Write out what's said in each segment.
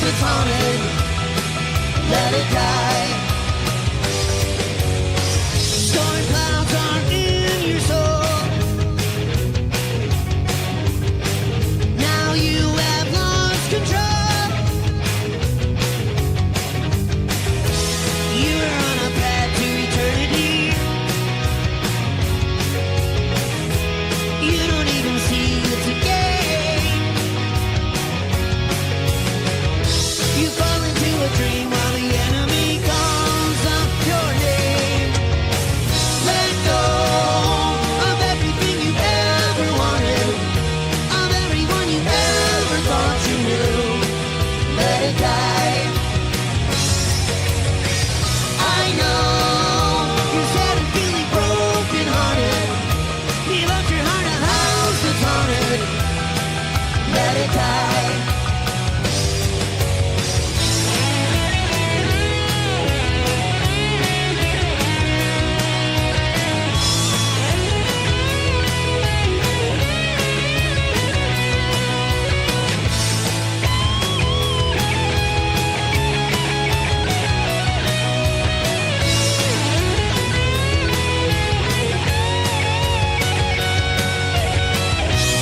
that's haunted, let it die. Storm clouds are in your soul. Now you have lost control. You're on a path to eternity. You don't even see it's a game. You fall into a dream while the enemy calls up your name. Let go of everything you ever wanted, of everyone you ever thought you knew. Let it die. I know you're sad and feeling broken hearted. You left your heart a house that's haunted. Let it die.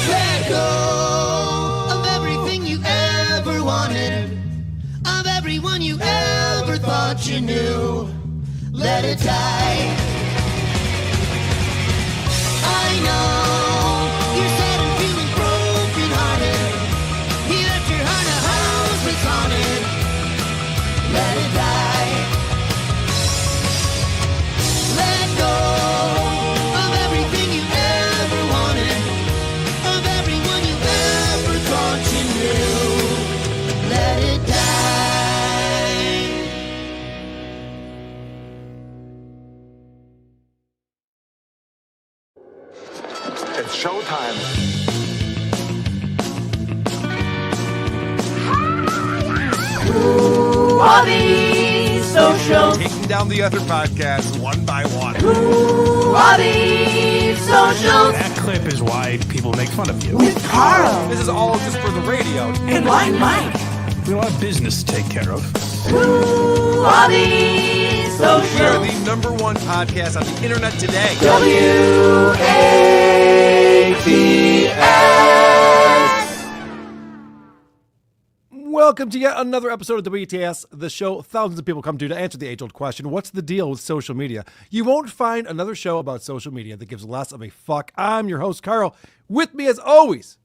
Let go of everything you ever wanted, of everyone you ever thought you knew. Let it die. I know you're sad and feeling broken hearted. You left your heart a house that's haunted. Let it die. Let go of everything you ever wanted, of everyone you ever thought you knew. Let it die. It's showtime. All these socials, Taking down the other podcasts one by one. all these socials, That clip is why people make fun of you. with Carl This is all just for the radio. and Blind Mike. We have a lot of business to take care of. All these We are socials, the number one podcast on the internet today. WATS. Welcome to yet another episode of WTS, the show thousands of people come to answer the age-old question, what's the deal with social media? You won't find another show about social media that gives less of a fuck. I'm your host, Carl. With me, as always,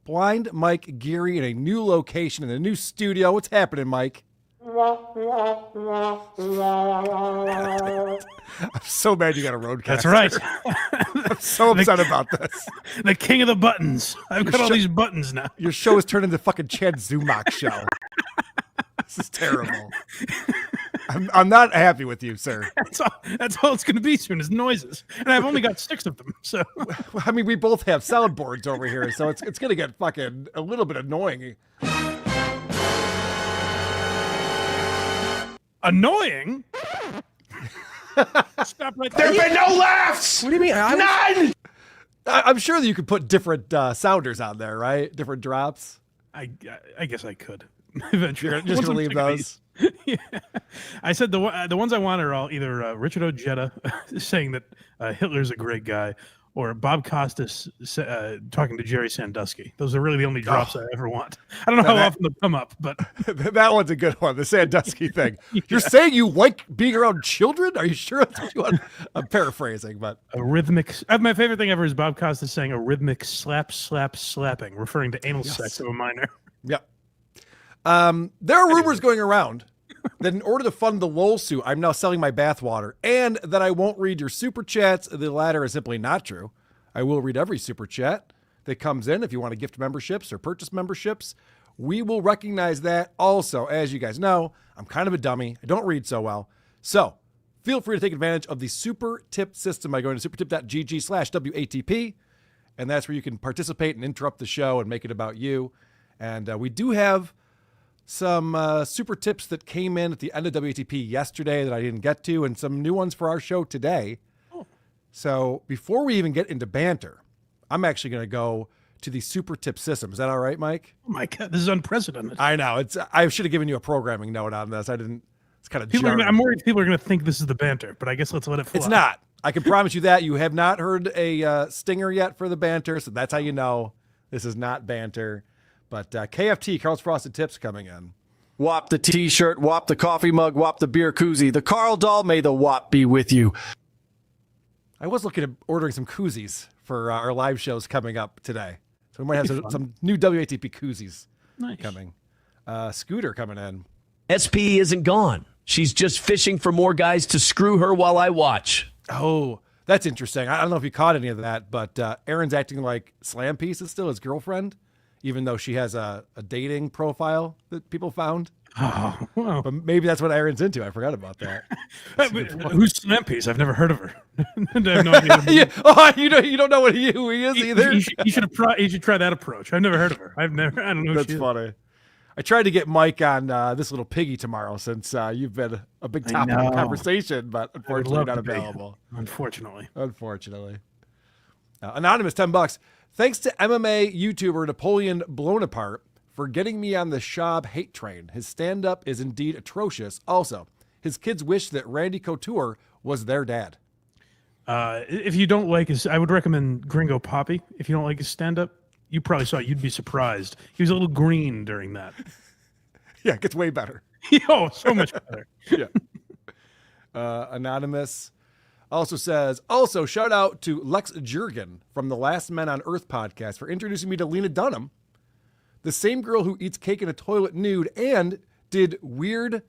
Blind Mike Geary in a new location, in a new studio. What's happening, Mike? I'm so mad you got a roadcaster. That's right. I'm so upset about this. The king of the buttons. I've got all sure- these buttons now. Your show has turned into fucking Chad Zumach show. This is terrible. I'm not happy with you, sir. That's all it's going to be soon is noises. And I've only got 6 of them. So I mean, we both have soundboards over here, so it's going to get fucking a little bit annoying. annoying. Stop right there. There've been no laughs. What do you mean? None. I'm sure that you could put different sounders on there, right? Different drops. I guess I could eventually. You're just Once I'm going to leave sick of those? yeah. I said the ones I want are all either Richard Ojeda saying that Hitler's a great guy, or Bob Costas talking to Jerry Sandusky. Those are really the only drops I ever want. I don't know how often they'll come up, but That one's a good one, the Sandusky thing. You're saying you like being around children? Are you sure that's what you want? I'm paraphrasing, but... a rhythmic... my favorite thing ever is Bob Costas saying a rhythmic slap, slap, slapping, referring to anal sex of a minor. Yep. There are rumors going around that in order to fund the LOL suit, I'm now selling my bathwater, and that I won't read your super chats. The latter is simply not true. I will read every super chat that comes in. If you want to gift memberships or purchase memberships, we will recognize that. Also, as you guys know, I'm kind of a dummy. I don't read so well. So feel free to take advantage of the super tip system by going to supertip.gg/WATP. And that's where you can participate and interrupt the show and make it about you. And we do have some super tips that came in at the end of WATP yesterday that I didn't get to, and some new ones for our show today. Oh. So before we even get into banter, I'm actually going to go to the super tip system. Is that all right, Mike? Oh my God, this is unprecedented. I know. I should have given you a programming note on this. I didn't. It's kind of jarring. I'm worried people are going to think this is the banter, but I guess let's let it fly. It's not. I can promise you that. You have not heard a stinger yet for the banter, so that's how you know this is not banter. But KFT, Carl's Frosted Tips, coming in. Wop the t-shirt, wop the coffee mug, wop the beer koozie. The Carl doll, may the wop be with you. I was looking at ordering some koozies for our live shows coming up today. So we might have some new WATP koozies coming. Scooter coming in. SP isn't gone. She's just fishing for more guys to screw her while I watch. Oh, that's interesting. I don't know if you caught any of that, but Aaron's acting like Slam Piece is still his girlfriend, even though she has a dating profile that people found. Oh, well. But maybe that's what Aaron's into. I forgot about that. Who's Slam Piece? I've never heard of her. I have no idea. Yeah. Oh, you don't know who he is either. You should try that approach. I've never heard of her. I don't know. That's funny. I tried to get Mike on this little piggy tomorrow since you've been a big topic of conversation, but unfortunately not available. Unfortunately. Anonymous, $10. Thanks to MMA YouTuber Napoleon Blownapart for getting me on the Schaub hate train. His stand-up is indeed atrocious. Also, his kids wish that Randy Couture was their dad. If you don't like his, I would recommend Gringo Poppy. If you don't like his stand-up, you probably saw it. You'd be surprised. He was a little green during that. Yeah, it gets way better. Oh, so much better. Yeah. Anonymous also says, shout out to Lex Jurgen from the Last Men on Earth podcast for introducing me to Lena Dunham, the same girl who eats cake in a toilet nude and did weird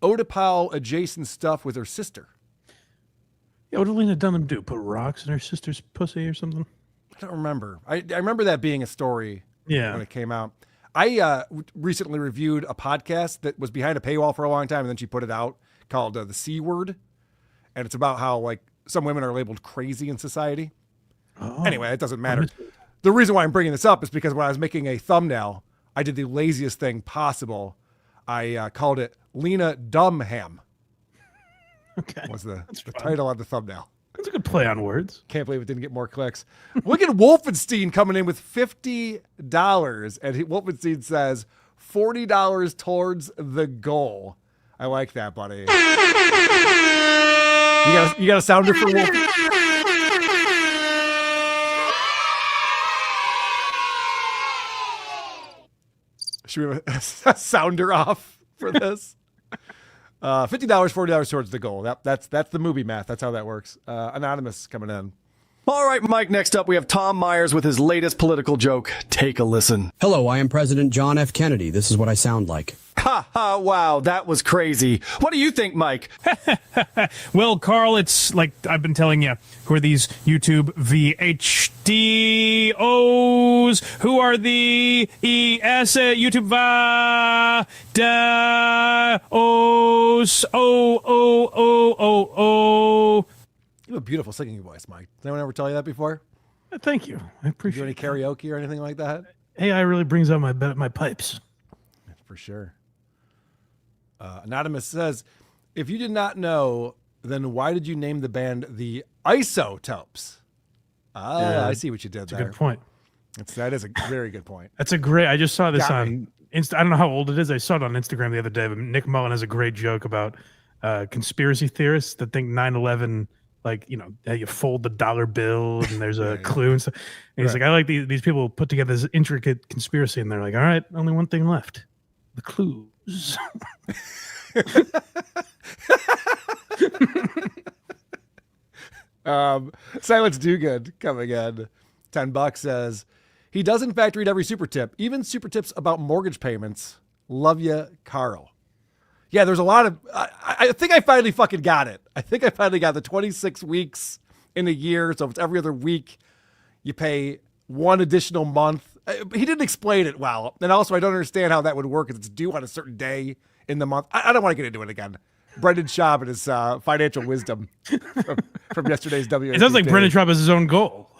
Oedipal adjacent stuff with her sister. Yeah, what did Lena Dunham do? Put rocks in her sister's pussy or something? I don't remember. I remember that being a story when it came out. I recently reviewed a podcast that was behind a paywall for a long time, and then she put it out, called The C Word. And it's about how, like, some women are labeled crazy in society. Oh. Anyway, it doesn't matter. The reason why I'm bringing this up is because when I was making a thumbnail, I did the laziest thing possible. I called it Lena Dumbham. Okay. Was the title on the thumbnail. That's a good play on words. Can't believe it didn't get more clicks. Look at Wolfenstein coming in with $50. And Wolfenstein says $40 towards the goal. I like that, buddy. You got a sounder for Wolf? Should we have a sounder off for this? $50, $40 towards the goal. That's the movie math. That's how that works. Anonymous coming in. All right, Mike, next up we have Tom Myers with his latest political joke. Take a listen. Hello, I am President John F. Kennedy. This is what I sound like. Ha ha, wow, that was crazy. What do you think, Mike? Well, Carl, it's like I've been telling you, who are these YouTube VHDOs? Who are the ES YouTube VADOs? You have a beautiful singing voice, Mike. Did anyone ever tell you that before? Thank you. I appreciate it. Do any karaoke or anything like that? AI really brings out my pipes. For sure. Anonymous says, if you did not know, then why did you name the band the Isotopes? Yeah, I see what you did there. That's a good point. That is a very good point. That's a great. I just saw this on Insta. I don't know how old it is. I saw it on Instagram the other day. But Nick Mullen has a great joke about conspiracy theorists that think 9/11, like, you know, how you fold the dollar bill and there's a clue and stuff. And he's like, I like these people put together this intricate conspiracy, and they're like, all right, only one thing left: the clues. Silence Do Good coming in. $10 says he does in fact read every super tip, even super tips about mortgage payments. Love you, Carl. Yeah, there's a lot of. I think I finally fucking got it. I think I finally got the 26 weeks in a year. So if it's every other week, you pay one additional month. He didn't explain it well, and also I don't understand how that would work. If it's due on a certain day in the month. I don't want to get into it again. Brendan Schaub and his financial wisdom from yesterday's WATP. It sounds like Brendan Schaub has his own goal.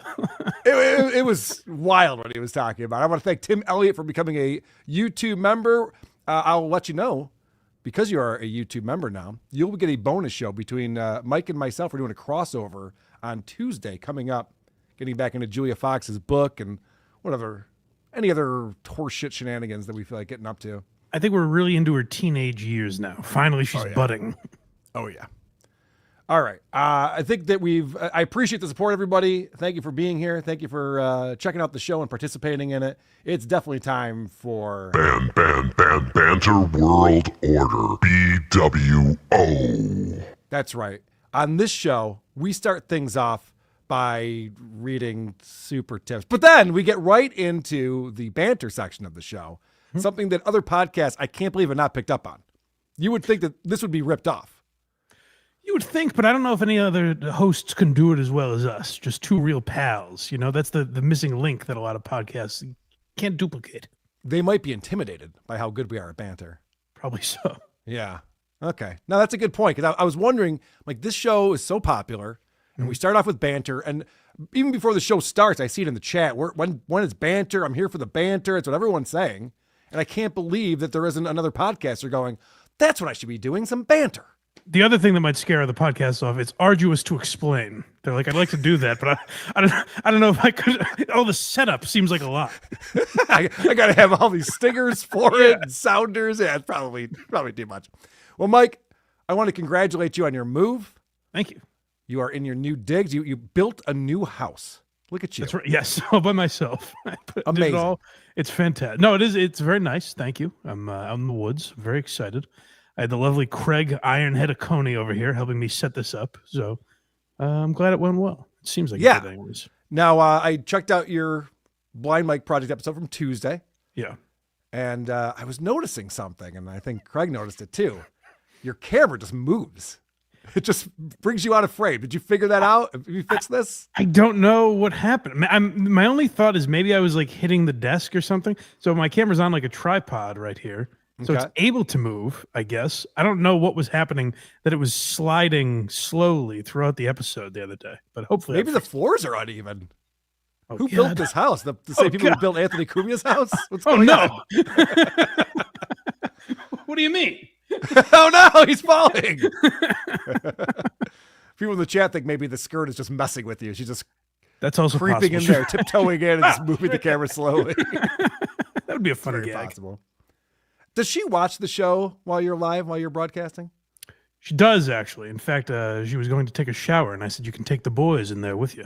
It was wild what he was talking about. I want to thank Tim Elliott for becoming a YouTube member. I'll let you know, because you are a YouTube member now, you'll get a bonus show between Mike and myself. We're doing a crossover on Tuesday coming up, getting back into Julia Fox's book and any other horseshit shenanigans that we feel like getting up to. I think we're really into her teenage years now. Finally, she's budding. Oh, yeah. All right. I think that I appreciate the support, everybody. Thank you for being here. Thank you for checking out the show and participating in it. It's definitely time for Banter World Order, BWO. That's right. On this show, we start things off by reading super tips, but then we get right into the banter section of the show, something that other podcasts, I can't believe, have not picked up on. You would think that this would be ripped off. You would think, but I don't know if any other hosts can do it as well as us. Just two real pals. You know, that's the missing link that a lot of podcasts can't duplicate. They might be intimidated by how good we are at banter. Probably so. Yeah. Okay. Now that's a good point, because I was wondering, like, this show is so popular, and we start off with banter, and even before the show starts, I see it in the chat. When it's banter, I'm here for the banter. It's what everyone's saying, and I can't believe that there isn't another podcaster going, that's what I should be doing, some banter. The other thing that might scare the podcast off, it's arduous to explain. They're like, I'd like to do that, but I don't know if I could. All the setup seems like a lot. I got to have all these stingers for it, and sounders. Yeah, it's probably too much. Well, Mike, I want to congratulate you on your move. Thank you. You are in your new digs. You built a new house. Look at you. That's right. Yes, all by myself. Amazing. It's fantastic. No, it is. It's very nice. Thank you. I'm out in the woods. Very excited. I had the lovely Craig Ironhead Coney over here helping me set this up. So I'm glad it went well. It seems like it did anyways. Now, I checked out your Blind Mike Project episode from Tuesday. Yeah. And I was noticing something, and I think Craig noticed it too. Your camera just moves. It just brings you out of frame. Did you figure that out? Have you fixed this? I don't know what happened. My only thought is maybe I was like hitting the desk or something. So my camera's on like a tripod right here. So it's able to move, I guess. I don't know what was happening, that it was sliding slowly throughout the episode the other day. But hopefully... Maybe the floors are uneven. Oh, who built this house? The same people who built Anthony Cumia's house? What's going on? What do you mean? Oh, no, he's falling. People in the chat think maybe the skirt is just messing with you. She's just That's also creeping possible. in there, tiptoeing in, and just moving the camera slowly. That would be a funny gag. Possible. Does she watch the show while you're live, while you're broadcasting? She does, actually. In fact, she was going to take a shower, and I said, you can take the boys in there with you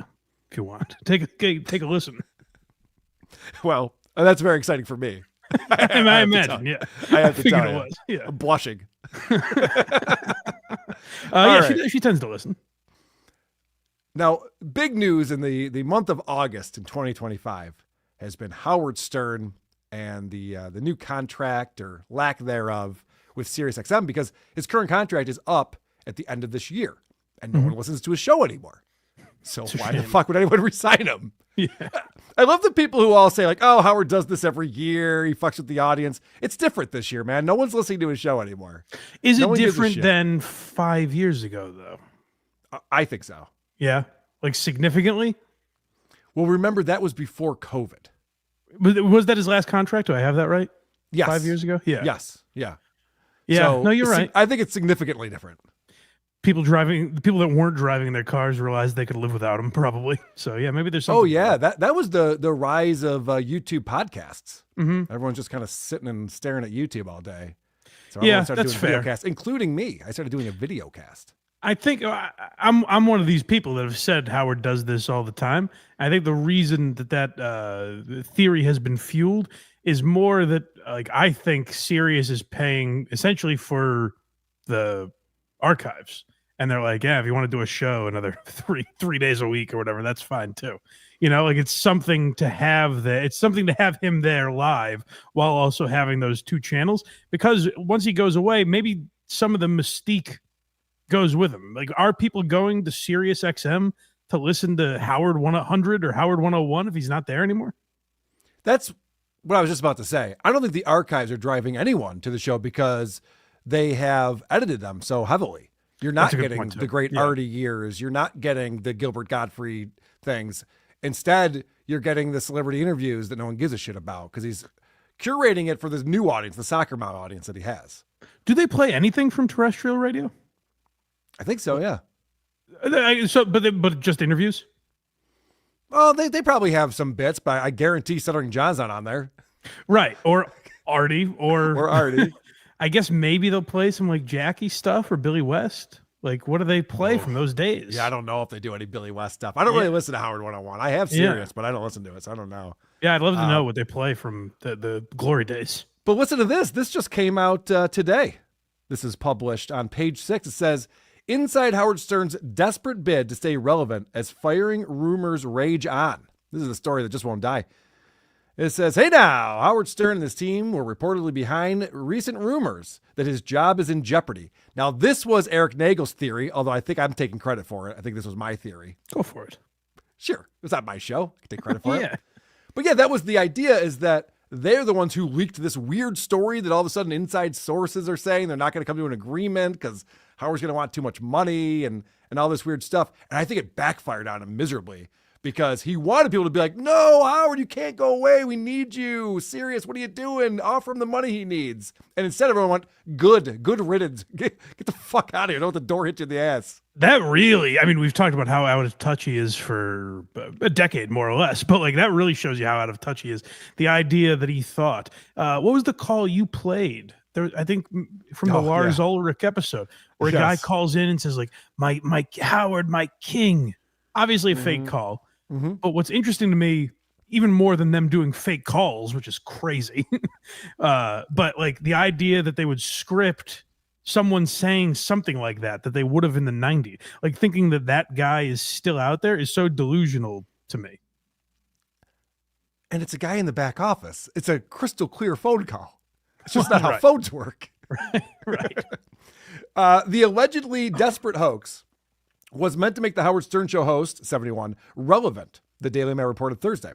if you want. Take a listen. Well, that's very exciting for me. I imagine, yeah. I have to tell you. It was. Yeah. I'm blushing. Right. She tends to listen. Now, big news in the month of August in 2025 has been Howard Stern and the new contract or lack thereof with SiriusXM, because his current contract is up at the end of this year, and no one listens to his show anymore. So why the fuck would anyone resign him? Yeah. I love the people who all say like, oh, Howard does this every year. He fucks with the audience. It's different this year, man. No one's listening to his show anymore. Is it different than 5 years ago, though? I think so. Yeah? Like significantly? Well, remember, that was before COVID. Was that his last contract? Do I have that right? Yes. 5 years ago? Yeah. Yes. Yeah. Yeah. So no, you're right. I think it's significantly different. People that weren't driving in their cars realized they could live without them, probably. So yeah, maybe there's something. Oh yeah, that was the rise of YouTube podcasts. Everyone's just kind of sitting and staring at YouTube all day. So everyone started doing fair. Videocasts, including me. I started doing a video cast. I think I'm one of these people that have said Howard does this all the time. I think the reason that theory has been fueled is more that like I think Sirius is paying essentially for the archives, and they're like, yeah, if you want to do a show another three days a week or whatever, that's fine too. You know, like it's something to have it's something to have him there live while also having those two channels, because once he goes away, maybe some of the mystique goes with him. Like, are people going to Sirius XM to listen to Howard 100 or Howard 101 if he's not there anymore? That's what I was just about to say. I don't think the archives are driving anyone to the show because they have edited them so heavily. You're not getting the great Artie years. You're not getting the Gilbert Gottfried things. Instead, you're getting the celebrity interviews that no one gives a shit about because he's curating it for this new audience, the soccer mom audience that he has. Do they play anything from terrestrial radio? I think so, yeah. So, but just interviews? Oh, they probably have some bits, but I guarantee Stuttering John's not on there. Right. Or Artie. Or Artie. I guess maybe they'll play some like Jackie stuff or Billy West. Like, what do they play from those days? Yeah, I don't know if they do any Billy West stuff. I don't really listen to Howard 101. I have Sirius, but I don't listen to it, so I don't know. Yeah, I'd love to know what they play from the glory days. But listen to this. This just came out today. This is published on page 6. It says, inside Howard Stern's desperate bid to stay relevant as firing rumors rage on. This is a story that just won't die. It says, hey now, Howard Stern and his team were reportedly behind recent rumors that his job is in jeopardy. Now, this was Eric Nagel's theory, although I think I'm taking credit for it. I think this was my theory. Go for it. Sure. It's not my show. I can take credit for Yeah. it. But yeah, that was the idea, is that they're the ones who leaked this weird story that all of a sudden inside sources are saying they're not going to come to an agreement because Howard's going to want too much money and all this weird stuff. And I think it backfired on him miserably because he wanted people to be like, no, Howard, you can't go away. We need you. Serious. What are you doing? Offer him the money he needs. And instead everyone went, good riddance. Get the fuck out of here. Don't let the door hit you in the ass. That really, I mean, we've talked about how out of touch he is for a decade, more or less, but like that really shows you how out of touch he is. The idea that he thought, what was the call you played? There, I think from the Lars Ulrich episode where a guy calls in and says like, my Howard, my king, obviously a fake call. But what's interesting to me, even more than them doing fake calls, which is crazy, but like the idea that they would script someone saying something like that they would have in the 90s, like thinking that guy is still out there is so delusional to me. And it's a guy in the back office. It's a crystal clear phone call. It's just not how phones work. Right. The allegedly desperate hoax was meant to make the Howard Stern Show host, 71, relevant, the Daily Mail reported Thursday.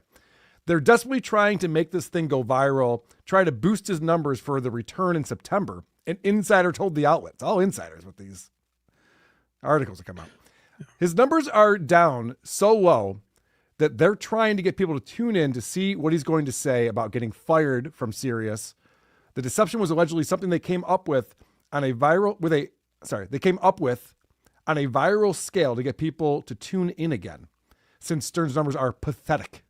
They're desperately trying to make this thing go viral, try to boost his numbers for the return in September. An insider told the outlet. It's all insiders with these articles that come out. His numbers are down so low that they're trying to get people to tune in to see what he's going to say about getting fired from Sirius. The deception was allegedly something they came up with on a viral scale to get people to tune in again, since Stern's numbers are pathetic.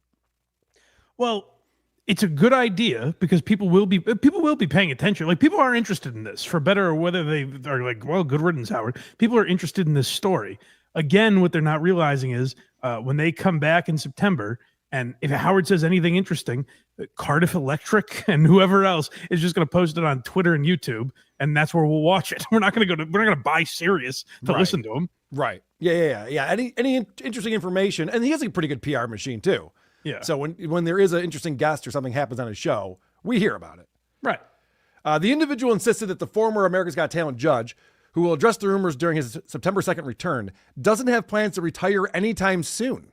Well, it's a good idea because people will be paying attention. Like people are interested in this for better or whether they are like, well, good riddance, Howard. People are interested in this story. Again, what they're not realizing is when they come back in September, and if Howard says anything interesting, Cardiff Electric and whoever else is just going to post it on Twitter and YouTube, and that's where we'll watch it. We're not going to buy Sirius to listen to him. Right. Yeah. Any interesting information, and he has a pretty good PR machine too. Yeah. So when there is an interesting guest or something happens on his show, we hear about it. Right. The individual insisted that the former America's Got Talent judge, who will address the rumors during his September 2nd return, doesn't have plans to retire anytime soon.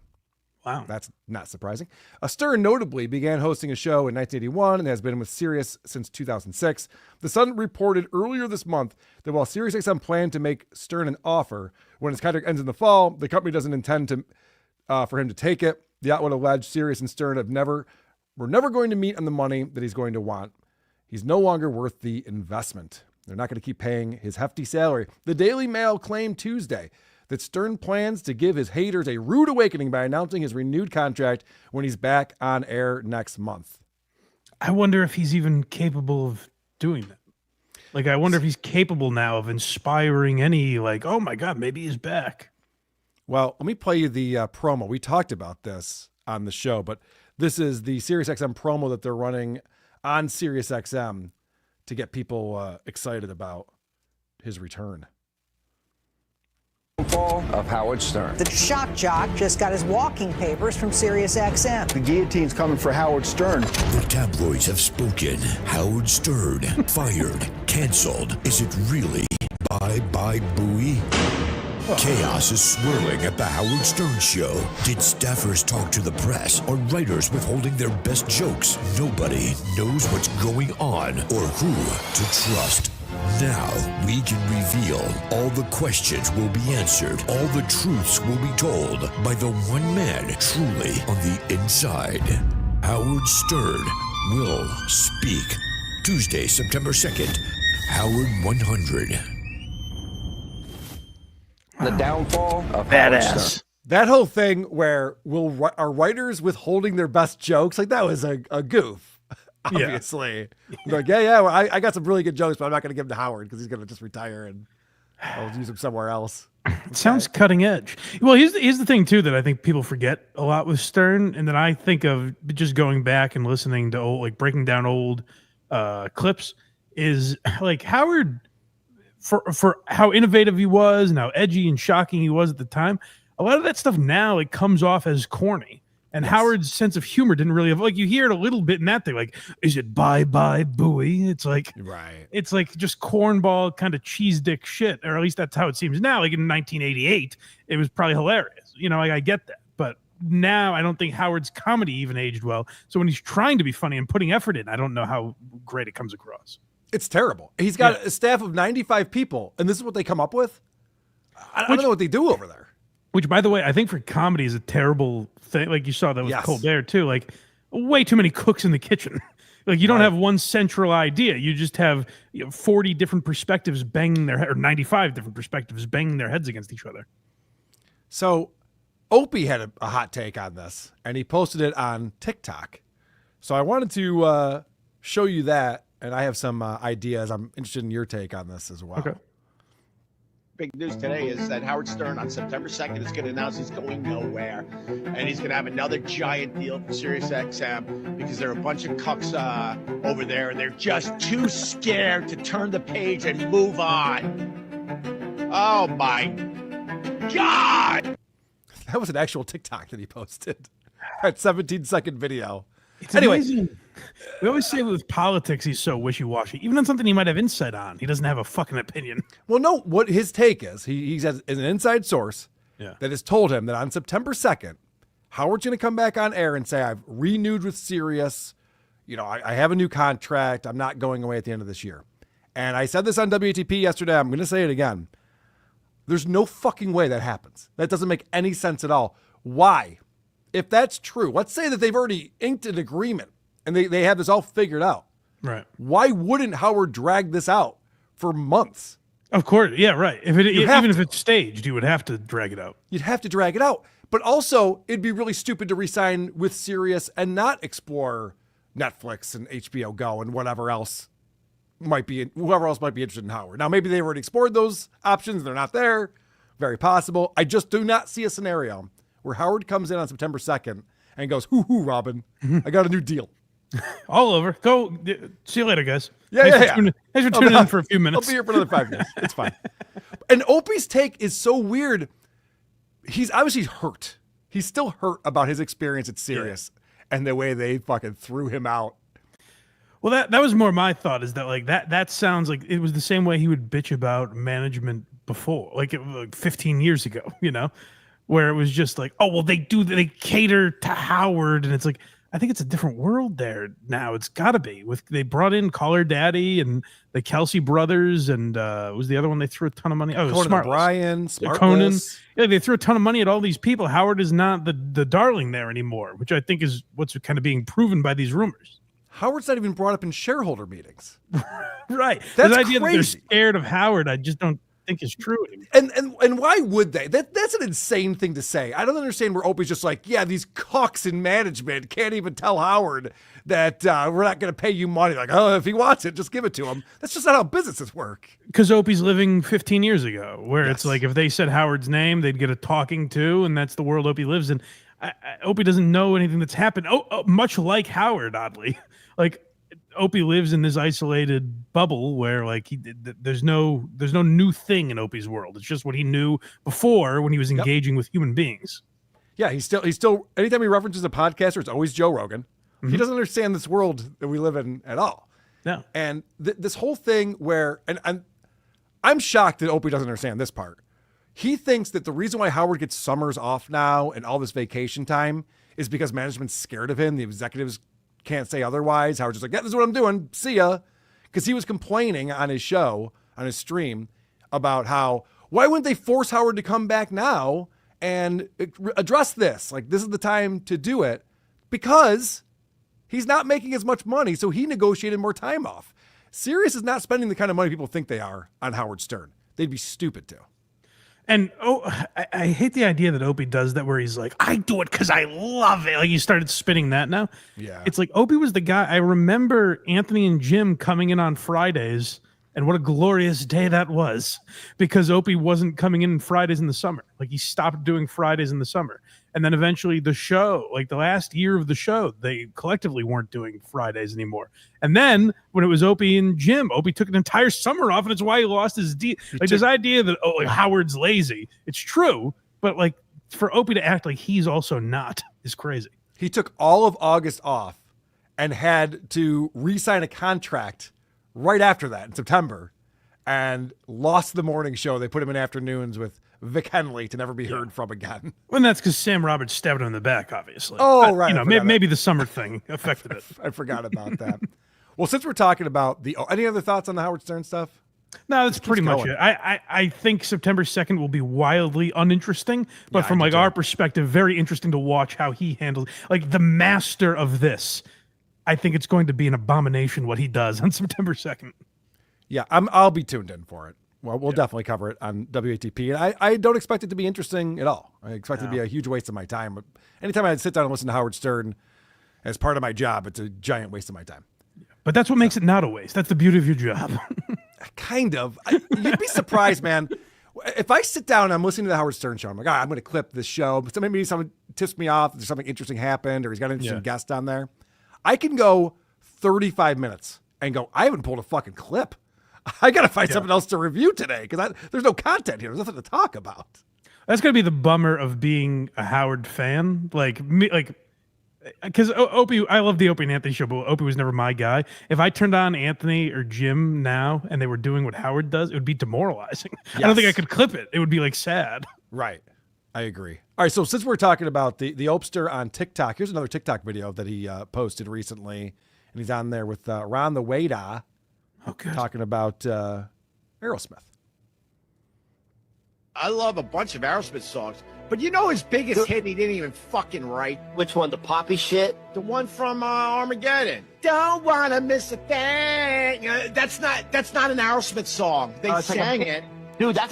Wow. That's not surprising. Stern notably began hosting a show in 1981 and has been with Sirius since 2006. The Sun reported earlier this month that while SiriusXM planned to make Stern an offer when his contract ends in the fall, the company doesn't intend to for him to take it. The outlet alleged Sirius and Stern were never going to meet on the money that he's going to want. He's no longer worth the investment. They're not going to keep paying his hefty salary. The Daily Mail claimed Tuesday that Stern plans to give his haters a rude awakening by announcing his renewed contract when he's back on air next month. I wonder if he's even capable of doing that. Like, I wonder if he's capable now of inspiring any, like, oh my God, maybe he's back. Well, let me play you the promo. We talked about this on the show, but this is the SiriusXM promo that they're running on SiriusXM to get people excited about his return. Fall of Howard Stern. The shock jock just got his walking papers from SiriusXM. The guillotine's coming for Howard Stern. The tabloids have spoken. Howard Stern, fired, canceled. Is it really bye-bye Bowie? Chaos is swirling at the Howard Stern Show. Did staffers talk to the press or writers withholding their best jokes? Nobody knows what's going on or who to trust. Now we can reveal all the questions will be answered. All the truths will be told by the one man truly on the inside. Howard Stern will speak. Tuesday, September 2nd, Howard 100. The downfall of Badass. Howard Stern. That whole thing where are writers withholding their best jokes? Like, that was a goof, obviously. Yeah. Like, well, I got some really good jokes, but I'm not going to give them to Howard because he's going to just retire and I'll use them somewhere else. It sounds cutting edge. Well, here's the thing, too, that I think people forget a lot with Stern, and that I think of just going back and listening to breaking down old clips, is like Howard, for how innovative he was and how edgy and shocking he was at the time, a lot of that stuff now it comes off as corny. And Howard's sense of humor didn't really have, like, you hear it a little bit in that thing, like, is it bye Bowie? It's like, it's like just cornball kind of cheese dick shit, or at least that's how it seems now. Like in 1988, it was probably hilarious. You know, like, I get that. But now I don't think Howard's comedy even aged well. So when he's trying to be funny and putting effort in, I don't know how great it comes across. It's terrible. He's got a staff of 95 people, and this is what they come up with? I don't know what they do over there. Which, by the way, I think for comedy is a terrible thing. Like you saw that with Colbert, too. Like, way too many cooks in the kitchen. Like, you don't have one central idea. You just have 40 different perspectives banging their head, or 95 different perspectives banging their heads against each other. So, Opie had a hot take on this, and he posted it on TikTok. So I wanted to show you that, and I have some ideas. I'm interested in your take on this as well. Okay. Big news today is that Howard Stern on September 2nd is going to announce he's going nowhere, and he's going to have another giant deal for SiriusXM because there are a bunch of cucks over there, and they're just too scared to turn the page and move on. Oh my God! That was an actual TikTok that he posted. That 17-second video. It's amazing. We always say with politics, he's so wishy-washy. Even on something he might have insight on, he doesn't have a fucking opinion. Well, no, what his take is, he has an inside source that has told him that on September 2nd, Howard's going to come back on air and say, I've renewed with Sirius. You know, I have a new contract. I'm not going away at the end of this year. And I said this on WATP yesterday. I'm going to say it again. There's no fucking way that happens. That doesn't make any sense at all. Why? If that's true, let's say that they've already inked an agreement and they have this all figured out. Right. Why wouldn't Howard drag this out for months? Of course. Yeah, right. Even if it's staged, you would have to drag it out. You'd have to drag it out. But also, it'd be really stupid to re-sign with Sirius and not explore Netflix and HBO Go and whoever else might be interested in Howard. Now, maybe they've already explored those options. They're not there. Very possible. I just do not see a scenario where Howard comes in on September 2nd and goes, hoo, Robin, I got a new deal. All over. Go. See you later, guys. Yeah. Thanks for tuning in for a few minutes. I'll be here for another 5 minutes. It's fine. And Opie's take is so weird. He's obviously hurt. He's still hurt about his experience at Sirius and the way they fucking threw him out. Well, that was more my thought, is that like that sounds like it was the same way he would bitch about management before, like 15 years ago, you know, where it was just like, oh, well, they cater to Howard. And it's like, I think it's a different world there now. It's got to be. They brought in Caller Daddy and the Kelsey brothers, and was the other one they threw a ton of money? Oh, Conan O'Brien, Smartless. Conan. Yeah, they threw a ton of money at all these people. Howard is not the darling there anymore, which I think is what's kind of being proven by these rumors. Howard's not even brought up in shareholder meetings. Right. That's the idea crazy. That they're scared of Howard, I just don't think is true anymore. And why would they? That's an insane thing to say. I don't understand where Opie's just like, yeah, these cucks in management can't even tell Howard that we're not going to pay you money. Like, oh, if he wants it, just give it to him. That's just not how businesses work. Because Opie's living 15 years ago, where it's like if they said Howard's name, they'd get a talking to, and that's the world Opie lives in. Opie doesn't know anything that's happened. Much like Howard, oddly. Like, Opie lives in this isolated bubble where like there's no new thing in Opie's world. It's just what he knew before when he was engaging with human beings. Yeah, he's still anytime he references a podcaster, it's always Joe Rogan. Mm-hmm. He doesn't understand this world that we live in at all. No. And this whole thing where and I'm shocked that Opie doesn't understand this part. He thinks that the reason why Howard gets summers off now and all this vacation time is because management's scared of him. The executives can't say otherwise. Howard's just like, yeah, this is what I'm doing. See ya. Because he was complaining on his show, on his stream, about how, why wouldn't they force Howard to come back now and address this? Like, this is the time to do it because he's not making as much money, so he negotiated more time off. Sirius is not spending the kind of money people think they are on Howard Stern. They'd be stupid to. And I hate the idea that Opie does that, where he's like, I do it because I love it. Like, he started spinning that now. Yeah. It's like Opie was the guy. I remember Anthony and Jim coming in on Fridays, and what a glorious day that was, because Opie wasn't coming in Fridays in the summer. Like, he stopped doing Fridays in the summer. And then eventually the show, like the last year of the show, they collectively weren't doing Fridays anymore. And then when it was Opie and Jim, Opie took an entire summer off, and it's why he lost his deal. Like, this idea that, like, Howard's lazy, it's true, but like for Opie to act like he's also not is crazy. He took all of August off and had to re-sign a contract right after that in September, and lost the morning show. They put him in afternoons with Vic Henley to never be heard from again. Well, that's because Sam Roberts stabbed him in the back, obviously. Oh, right. Maybe the summer thing affected it. I forgot about that. Well, since we're talking about any other thoughts on the Howard Stern stuff? No, that's pretty much it. I think September 2nd will be wildly uninteresting, but from like our perspective, very interesting to watch how he handles, like, the master of this. I think it's going to be an abomination what he does on September 2nd. Yeah, I'll be tuned in for it. Well, we'll definitely cover it on WATP. And I don't expect it to be interesting at all. I expect it to be a huge waste of my time. But anytime I sit down and listen to Howard Stern as part of my job, it's a giant waste of my time. But that's what makes it not a waste. That's the beauty of your job. Kind of. You'd be surprised, man. If I sit down and I'm listening to the Howard Stern show, I'm like, I'm going to clip this show. So maybe someone tips me off, there's something interesting happened, or he's got an interesting guest on there. I can go 35 minutes and go, I haven't pulled a fucking clip. I got to find something else to review today, because there's no content here. There's nothing to talk about. That's going to be the bummer of being a Howard fan. Like, me, like, because Opie, I love the Opie and Anthony show, but Opie was never my guy. If I turned on Anthony or Jim now and they were doing what Howard does, it would be demoralizing. Yes. I don't think I could clip it. It would be like sad. Right. I agree. All right. So since we're talking about the Opster on TikTok, here's another TikTok video that he posted recently. And he's on there with Ron the Waiter talking about Aerosmith. I love a bunch of Aerosmith songs, but you know his biggest hit he didn't even fucking write? Which one, the poppy shit? The one from Armageddon. Don't wanna miss a thing. That's not an Aerosmith song. They sang it. Dude, that's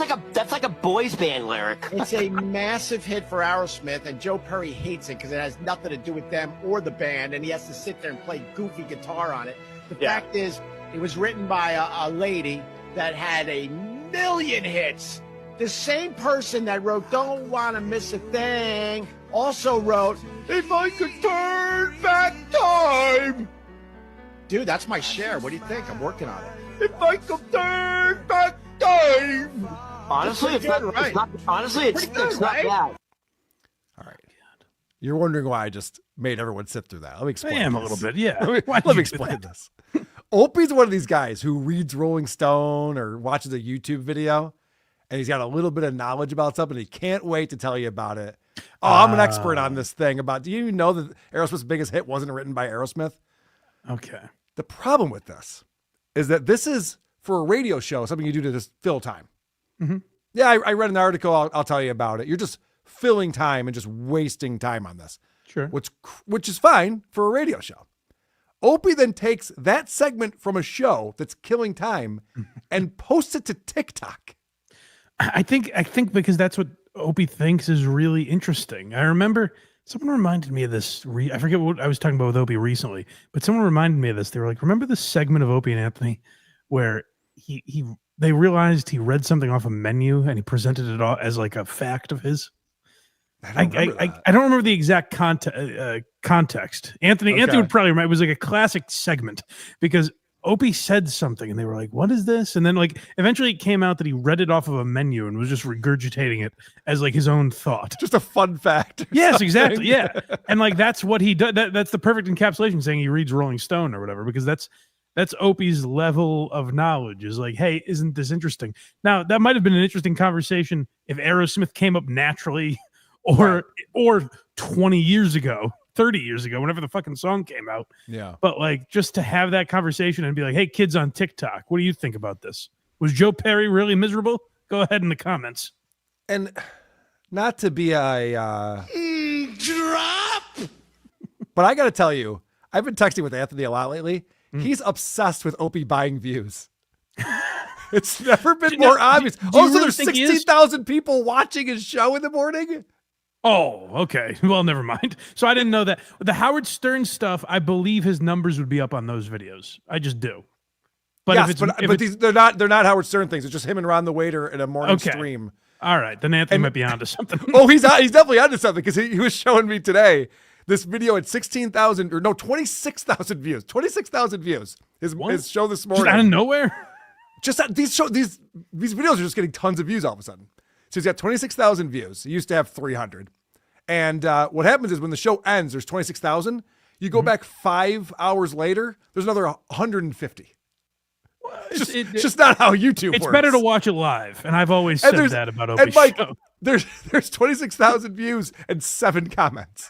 like a boys band lyric. It's a massive hit for Aerosmith, and Joe Perry hates it because it has nothing to do with them or the band, and he has to sit there and play goofy guitar on it. The fact is, it was written by a lady that had a million hits. The same person that wrote Don't Wanna Miss a Thing also wrote If I Could Turn Back Time. Dude, that's my share. What do you think? I'm working on it. If I could turn back time. Honestly, it's not bad. All right. You're wondering why I just made everyone sit through that. Let me explain. I am this. a little bit, yeah. Let me explain this. Opie's one of these guys who reads Rolling Stone or watches a YouTube video, and he's got a little bit of knowledge about something. He can't wait to tell you about it. Oh, I'm an expert on this thing. Do you even know that Aerosmith's biggest hit wasn't written by Aerosmith? Okay. The problem with this is that this is, for a radio show, something you do to just fill time. Mm-hmm. Yeah, I read an article. I'll tell you about it. You're just filling time and just wasting time on this. Sure. Which is fine for a radio show. Opie then takes that segment from a show that's killing time and posts it to TikTok. I think because that's what Opie thinks is really interesting. I remember someone reminded me of this. I forget what I was talking about with Opie recently, but someone reminded me of this. They were like, remember this segment of Opie and Anthony where they realized he read something off a menu and he presented it all as like a fact of his? I don't remember the exact context. Anthony would probably remember. It was like a classic segment because Opie said something and they were like, what is this? And then like eventually it came out that he read it off of a menu and was just regurgitating it as like his own thought. Just a fun fact. Yes, something. exactly. Yeah. And like that's what he does. That's the perfect encapsulation, saying he reads Rolling Stone or whatever, because that's Opie's level of knowledge, is like, hey, isn't this interesting? Now that might have been an interesting conversation if Aerosmith came up naturally or 20 years ago, 30 years ago, whenever the fucking song came out. Yeah. But like just to have that conversation and be like, hey, kids on TikTok, what do you think about this? Was Joe Perry really miserable? Go ahead in the comments. And not to be a drop, but I got to tell you, I've been texting with Anthony a lot lately. He's obsessed with Opie buying views. It's never been more obvious. Also, really there's think he is? 16,000 people watching his show in the morning. Oh, okay. Well, never mind. So I didn't know that. The Howard Stern stuff, I believe his numbers would be up on those videos. I just do. But yes, if it's, but they're not Howard Stern things. It's just him and Ron the Waiter in a morning stream. All right, then Anthony might be onto something. Oh, he's definitely onto something because he was showing me today this video at 26,000 views. 26,000 views. His show this morning. Just out of nowhere. Just these videos are just getting tons of views all of a sudden. So he's got 26,000 views. He used to have 300. And what happens is when the show ends, there's 26,000. You go back 5 hours later, there's another 150. It's just not how YouTube works. It's better to watch it live, and I've always said that about Opie's show. There's 26,000 views and 7 comments.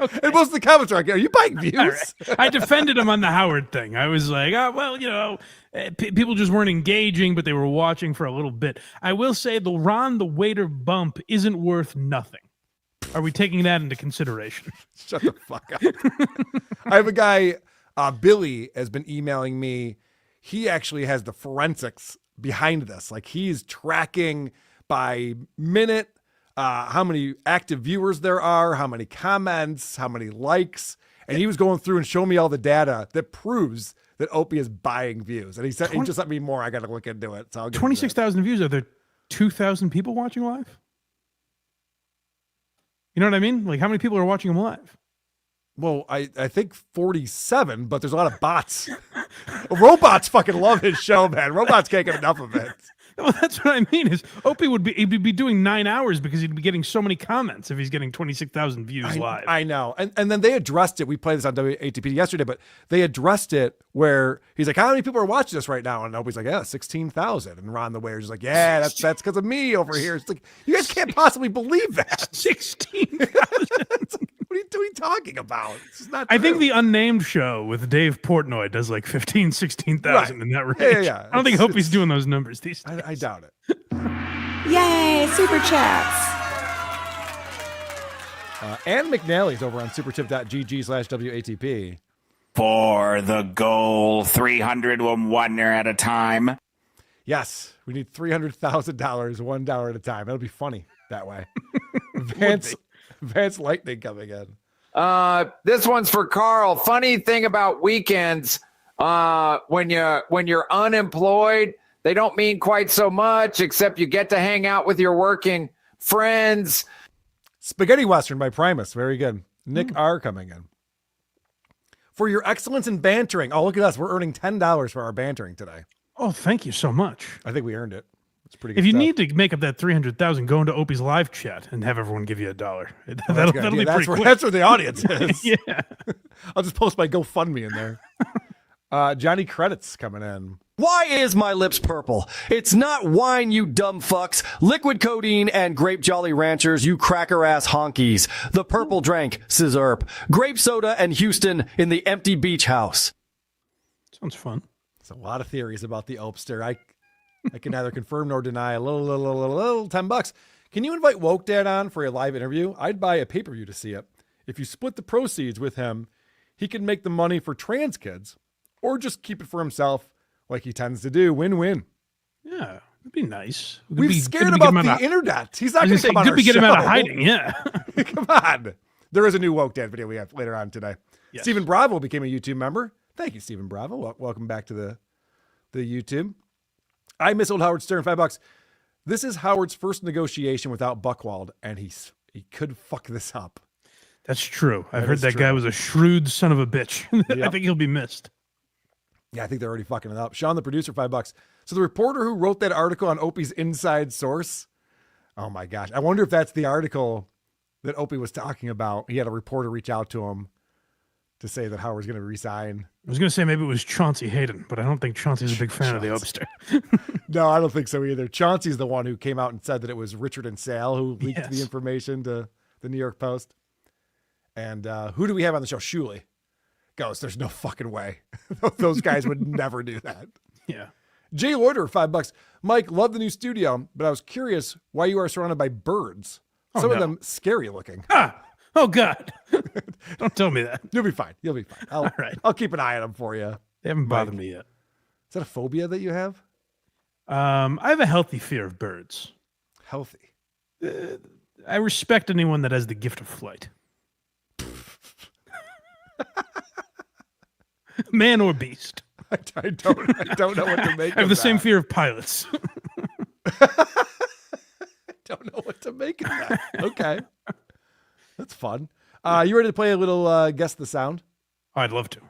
Okay. And most of the comments are like, "Are you buying views?" Right. I defended him on the Howard thing. I was like, "Oh, well, people just weren't engaging, but they were watching for a little bit." I will say the Ron the Waiter bump isn't worth nothing. Are we taking that into consideration? Shut the fuck up. I have a guy, Billy, has been emailing me. He actually has the forensics behind this. Like, he's tracking by minute how many active viewers there are, how many comments, how many likes. And he was going through and showing me all the data that proves that Opie is buying views. And he said, he just sent me more. I got to look into it. So 26,000 views. Are there 2,000 people watching live? You know what I mean? Like, how many people are watching him live? Well, I think 47, but there's a lot of bots. Robots fucking love his show, man. Robots can't get enough of it. Well, that's what I mean. Is Opie would be doing 9 hours because he'd be getting so many comments if he's getting 26,000 views live. I know, and then they addressed it. We played this on WATP yesterday, but they addressed it where he's like, "How many people are watching this right now?" And Opie's like, "Yeah, 16,000." And Ron the Waiter's like, "Yeah, that's because of me over here." It's like, you guys can't possibly believe that. 16,000. What are you talking about? It's not true. I think the Unnamed show with Dave Portnoy does like 16,000 in that range. Yeah. I don't think Opie's doing those numbers these days. I doubt it. Yay, super chats. Ann McNally's over on supertip.gg/WATP. For the goal, 300 one at a time. Yes, we need $300,000, $1 at a time. That'll be funny that way. Vance Lightning coming in. This one's for Carl. Funny thing about weekends, when you're unemployed, they don't mean quite so much, except you get to hang out with your working friends. Spaghetti Western by Primus. Very good. Nick R. coming in. For your excellence in bantering. Oh, look at us. We're earning $10 for our bantering today. Oh, thank you so much. I think we earned it. It's pretty good If you stuff. need to make up that 300,000, go into Opie's live chat and have everyone give you $1. That'll be pretty quick. That's where the audience is. Yeah. I'll just post my GoFundMe in there. Johnny Credits coming in. Why is my lips purple? It's not wine, you dumb fucks. Liquid codeine and grape Jolly Ranchers, you cracker-ass honkies. The purple drank, Scissorp. Grape soda and Houston in the empty beach house. Sounds fun. There's a lot of theories about the Opster. I can neither confirm nor deny. A little $10. Can you invite Woke Dad on for a live interview? I'd buy a pay-per-view to see it. If you split the proceeds with him, he can make the money for trans kids or just keep it for himself like he tends to do. Win-win. Yeah, it'd be nice. We've scared about the internet. He's not going to come on our show. Get him out of hiding, yeah. Come on. There is a new Woke Dad video we have later on today. Yes. Stephen Bravo became a YouTube member. Thank you, Stephen Bravo. Welcome back to the YouTube. I miss old Howard Stern, $5. This is Howard's first negotiation without Buchwald, and he could fuck this up. That's true. I've heard that guy was a shrewd son of a bitch. I think he'll be missed. Yeah, I think they're already fucking it up. Sean, the producer, $5. So the reporter who wrote that article on Opie's inside source, oh my gosh. I wonder if that's the article that Opie was talking about. He had a reporter reach out to him to say that Howard's going to resign. I was going to say maybe it was Chauncey Hayden, but I don't think Chauncey's a big fan of the Opster. No, I don't think so either. Chauncey's the one who came out and said that it was Richard and Sale who leaked the information to the New York Post. And who do we have on the show? Shuley goes, there's no fucking way. Those guys would never do that. Yeah. Jay Loiter, $5. Mike, love the new studio, but I was curious why you are surrounded by birds. Some of them scary looking. Oh, God. Don't tell me that. You'll be fine. All right. I'll keep an eye on them for you. They haven't bothered me yet. Is that a phobia that you have? I have a healthy fear of birds. Healthy. I respect anyone that has the gift of flight. Man or beast. I don't know what to make. I have of the same that. fear of pilots. Don't know what to make of that. Okay, that's fun. You ready to play a little guess the sound? I'd love to.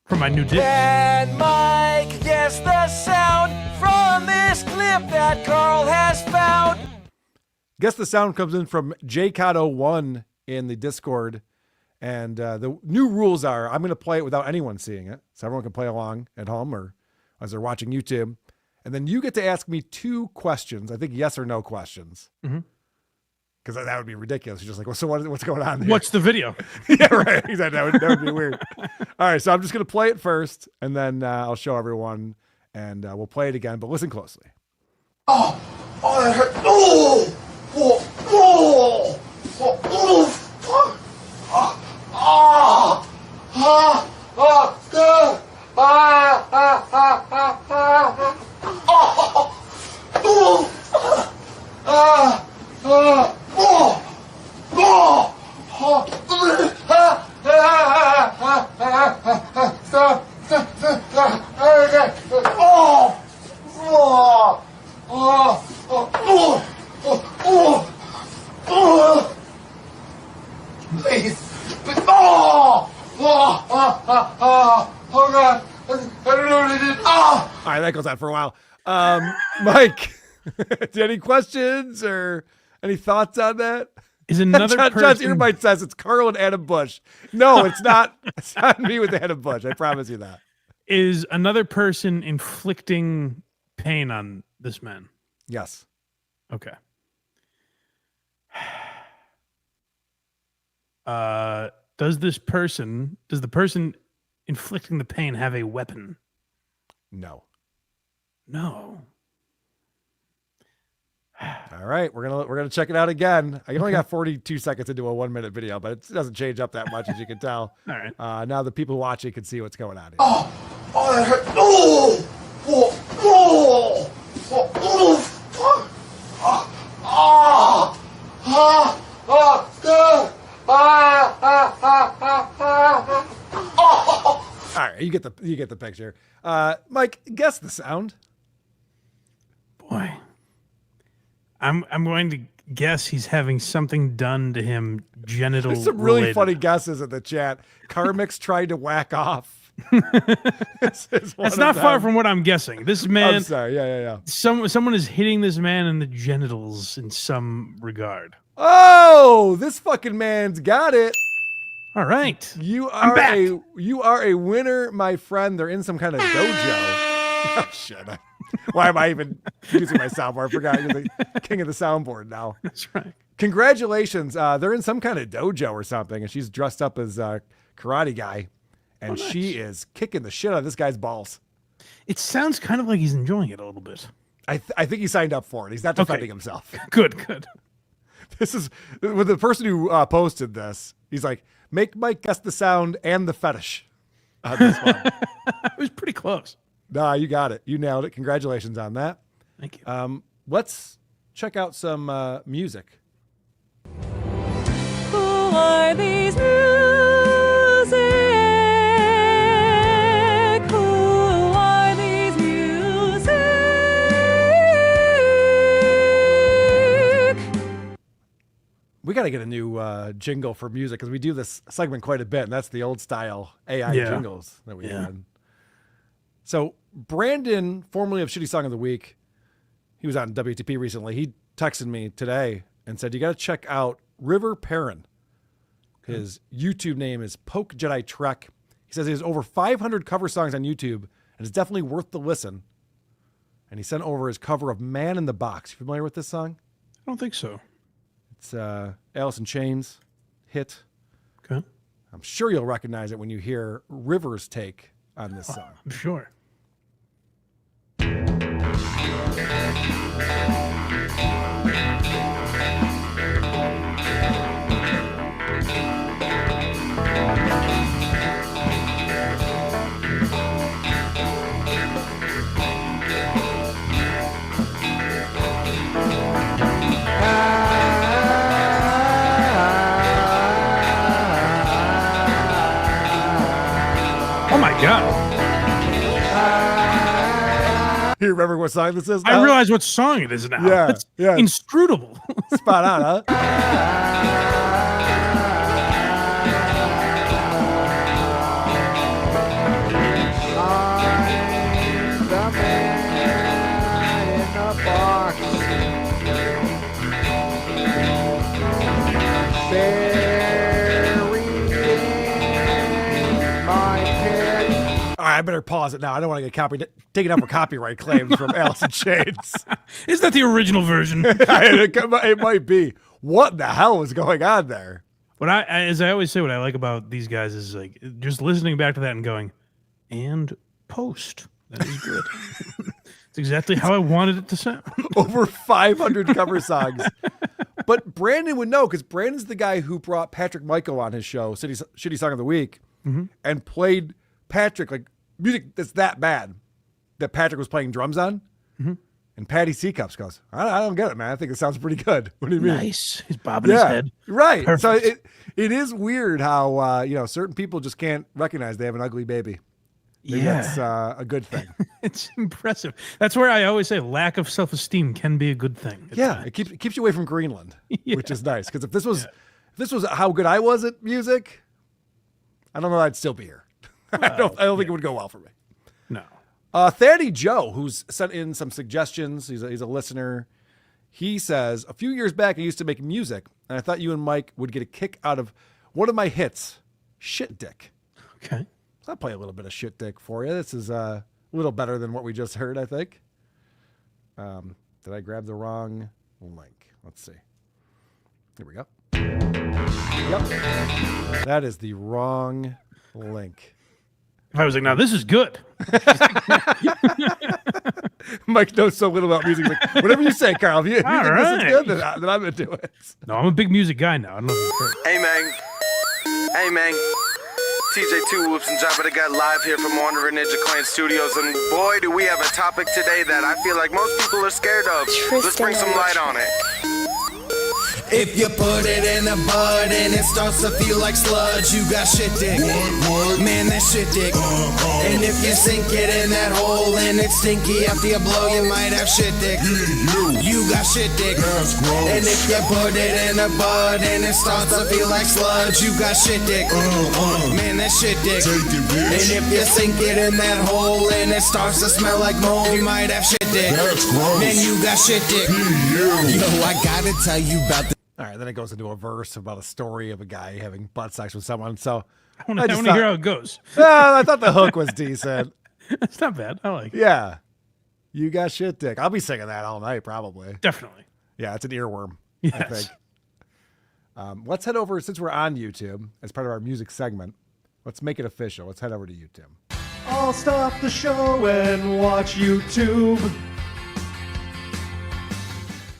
For my new disc. And Mike, guess the sound from this clip that Carl has found. Guess the sound comes in from JCOD01 in the Discord. And the new rules are I'm going to play it without anyone seeing it. So everyone can play along at home or as they're watching YouTube. And then you get to ask me 2 questions. I think yes or no questions. Because that would be ridiculous. You're just like, well, so what's going on here? What's the video? Yeah, right. Exactly. That would be weird. All right. So I'm just going to play it first. And then I'll show everyone. And we'll play it again. But listen closely. Oh, that hurt. Oh, oh, oh, oh, oh, oh. Please. Oh God. I don't know what I did. All right, that goes on for a while. Mike, any questions or any thoughts on that? Is another John's person... earbite says it's Carl and Adam Bush. No, it's not. It's not me with Adam Bush. I promise you that. Is another person inflicting pain on this man? Yes. Okay. Does the person inflicting the pain have a weapon? No. No. All right, we're gonna check it out again. I only got 42 seconds into a 1-minute video, but it doesn't change up that much as you can tell. All right. Now the people watching can see what's going on here. Oh, that hurt. Oh, oh, oh, oh, oh, oh, oh, oh, God. All right, you get the picture. Mike, guess the sound. Boy, I'm going to guess he's having something done to him genital. There's some really related. funny guesses in the chat. Carmix tried to whack off. That's not far from what I'm guessing. This man. I'm sorry. Yeah. Someone is hitting this man in the genitals in some regard. Oh, this fucking man's got it. All right. You are a winner, my friend. They're in some kind of dojo. Oh, shit. Why am I even using my soundboard? I forgot you're the king of the soundboard now. That's right. Congratulations. They're in some kind of dojo or something, and she's dressed up as a karate guy, and nice. she is kicking the shit out of this guy's balls. It sounds kind of like he's enjoying it a little bit. I think he signed up for it. He's not defending himself. Good. This is with the person who posted this. He's like, make Mike guess the sound and the fetish on this one. It was pretty close. Nah, you got it. You nailed it. Congratulations on that. Thank you. Let's check out some music. Who are these music? Who are these music? We got to get a new jingle for music because we do this segment quite a bit, and that's the old style AI jingles that we had. So Brandon, formerly of Shitty Song of the Week, he was on WTP recently. He texted me today and said, you got to check out River Perrin. His YouTube name is Poke Jedi Trek. He says he has over 500 cover songs on YouTube, and it's definitely worth the listen. And he sent over his cover of Man in the Box. You familiar with this song? I don't think so. It's Alice in Chains hit. Okay. I'm sure you'll recognize it when you hear River's take on this song. I'm sure. God. You remember what song this is now? I realize what song it is now. Yeah, That's yeah. inscrutable. Spot on, huh? The man in the box. Buried in my pit. All right, I better pause it now. I don't want to get taken up for copyright claims from Alice in Chains. Is that the original version? It might be. What the hell was going on there? What as I always say, what I like about these guys is like just listening back to that and going, and post. That is good. It's exactly how I wanted it to sound. Over 500 cover songs. But Brandon would know because Brandon's the guy who brought Patrick Michael on his show, Shitty Song of the Week, and played Patrick like music that's that bad that Patrick was playing drums on. And Patty Seacups goes, I don't get it, man. I think it sounds pretty good. What do you mean? Nice. He's bobbing his head. Right. Perfect. So it is weird how certain people just can't recognize they have an ugly baby. Maybe that's a good thing. It's impressive. That's where I always say lack of self-esteem can be a good thing. It keeps you away from Greenland, which is nice. Because if this was how good I was at music, I don't know I'd still be here. I don't think it would go well for me. No. Thaddy Joe, who's sent in some suggestions, he's a listener. He says, a few years back, I used to make music, and I thought you and Mike would get a kick out of one of my hits, Shit Dick. Okay. I'll play a little bit of Shit Dick for you. This is a little better than what we just heard, I think. Did I grab the wrong link? Let's see. Here we go. Yep. That is the wrong link. If I was like, now this is good. Mike knows so little about music. Like, whatever you say, Carl. If you think this is good, then I'm going to do it. No, I'm a big music guy now. I don't know if you've heard. Hey, man. Hey, man. TJ2 Whoops and Jabba the Gut live here from Wandering Ninja Clan Studios, and boy, do we have a topic today that I feel like most people are scared of. Let's bring some light on it. If you put it in a bud and it starts to feel like sludge, you got shit dick. What? Man, that shit dick. And if you sink it in that hole and it's stinky after you blow, you might have shit dick. You got shit dick. And if you put it in a bud and it starts to feel like sludge, you got shit dick. Man, that shit dick. And if you sink it in that hole and it starts to smell like mold, you might have shit dick. Man, you got shit dick. Yo, I gotta tell you about the. All right, then it goes into a verse about a story of a guy having butt sex with someone. So I want to hear how it goes. I thought the hook was decent. It's not bad. I like it. Yeah. You got shit dick. I'll be singing that all night, probably. Definitely. Yeah, it's an earworm, yes. I think. Let's head over, since we're on YouTube, as part of our music segment, let's make it official. Let's head over to YouTube. I'll stop the show and watch YouTube.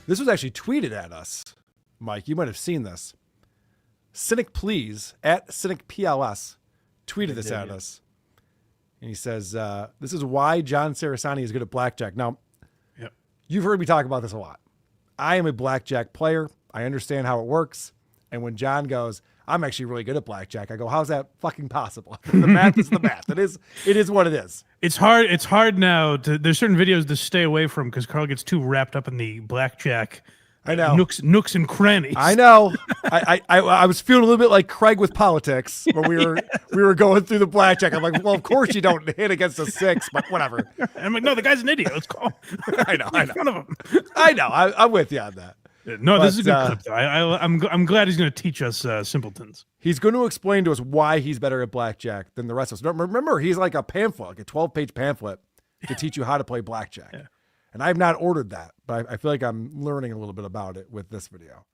This was actually tweeted at us. Mike, you might have seen this. Cynic Please, at Cynic PLS, tweeted this at us. And he says, this is why John CERASANI is good at blackjack. Now, you've heard me talk about this a lot. I am a blackjack player. I understand how it works. And when John goes, I'm actually really good at blackjack, I go, how's that fucking possible? The math is the math. It is what it is. It's hard now. There's certain videos to stay away from because Carl gets too wrapped up in the blackjack. I know. Nooks and crannies. I know. I was feeling a little bit like Craig with politics when we were going through the blackjack. I'm like, well, of course you don't hit against a 6, but whatever. I'm like, no, the guy's an idiot. Let's call. I know. Make fun of him. I know. I'm with you on that. No, this is a good clip, though. I'm glad he's going to teach us simpletons. He's going to explain to us why he's better at blackjack than the rest of us. Remember, he's like a pamphlet, like a 12-page pamphlet to teach you how to play blackjack. Yeah. And I've not ordered that, but I feel like I'm learning a little bit about it with this video.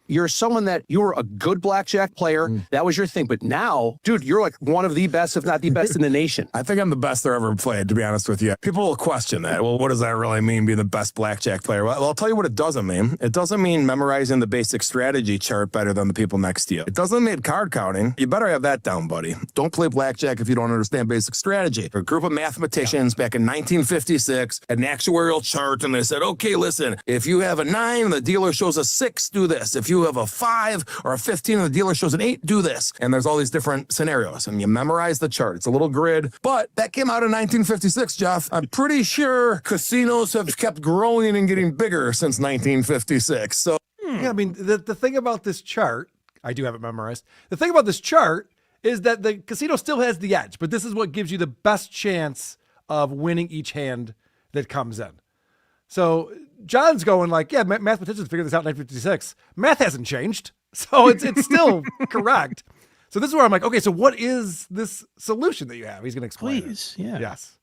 You're someone that you were a good blackjack player. That was your thing. But now, dude, you're like one of the best, if not the best in the nation. I think I'm the best there ever played, to be honest with you. People will question that. Well, what does that really mean, being the best blackjack player? Well, I'll tell you what it doesn't mean. It doesn't mean memorizing the basic strategy chart better than the people next to you. It doesn't mean card counting. You better have that down, buddy. Don't play blackjack if you don't understand basic strategy. A group of mathematicians back in 1956 had an actuarial chart, and they said, okay, listen, if you have a 9 and the dealer shows a 6, do this. If you you have a 5 or a 15 and the dealer shows an 8, do this. And there's all these different scenarios and you memorize the chart. It's a little grid, but that came out in 1956, Jeff. I'm pretty sure casinos have kept growing and getting bigger since 1956. So yeah, I mean, the thing about this chart, I do have it memorized. The thing about this chart is that the casino still has the edge, but this is what gives you the best chance of winning each hand that comes in. So John's going like, yeah, mathematicians figured this out in 1956. Math hasn't changed. So it's still correct. So this is where I'm like, okay, so what is this solution that you have? He's going to explain. Please, yeah. Yes.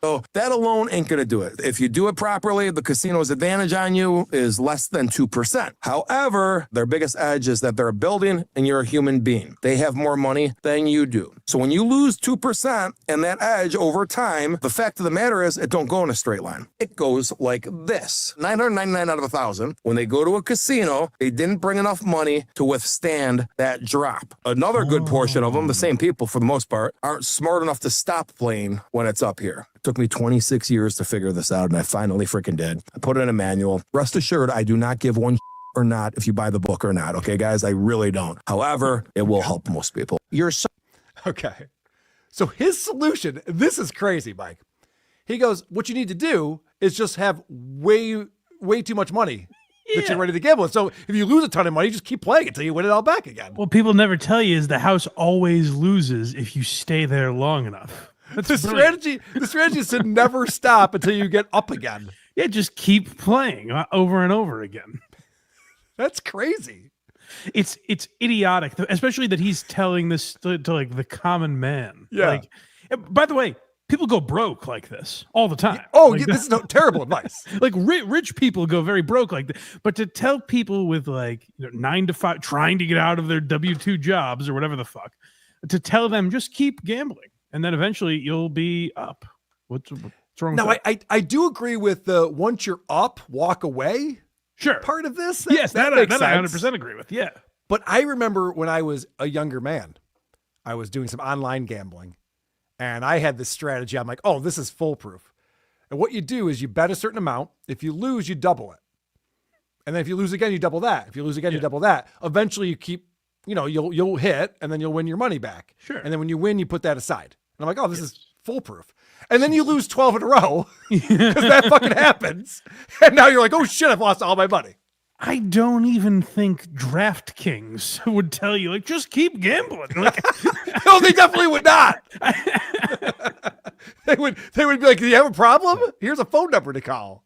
So that alone ain't going to do it. If you do it properly, the casino's advantage on you is less than 2%. However, their biggest edge is that they're a building and you're a human being. They have more money than you do. So when you lose 2% and that edge over time, the fact of the matter is it don't go in a straight line. It goes like this. 999 out of 1,000. When they go to a casino, they didn't bring enough money to withstand that drop. Another good portion of them, the same people for the most part, aren't smart enough to stop playing when it's up here. It took me 26 years to figure this out, and I finally freaking did. I put it in a manual. Rest assured, I do not give one or not if you buy the book or not. Okay, guys, I really don't. However, it will help most people. Okay. So his solution, this is crazy, Mike. He goes, what you need to do is just have way too much money that you're ready to gamble with. So if you lose a ton of money, just keep playing until you win it all back again. What people never tell you is the house always loses if you stay there long enough. The strategy is to never stop until you get up again. Yeah, just keep playing over and over again. That's crazy. It's idiotic, especially that he's telling this to like the common man. Yeah. Like, by the way, people go broke like this all the time. Yeah. Oh, like, yeah, this is terrible advice. Like rich people go very broke like this. But to tell people with like 9 to 5 trying to get out of their W-2 jobs or whatever the fuck, to tell them just keep gambling. And then eventually you'll be up. What's wrong with that? I do agree with the once you're up, walk away. Sure. Part of this. Yes, that I makes sense. 100% agree with. Yeah. But I remember when I was a younger man, I was doing some online gambling and I had this strategy. I'm like, oh, this is foolproof. And what you do is you bet a certain amount. If you lose, you double it. And then if you lose again, you double that. If you lose again, you double that. Eventually you keep, you'll hit and then you'll win your money back. Sure. And then when you win, you put that aside. And I'm like, oh, this is foolproof. And then you lose 12 in a row because that fucking happens. And now you're like, oh shit, I've lost all my money. I don't even think DraftKings would tell you, like, just keep gambling. Like, no, they definitely would not. They would be like, do you have a problem? Here's a phone number to call.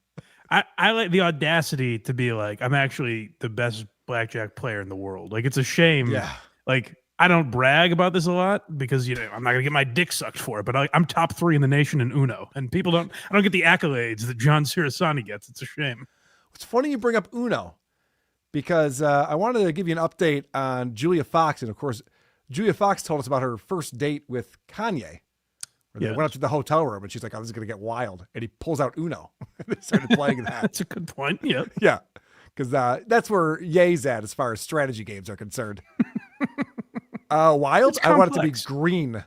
I like the audacity to be like, I'm actually the best blackjack player in the world. Like, it's a shame. Yeah. Like, I don't brag about this a lot because, I'm not going to get my dick sucked for it, but I'm top 3 in the nation in Uno. And I don't get the accolades that John CERASANI gets. It's a shame. It's funny you bring up Uno because I wanted to give you an update on Julia Fox. And of course, Julia Fox told us about her first date with Kanye. They went up to the hotel room and she's like, oh, this is going to get wild. And he pulls out Uno. They started playing that. That's a good point. Yeah. Yeah. Because that's where Ye's at as far as strategy games are concerned. Wild? I want it to be green.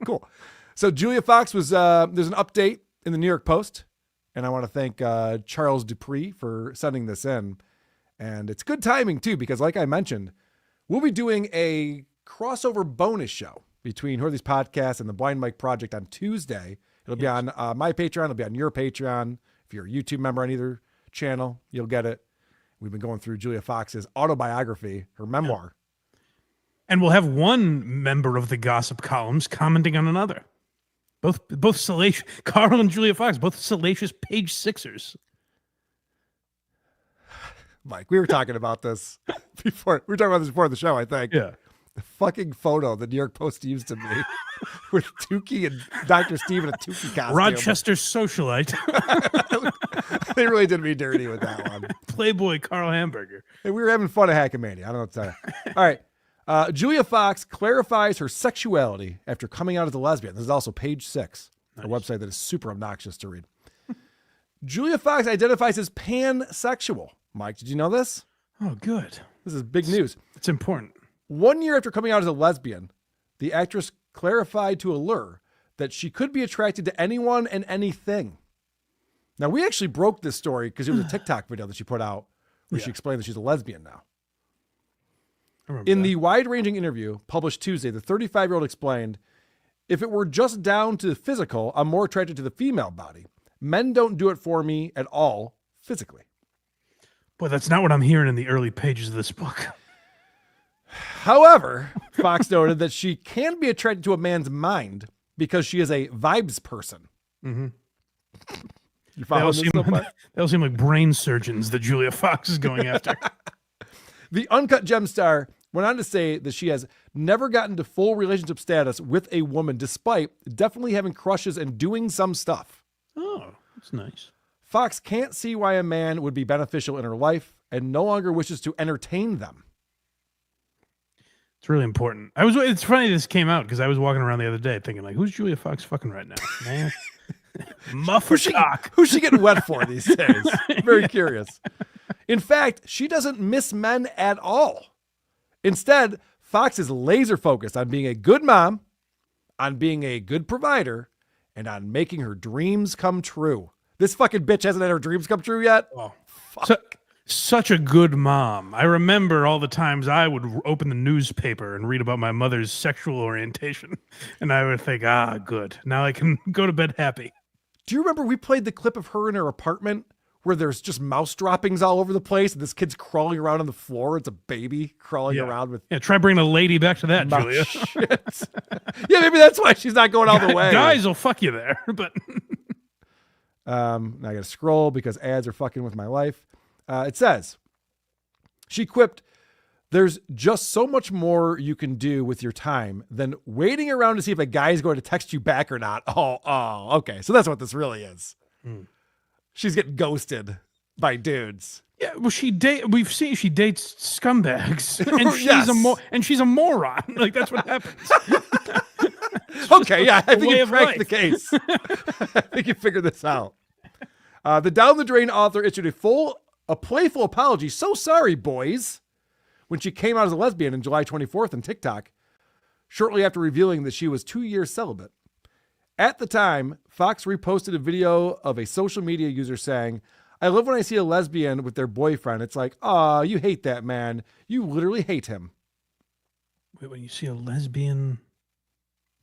Cool. So Julia Fox was, there's an update in the New York Post. And I want to thank Charles Dupree for sending this in. And it's good timing, too, because like I mentioned, we'll be doing a crossover bonus show between Who Are These Podcasts and the Blind Mike Project on Tuesday. It'll be on my Patreon. It'll be on your Patreon. If you're a YouTube member on either channel, you'll get it. We've been going through Julia Fox's autobiography, her memoir. And we'll have one member of the gossip columns commenting on another. Both salacious, Carl and Julia Fox, both salacious page sixers. Mike, we were talking about this before. We were talking about this before the show, I think. Yeah. The fucking photo the New York Post used of me with Tukey and Dr. Steve in a Tukey costume. Rochester socialite. They really did me dirty with that one. Playboy Carl Hamburger. Hey, we were having fun at Hackamania. I don't know what to tell you. All right. Julia Fox clarifies her sexuality after coming out as a lesbian. This is also page 6, a website that is super obnoxious to read. Julia Fox identifies as pansexual. Mike, did you know this? Oh, good. This is big news. It's important. 1 year after coming out as a lesbian, the actress clarified to Allure that she could be attracted to anyone and anything. Now, we actually broke this story because it was a TikTok video that she put out where she explained that she's a lesbian now. I remember In that. the wide-ranging interview published Tuesday, the 35-year-old explained, "If it were just down to the physical, I'm more attracted to the female body. Men don't do it for me at all physically." Boy, that's not what I'm hearing in the early pages of this book. However, Fox noted that she can be attracted to a man's mind because she is a vibes person. Mm-hmm. You They follow all, this seem, so far? they all seem like brain surgeons that Julia Fox is going after. The Uncut Gem star went on to say that she has never gotten to full relationship status with a woman, despite definitely having crushes and doing some stuff. Oh, that's nice. Fox can't see why a man would be beneficial in her life and no longer wishes to entertain them. It's really important. It's funny this came out because I was walking around the other day thinking, like, who's Julia Fox fucking right now? Man. Muff or cock? Who's she getting wet for these days? Very curious. In fact, she doesn't miss men at all. Instead, Fox is laser focused on being a good mom, on being a good provider, and on making her dreams come true. This fucking bitch hasn't had her dreams come true yet. Oh, fuck. Such a good mom. I remember all the times I would open the newspaper and read about my mother's sexual orientation. And I would think, good. Now I can go to bed happy. Do you remember we played the clip of her in her apartment where there's just mouse droppings all over the place and this kid's crawling around on the floor? It's a baby crawling around with... Yeah, try bringing a lady back to that, mouse Julia. shit. Yeah, maybe that's why she's not going all the way. Guys will fuck you there, but... Now I gotta scroll because ads are fucking with my life. It says, she quipped, "There's just so much more you can do with your time than waiting around to see if a guy's going to text you back or not." Oh, okay. So that's what this really is. She's getting ghosted by dudes. Yeah, well, we've seen she dates scumbags, and Yes. she's a moron. Like, that's what happens. Okay, yeah, I think way you of cracked life. the case. I think you figured this out. The Down the Drain author issued a playful apology. "So sorry, boys," when she came out as a lesbian on July 24th on TikTok, shortly after revealing that she was 2 years celibate. At the time, Fox reposted a video of a social media user saying, "I love when I see a lesbian with their boyfriend. It's like, you hate that man. You literally hate him." Wait, when you see a lesbian...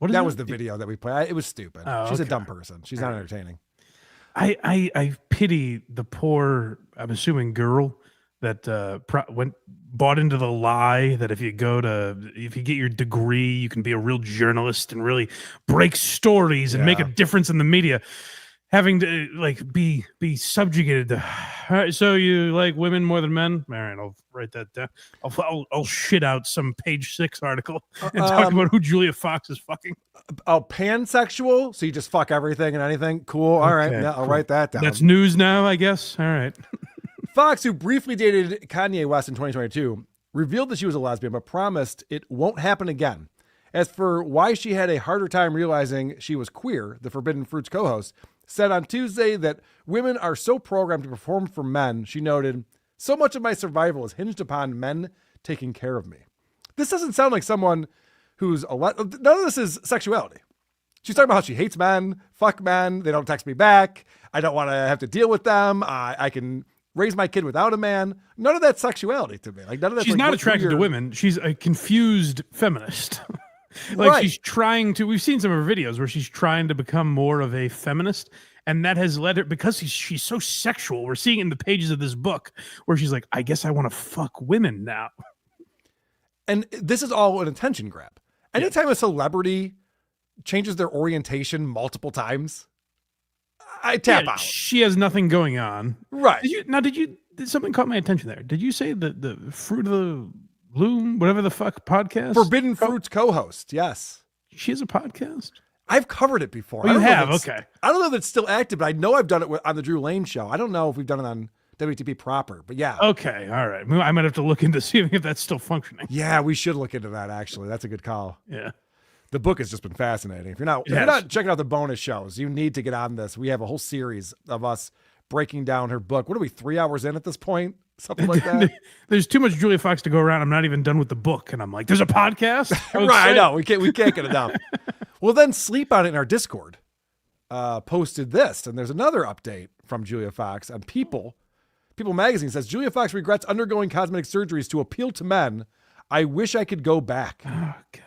That was the video that we played. It was stupid. Oh, She's a okay. dumb person. She's not entertaining. I pity the poor, I'm assuming, girl that bought into the lie that if you get your degree, you can be a real journalist and really break stories and make a difference in the media. Having to be subjugated to, "All right, so you like women more than men?" All right, I'll write that down. I'll shit out some page 6 article and talk about who Julia Fox is fucking. Pansexual, so you just fuck everything and anything. Cool. All right, Okay, yeah, I'll cool. write that down. That's news now, I guess. All right. Fox, who briefly dated Kanye West in 2022, revealed that she was a lesbian, but promised it won't happen again. As for why she had a harder time realizing she was queer, the Forbidden Fruits co-host said on Tuesday that women are so programmed to perform for men. She noted, "So much of my survival is hinged upon men taking care of me." This doesn't sound like someone who's none of this is sexuality. She's talking about how she hates men, fuck men, they don't text me back, I don't want to have to deal with them, I can raise my kid without a man. None of that's sexuality to me. Like, none of that's She's not attracted to women. She's a confused feminist. She's trying to, we've seen some of her videos where she's trying to become more of a feminist, and that has led her, because she's so sexual, we're seeing in the pages of this book where she's like, I guess I want to fuck women now. And this is all an attention grab. Anytime a celebrity changes their orientation multiple times, I tap out. She has nothing going on. Right. Did something caught my attention there? Did you say the Fruit of the Loom, whatever the fuck podcast? Forbidden Fruits co-host, yes. She has a podcast? I've covered it before. Oh, you have? Okay. I don't know if it's still active, but I know I've done it on the Drew Lane show. I don't know if we've done it on WTP proper, but yeah. Okay, all right. I might have to look into seeing if that's still functioning. Yeah, we should look into that, actually. That's a good call. Yeah. The book has just been fascinating. If you're not checking out the bonus shows, you need to get on this. We have a whole series of us breaking down her book. What are we, 3 hours in at this point? Something like that. There's too much Julia Fox to go around. I'm not even done with the book, and I'm like, there's a podcast? Right, I know. We can't get enough. Well, then Sleep on it in our Discord posted this, and there's another update from Julia Fox on people People Magazine says, Julia Fox regrets undergoing cosmetic surgeries to appeal to men. I wish I could go back. Oh, God.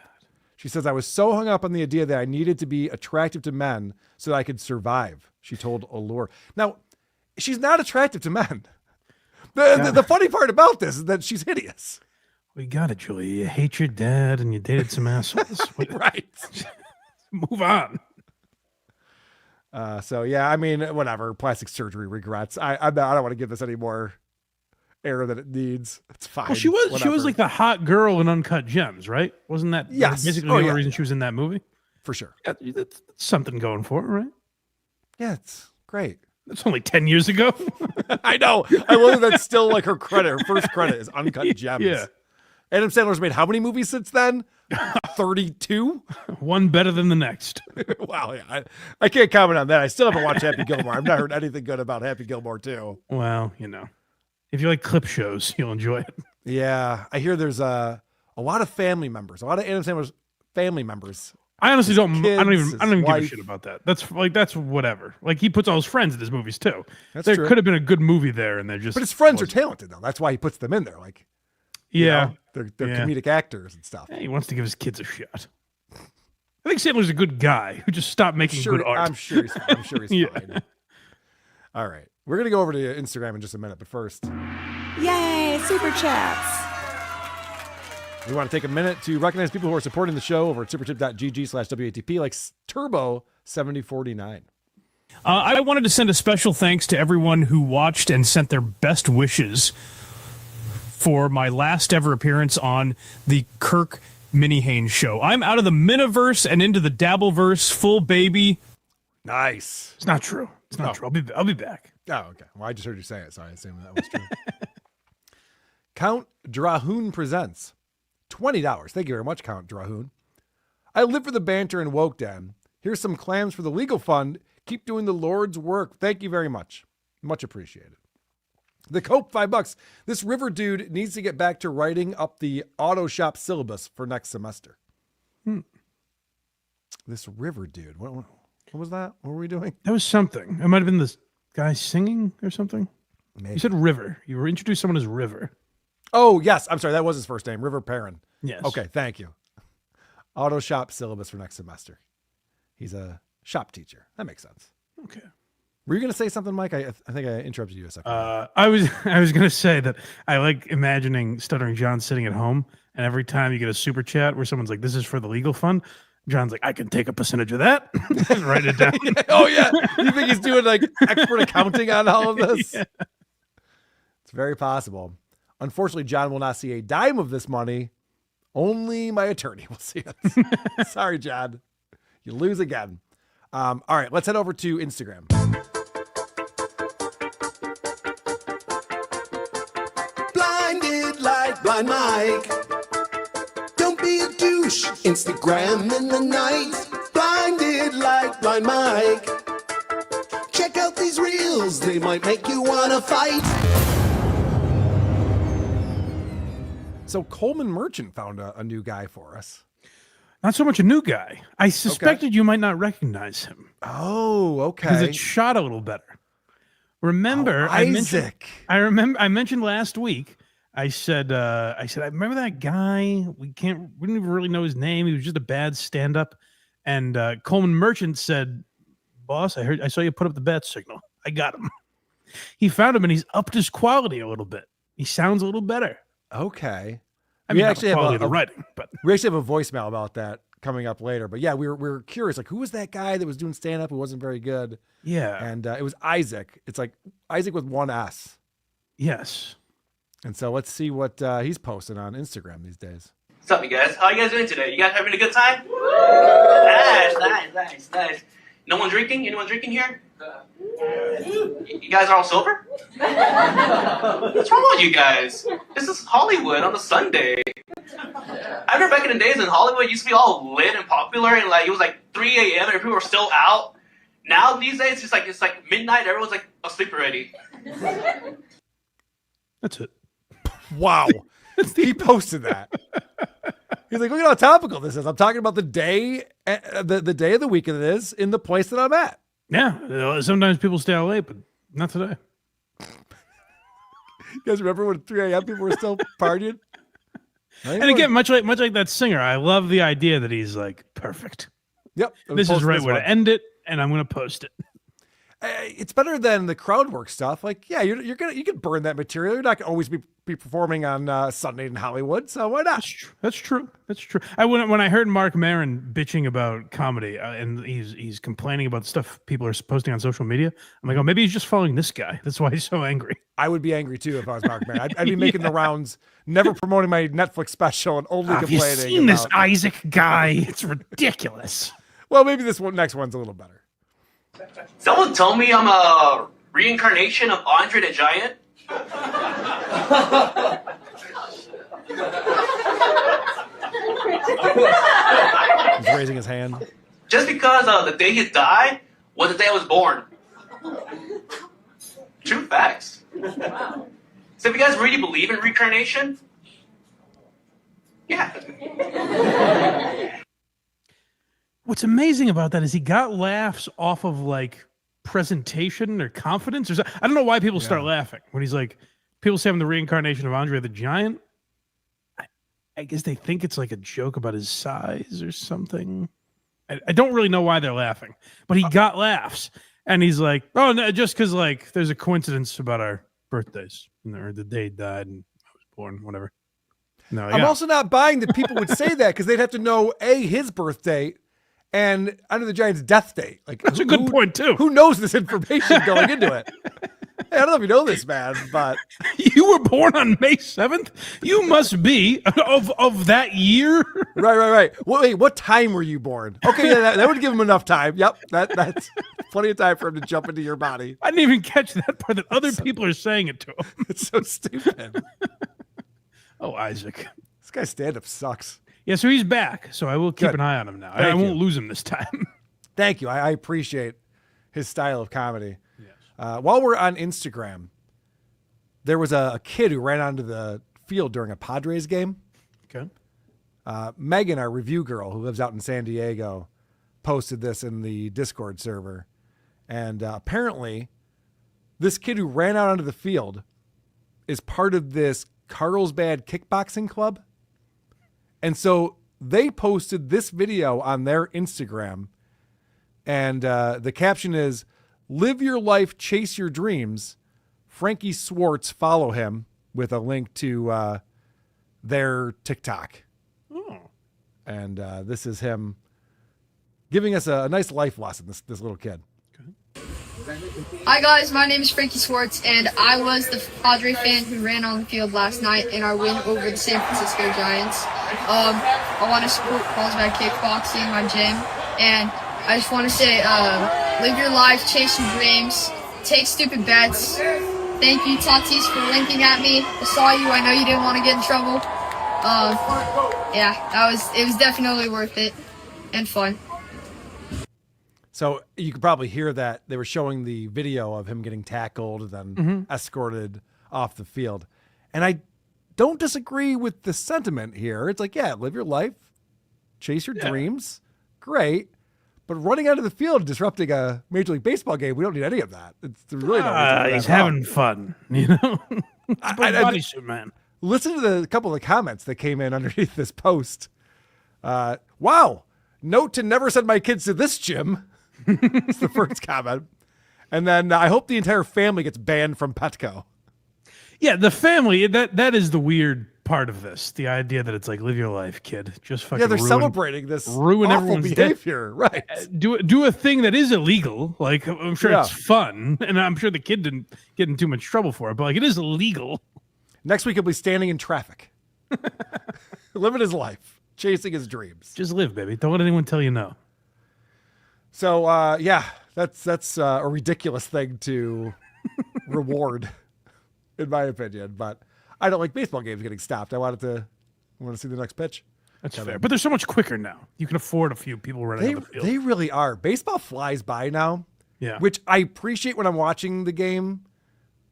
She says, I was so hung up on the idea that I needed to be attractive to men so that I could survive, she told Allure. Now, she's not attractive to men. The funny part about this is that she's hideous. We got it, Julia. You hate your dad and you dated some assholes. Right. Move on. So, yeah, I mean, whatever. Plastic surgery regrets. I don't want to give this any more air than it needs. It's fine. Well, she was like the hot girl in Uncut Gems, right? Wasn't that Yes. basically the only reason she was in that movie? For sure. Yeah, that's something going for her, right? Yeah, it's great. That's only 10 years ago. I know. I love that that's still like her credit. Her first credit is Uncut Gems. Yeah. Adam Sandler's made how many movies since then? 32? One better than the next. Wow. Yeah. I can't comment on that. I still haven't watched Happy Gilmore. I've not heard anything good about Happy Gilmore 2. Well, if you like clip shows, you'll enjoy it. Yeah. I hear there's a lot of family members, a lot of Adam Sandler's family members. I honestly don't even give wife. a shit about that. That's whatever. Like, he puts all his friends in his movies too. That's there true. could have been a good movie there, and they're just. But his friends are talented though. That's why he puts them in there. Like, yeah, they're comedic actors and stuff. Yeah, he wants to give his kids a shot. I think Sandler's a good guy who just stopped making good art. I'm sure he's Yeah. fine. All right. We're going to go over to Instagram in just a minute, but first, Yay, super chats. we want to take a minute to recognize people who are supporting the show over at supertip.gg/WATP, like Turbo7049. I wanted to send a special thanks to everyone who watched and sent their best wishes for my last ever appearance on the Kirk Minihane show. I'm out of the Miniverse and into the Dabbleverse, full baby. Nice. It's not true. It's not true. I'll be back. Oh, okay. Well, I just heard you say it, so I assume that was true. Count Drahoon presents $20. Thank you very much, Count Drahoon. I live for the banter and woke den. Here's some clams for the legal fund. Keep doing the Lord's work. Thank you very much. Much appreciated. The Cope, $5. This River dude needs to get back to writing up the auto shop syllabus for next semester. This River dude. What was that? What were we doing? That was something. It might have been this guy singing or something. Maybe. You said River. You were introduced someone as River. Oh, yes. I'm sorry. That was his first name. River Perrin. Yes. Okay. Thank you. Auto shop syllabus for next semester. He's a shop teacher. That makes sense. Okay. Were you going to say something, Mike? I think I interrupted you a second. I was going to say that I like imagining Stuttering John sitting at home, and every time you get a super chat where someone's like, "This is for the legal fund," John's like, "I can take a percentage of that," and write it down. Oh yeah, you think he's doing like expert accounting on all of this? Yeah. It's very possible. Unfortunately, John will not see a dime of this money. Only my attorney will see it. Sorry, John. You lose again. All right, let's head over to Instagram. Blinded like Blind Mike. Don't be a douche. Instagram in the night. Blinded like Blind Mike. Check out these reels. They might make you want to fight. So Coleman Merchant found a new guy for us. Not so much a new guy. I suspected you might not recognize him. Oh, okay. Because it shot a little better. Remember, Isaac. I mentioned last week. I said, I remember that guy. We didn't even really know his name. He was just a bad stand-up. And Coleman Merchant said, "Boss, I saw you put up the bat signal. I got him." He found him, and he's upped his quality a little bit. He sounds a little better. Okay. I mean, actually have the writing, but we actually have a voicemail about that coming up later. But yeah, we were curious, like, who was that guy that was doing stand up who wasn't very good? Yeah, and it was Isaac. It's like Isaac with one S. Yes. And so let's see what he's posting on Instagram these days. What's up, you guys? How you guys doing today? You guys having a good time? Nice. No one drinking? Anyone drinking here? You guys are all sober? What's wrong with you guys? This is Hollywood on a Sunday. I remember back in the days in Hollywood, it used to be all lit and popular, and like it was like 3 a.m. and people were still out. Now these days, it's like midnight. Everyone's like asleep already. That's it. Wow. He posted that. He's like, look at how topical this is. I'm talking about the day, the day of the week it is in the place that I'm at. Yeah. Sometimes people stay out late, but not today. You guys remember when 3 a.m. people were still partying? And again, much like that singer, I love the idea that he's like, perfect. Yep. This is right where to end it, and I'm going to post it. It's better than the crowd work stuff. Like, yeah, you can burn that material. You're not going to always be performing on Sunday in Hollywood, so why not? That's true. When I heard Mark Maron bitching about comedy and he's complaining about stuff people are posting on social media, I'm like, oh, maybe he's just following this guy. That's why he's so angry. I would be angry too if I was Mark Maron. I'd be making the rounds, never promoting my Netflix special and only complaining. Have you seen this Isaac guy? It's ridiculous. Well, maybe this next one's a little better. Someone told me I'm a reincarnation of Andre the Giant. He's raising his hand. Just because the day he died was the day I was born. True facts. So if you guys really believe in reincarnation, yeah. What's amazing about that is he got laughs off of like presentation or confidence. Or I don't know why people start laughing when he's like, people say I'm the reincarnation of Andre the Giant. I guess they think it's like a joke about his size or something. I don't really know why they're laughing, but he got laughs. And he's like, oh, no, just because like there's a coincidence about our birthdays or the day he died and I was born, whatever. No, I'm also not buying that people would say that because they'd have to know his birthday and Andre the Giant's death date. Like that's a good point too. Who knows this information going into it? Hey, I don't know if you know this, man, but you were born on May 7th. You must be of that year. Right. Well, wait, what time were you born? Okay, that would give him enough time. Yep, that's plenty of time for him to jump into your body. I didn't even catch that part that other people are saying it to him. It's so stupid. Oh, Isaac, this guy's stand-up sucks. Yeah, so he's back. So I will keep an eye on him now. I won't lose him this time. Thank you. I appreciate his style of comedy. Yes. While we're on Instagram, there was a kid who ran onto the field during a Padres game. Okay. Megan, our review girl who lives out in San Diego, posted this in the Discord server. And apparently, this kid who ran out onto the field is part of this Carlsbad kickboxing club. And so they posted this video on their Instagram. And the caption is, "Live your life, chase your dreams. Frankie Swartz, follow him," with a link to their TikTok. Oh. And this is him giving us a nice life lesson, this little kid. Hi guys, my name is Frankie Swartz, and I was the Padre fan who ran on the field last night in our win over the San Francisco Giants. I want to support Carlsbad Kickboxing, my gym, and I just want to say, live your life, chase your dreams, take stupid bets. Thank you, Tatis, for linking at me. I saw you. I know you didn't want to get in trouble. Yeah, it was definitely worth it and fun. So you could probably hear that they were showing the video of him getting tackled and then escorted off the field. And I don't disagree with the sentiment here. It's like, yeah, live your life, chase your dreams. Great. But running out of the field and disrupting a Major League Baseball game, we don't need any of that. It's really not. He's having fun, you know? Bodysuit man. Listen to the couple of comments that came in underneath this post. Wow. Note to never send my kids to this gym. It's the first comment. And then I hope the entire family gets banned from Petco. Yeah, the family, that is the weird part of this. The idea that it's like, live your life, kid. Just fucking they're celebrating this ruin awful everyone's behavior. day. Right. Do a thing that is illegal. Like, I'm sure it's fun. And I'm sure the kid didn't get in too much trouble for it. But like, it is illegal. Next week he'll be standing in traffic. Living his life. Chasing his dreams. Just live, baby. Don't let anyone tell you no. So, that's a ridiculous thing to reward, in my opinion. But I don't like baseball games getting stopped. I want to see the next pitch. That's fair. But they're so much quicker now. You can afford a few people running on the field. They really are. Baseball flies by now. Yeah. Which I appreciate when I'm watching the game.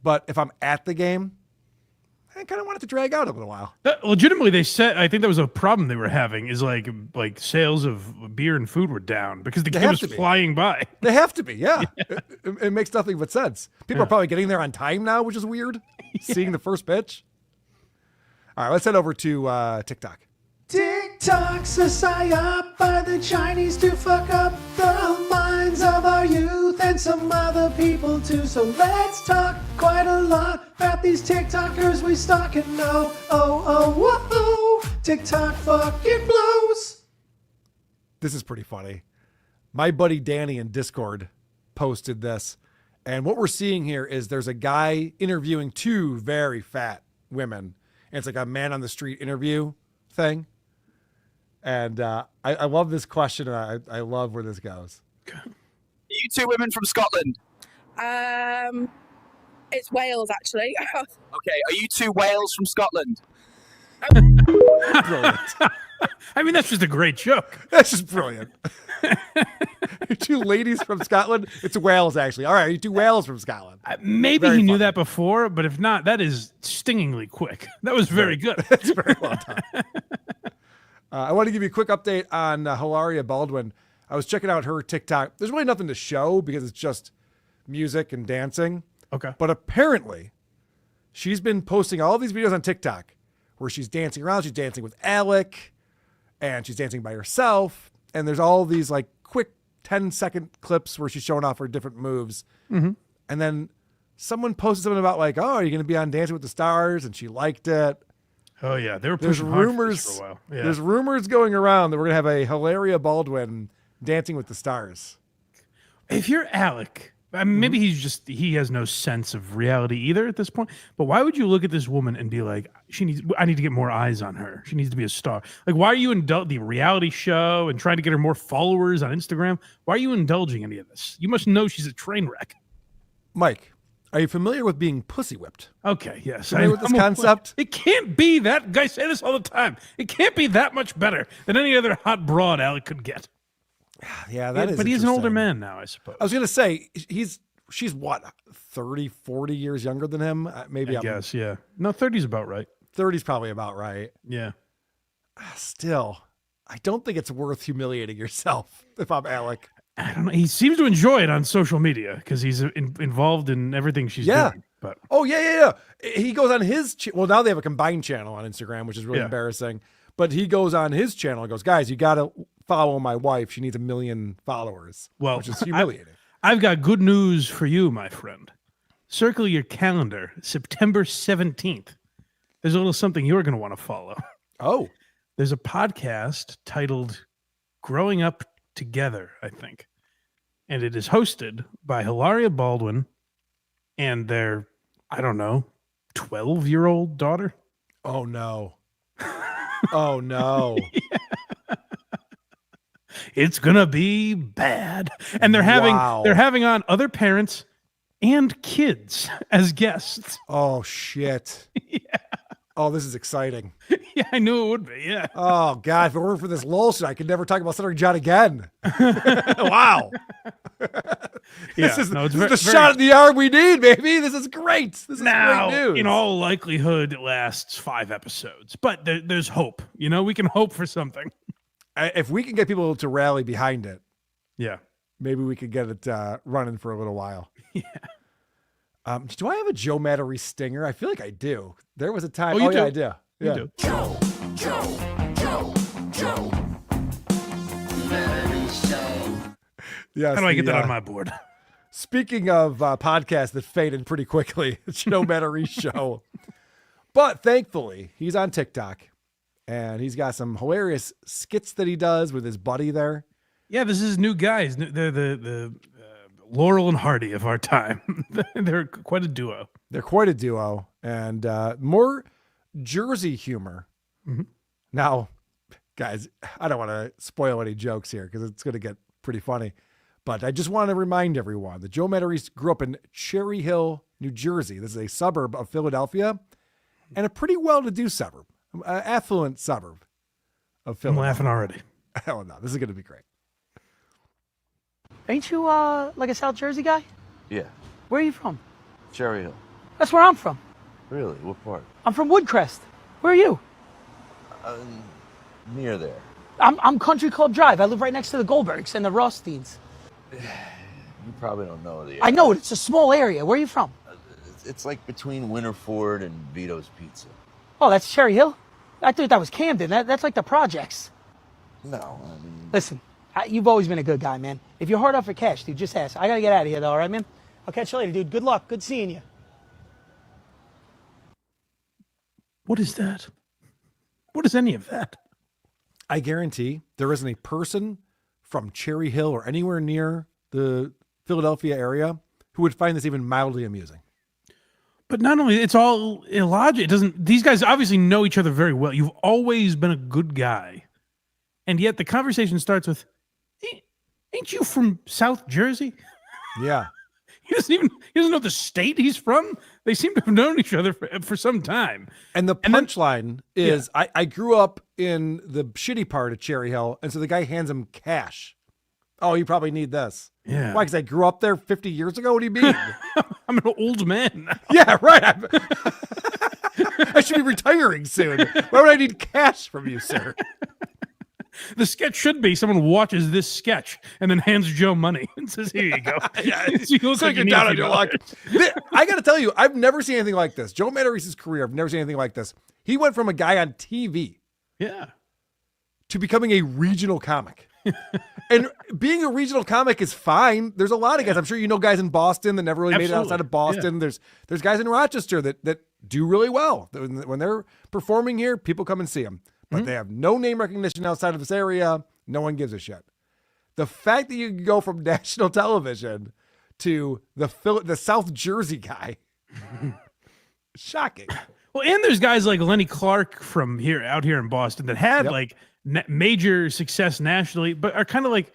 But if I'm at the game, I kind of want it to drag out a little while. Legitimately, they said, I think that was a problem they were having, is like sales of beer and food were down because the game was flying by. They have to be, yeah. It makes nothing but sense. People are probably getting there on time now, which is weird. Seeing the first pitch. All right, let's head over to TikTok. TikTok society by the Chinese to fuck up the minds of our youth and some other people too. So let's talk quite a lot about these TikTokers we stalk and know. Oh, TikTok fucking blows. This is pretty funny. My buddy Danny in Discord posted this. And what we're seeing here is there's a guy interviewing two very fat women. And it's like a man on the street interview thing. And I love this question. And I love where this goes. You two women from Scotland. It's Wales, actually. Okay, are you two Wales from Scotland? Brilliant. I mean, that's just a great joke. That's just brilliant. Two ladies from Scotland. It's Wales, actually. All right, you two Wales from Scotland. Maybe Very he knew funny. that before, but if not, that is stingingly quick. That was very good. That's very well done. I want to give you a quick update on Hilaria Baldwin. I was checking out her TikTok. There's really nothing to show because it's just music and dancing. Okay. But apparently, she's been posting all these videos on TikTok where she's dancing around. She's dancing with Alec, and she's dancing by herself. And there's all these like quick 10-second clips where she's showing off her different moves. Mhm. And then someone posted something about like, oh, are you going to be on Dancing with the Stars? And she liked it. Oh, yeah. They were There's pushing hard for rumors. this for a while. Yeah. There's rumors going around that we're gonna have a Hilaria Baldwin Dancing with the Stars. If you're Alec, I mean, maybe he has no sense of reality either at this point. But why would you look at this woman and be like, I need to get more eyes on her. She needs to be a star. Like, why are you the reality show and trying to get her more followers on Instagram? Why are you indulging any of this? You must know she's a train wreck. Mike, are you familiar with being pussy whipped? Okay, yes. Familiar with this concept? It can't be that. Guys say this all the time. It can't be that much better than any other hot broad Alec could get. Yeah, that is. But he's an older interesting. man now, I suppose. I was gonna say she's what 30, 40 years younger than him. Maybe I guess, yeah. No, 30's about right. 30's probably about right. Yeah. Still, I don't think it's worth humiliating yourself if I'm Alec. I don't know. He seems to enjoy it on social media because he's involved in everything she's doing. But oh yeah. He goes on his well, now they have a combined channel on Instagram, which is really embarrassing. But he goes on his channel and goes, guys, you got to follow my wife. She needs 1 million followers. Well, which is humiliating. I've got good news for you, my friend. Circle your calendar, September 17th. There's a little something you're going to want to follow. Oh. There's a podcast titled Growing Up Together, I think. And it is hosted by Hilaria Baldwin and their, I don't know, 12-year-old daughter. Oh, no. Oh, no. It's going to be bad. And they're having on other parents and kids as guests. Oh, shit. Yeah. Oh, this is exciting. Yeah, I knew it would be. Yeah. Oh, God. If it weren't for this lawsuit, I could never talk about Stuttering John again. Wow. This is the shot in the arm we need, baby. This is great. This is now, great news. In all likelihood, it lasts 5 episodes. But there's hope. You know, we can hope for something. If we can get people to rally behind it, yeah, maybe we could get it running for a little while. Yeah. Do I have a Joe Matarese stinger? I feel like I do. There was a time. Oh, you do. Yeah, I do. You do. Joe. Yes, How do I get that on my board? Speaking of podcasts that faded pretty quickly, it's Joe Matarese show. But thankfully, he's on TikTok, and he's got some hilarious skits that he does with his buddy there. Yeah, this is new guys. They're the Laurel and Hardy of our time. They're quite a duo. They're quite a duo, and more Jersey humor. Mm-hmm. Now, guys, I don't want to spoil any jokes here because it's going to get pretty funny. But I just want to remind everyone that Joe Matarese grew up in Cherry Hill, New Jersey. This is a suburb of Philadelphia and a pretty well-to-do suburb, affluent suburb of Philadelphia. I'm laughing already. Hell no, this is going to be great. Ain't you like a South Jersey guy? Yeah, Where are you from? Cherry Hill. That's where I'm from. Really? What part? I'm from Woodcrest. Where are you? Near there. I'm Country Club Drive. I live right next to the Goldbergs and the Rothsteins. You probably don't know the area. I know it. It's a small area. Where are you from? It's like between Winterford and Vito's Pizza. Oh, that's Cherry Hill? I thought that was Camden. That's like the projects. No, I mean... Listen, you've always been a good guy, man. If you're hard up for cash, dude, just ask. I gotta get out of here, though, all right, man? I'll catch you later, dude. Good luck. Good seeing you. What is that? What is any of that? I guarantee there isn't a person from Cherry Hill or anywhere near the Philadelphia area who would find this even mildly amusing. But not only, it's all illogical. It doesn't. These guys obviously know each other very well. You've always been a good guy, and yet the conversation starts with, "Ain't you from South Jersey?" Yeah. He doesn't know the state he's from. They seem to have known each other for some time. And the punchline is, I grew up in the shitty part of Cherry Hill, and so the guy hands him cash. Oh, you probably need this. Yeah. Why? Because I grew up there 50 years ago? What do you mean? I'm an old man now. Yeah, right. I should be retiring soon. Why would I need cash from you, sir? The sketch should be someone watches this sketch and then hands Joe money and says, "Here you go." Yeah, So you look so like you're you down need on your luck. $50. I got to tell you, I've never seen anything like this. Joe Matarese's career, I've never seen anything like this. He went from a guy on TV to becoming a regional comic. And being a regional comic is fine. There's a lot of guys. I'm sure you know guys in Boston that never really made it outside of Boston. There's guys in Rochester that do really well. When they're performing here, people come and see them. But they have no name recognition outside of this area. No one gives a shit. The fact that you can go from national television to the South Jersey guy, shocking. Well, and there's guys like Lenny Clark from out here in Boston that had like major success nationally, but are kind of like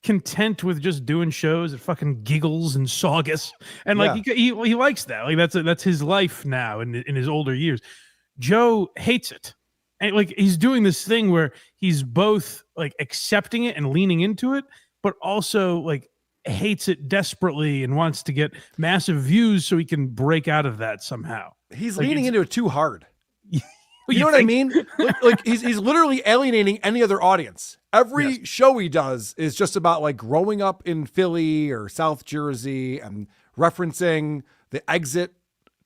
content with just doing shows at fucking Giggles and Saugus, and like he likes that. Like that's his life now in his older years. Joe hates it. And like he's doing this thing where he's both like accepting it and leaning into it, but also like hates it desperately and wants to get massive views so he can break out of that somehow. He's like leaning into it too hard. You know what I mean? like he's literally alienating any other audience. Every show he does is just about like growing up in Philly or South Jersey and referencing the exit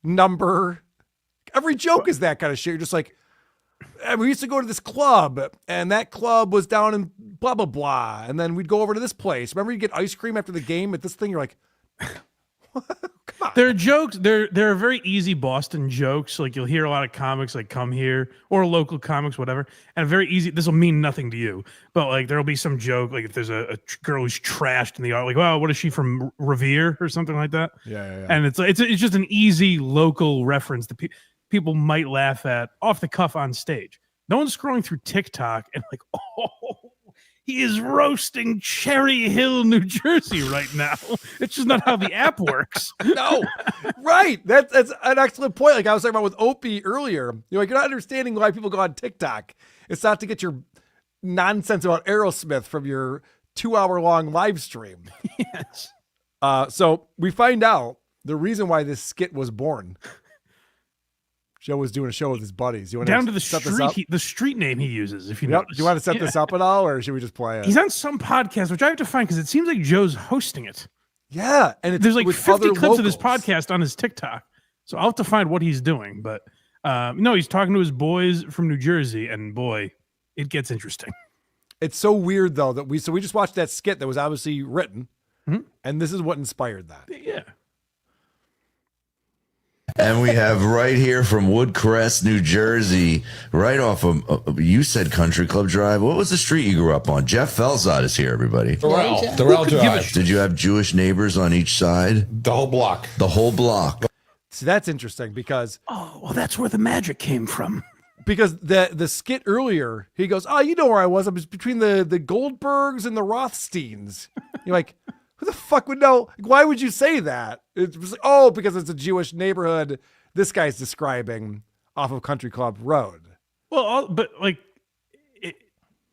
number. Every joke is that kind of shit. You're just like, we used to go to this club, and that club was down in blah, blah, blah. And then we'd go over to this place. Remember you get ice cream after the game at this thing? You're like, There are jokes. There are very easy Boston jokes. Like you'll hear a lot of comics like come here or local comics, whatever. And very easy. This will mean nothing to you, but like there'll be some joke. Like if there's a girl who's trashed in the art, like, wow, what is she from Revere or something like that? Yeah. And it's just an easy local reference that people might laugh at off the cuff on stage. No one's scrolling through TikTok and like, oh, he is roasting Cherry Hill, New Jersey right now. It's just not how the app works. No, right. That's an excellent point. Like I was talking about with Opie earlier. You're not understanding why people go on TikTok. It's not to get your nonsense about Aerosmith from your 2-hour-long live stream. Yes. So we find out the reason why this skit was born. Joe was doing a show with his buddies. You want down to the street, the street name he uses. If you know, do you want to set this up at all, or should we just play it? He's on some podcast, which I have to find because it seems like Joe's hosting it. Yeah, and there's like with 50 other clips locals of this podcast on his TikTok, so I'll have to find what he's doing. But no, he's talking to his boys from New Jersey, and boy, it gets interesting. It's so weird though that we just watched that skit that was obviously written, and this is what inspired that. Yeah. And we have right here from Woodcrest, New Jersey, right off of, you said Country Club Drive. What was the street you grew up on? Jeff Felzad is here, everybody. Durrell Drive. Did you have Jewish neighbors on each side? The whole block. The whole block. See, that's interesting because... Oh, well, that's where the magic came from. Because the skit earlier, he goes, oh, you know where I was. I was between the Goldbergs and the Rothsteins. You're like... Who the fuck would know? Why would you say that? It was like, oh, because it's a Jewish neighborhood this guy's describing off of Country Club Road. Well, but like,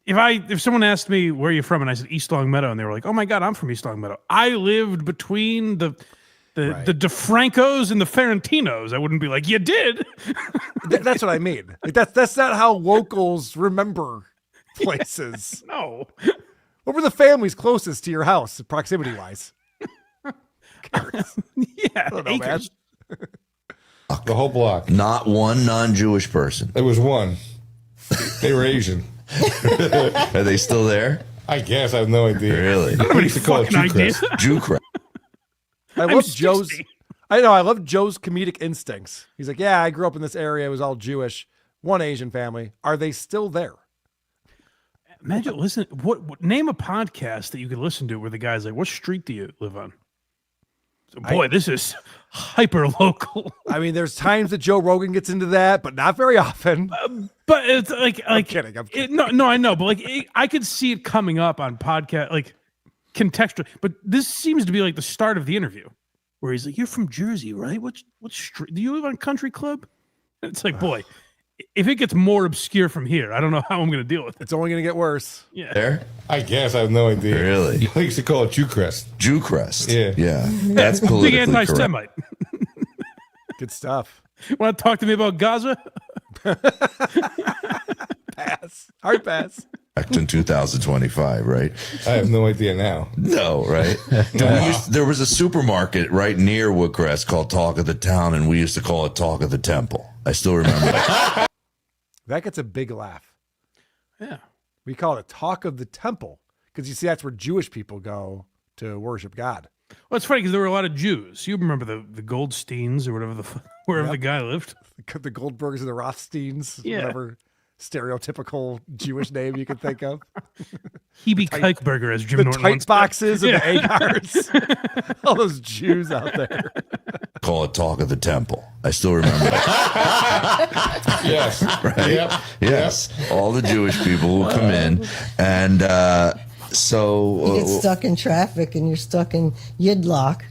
if someone asked me where you're from and I said East Long Meadow and they were like, oh my God, I'm from East Long Meadow. I lived between the The Right. the DeFrancos and the Ferentinos. I wouldn't be like, you did. That's what I mean. Like, that's not how locals remember places. No. What were the families closest to your house, proximity wise? Yeah, I don't know, man. acres. The whole block. Not one non-Jewish person. There was one. They were Asian. Are they still there? I guess. I have no idea. Really? We used to call it Fucking idea. Jewcrest. Jewcrest. I love Joe's. I know. I love Joe's comedic instincts. He's like, yeah, I grew up in this area. It was all Jewish. One Asian family. Are they still there? Imagine, listen, what name a podcast that you could listen to where the guy's like, what street do you live on? So, boy, this is hyper local. I mean, there's times that Joe Rogan gets into that, but not very often. But it's like I'm kidding. No, I know, but like I could see it coming up on podcast, like contextual. But this seems to be like the start of the interview, where he's like, "You're from Jersey, right? What street? Do you live on Country Club?" And it's like, boy, if it gets more obscure from here, I don't know how I'm going to deal with it. It's only going to get worse. Yeah. There? I guess. I have no idea. Really? I used to call it Jewcrest. Jewcrest. Yeah. Yeah. That's politically Big correct. anti-Semite. Good stuff. Want to talk to me about Gaza? Pass. Hard pass. Back in 2025, right? I have no idea now. No, right? There was a supermarket right near Woodcrest called Talk of the Town, and we used to call it Talk of the Temple. I still remember that. That gets a big laugh. Yeah. We call it a Talk of the Temple because you see, that's where Jewish people go to worship God. Well, it's funny because there were a lot of Jews. You remember the Goldsteins or whatever wherever Yep. the guy lived. The Goldbergs and the Rothsteins, Yeah. whatever stereotypical Jewish name you could think of. Hebe Keichberger, as Jim The Norton tight once said. boxes and Yeah. the Agars. All those Jews out there. Call it Talk of the Temple. I still remember that. Yes. Right? Yep. Yes. All the Jewish people will come in. And so. You get stuck in traffic and you're stuck in Yidlock.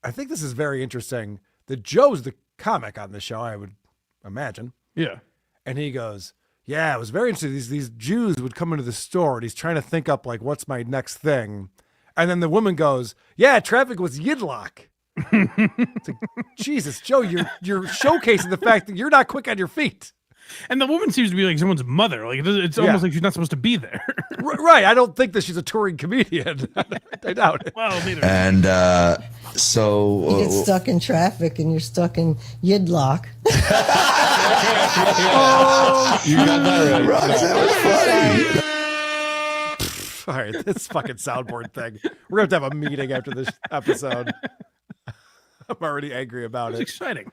I think this is very interesting. The Joe's the comic on the show, I would imagine. Yeah. And he goes, yeah, it was very interesting. These Jews would come into the store and he's trying to think up like, what's my next thing? And then the woman goes, yeah, traffic was Yidlock. It's like, Jesus, Joe, you're showcasing the fact that you're not quick on your feet. And the woman seems to be like someone's mother. Like it's Yeah. almost like she's not supposed to be there. Right. I don't think that she's a touring comedian. I doubt it. Well, neither. And so. You get stuck in traffic and you're stuck in Yidlock. You got that right. That was funny. All right, this fucking soundboard thing. We're going to have a meeting after this episode. I'm already angry about It's it. exciting.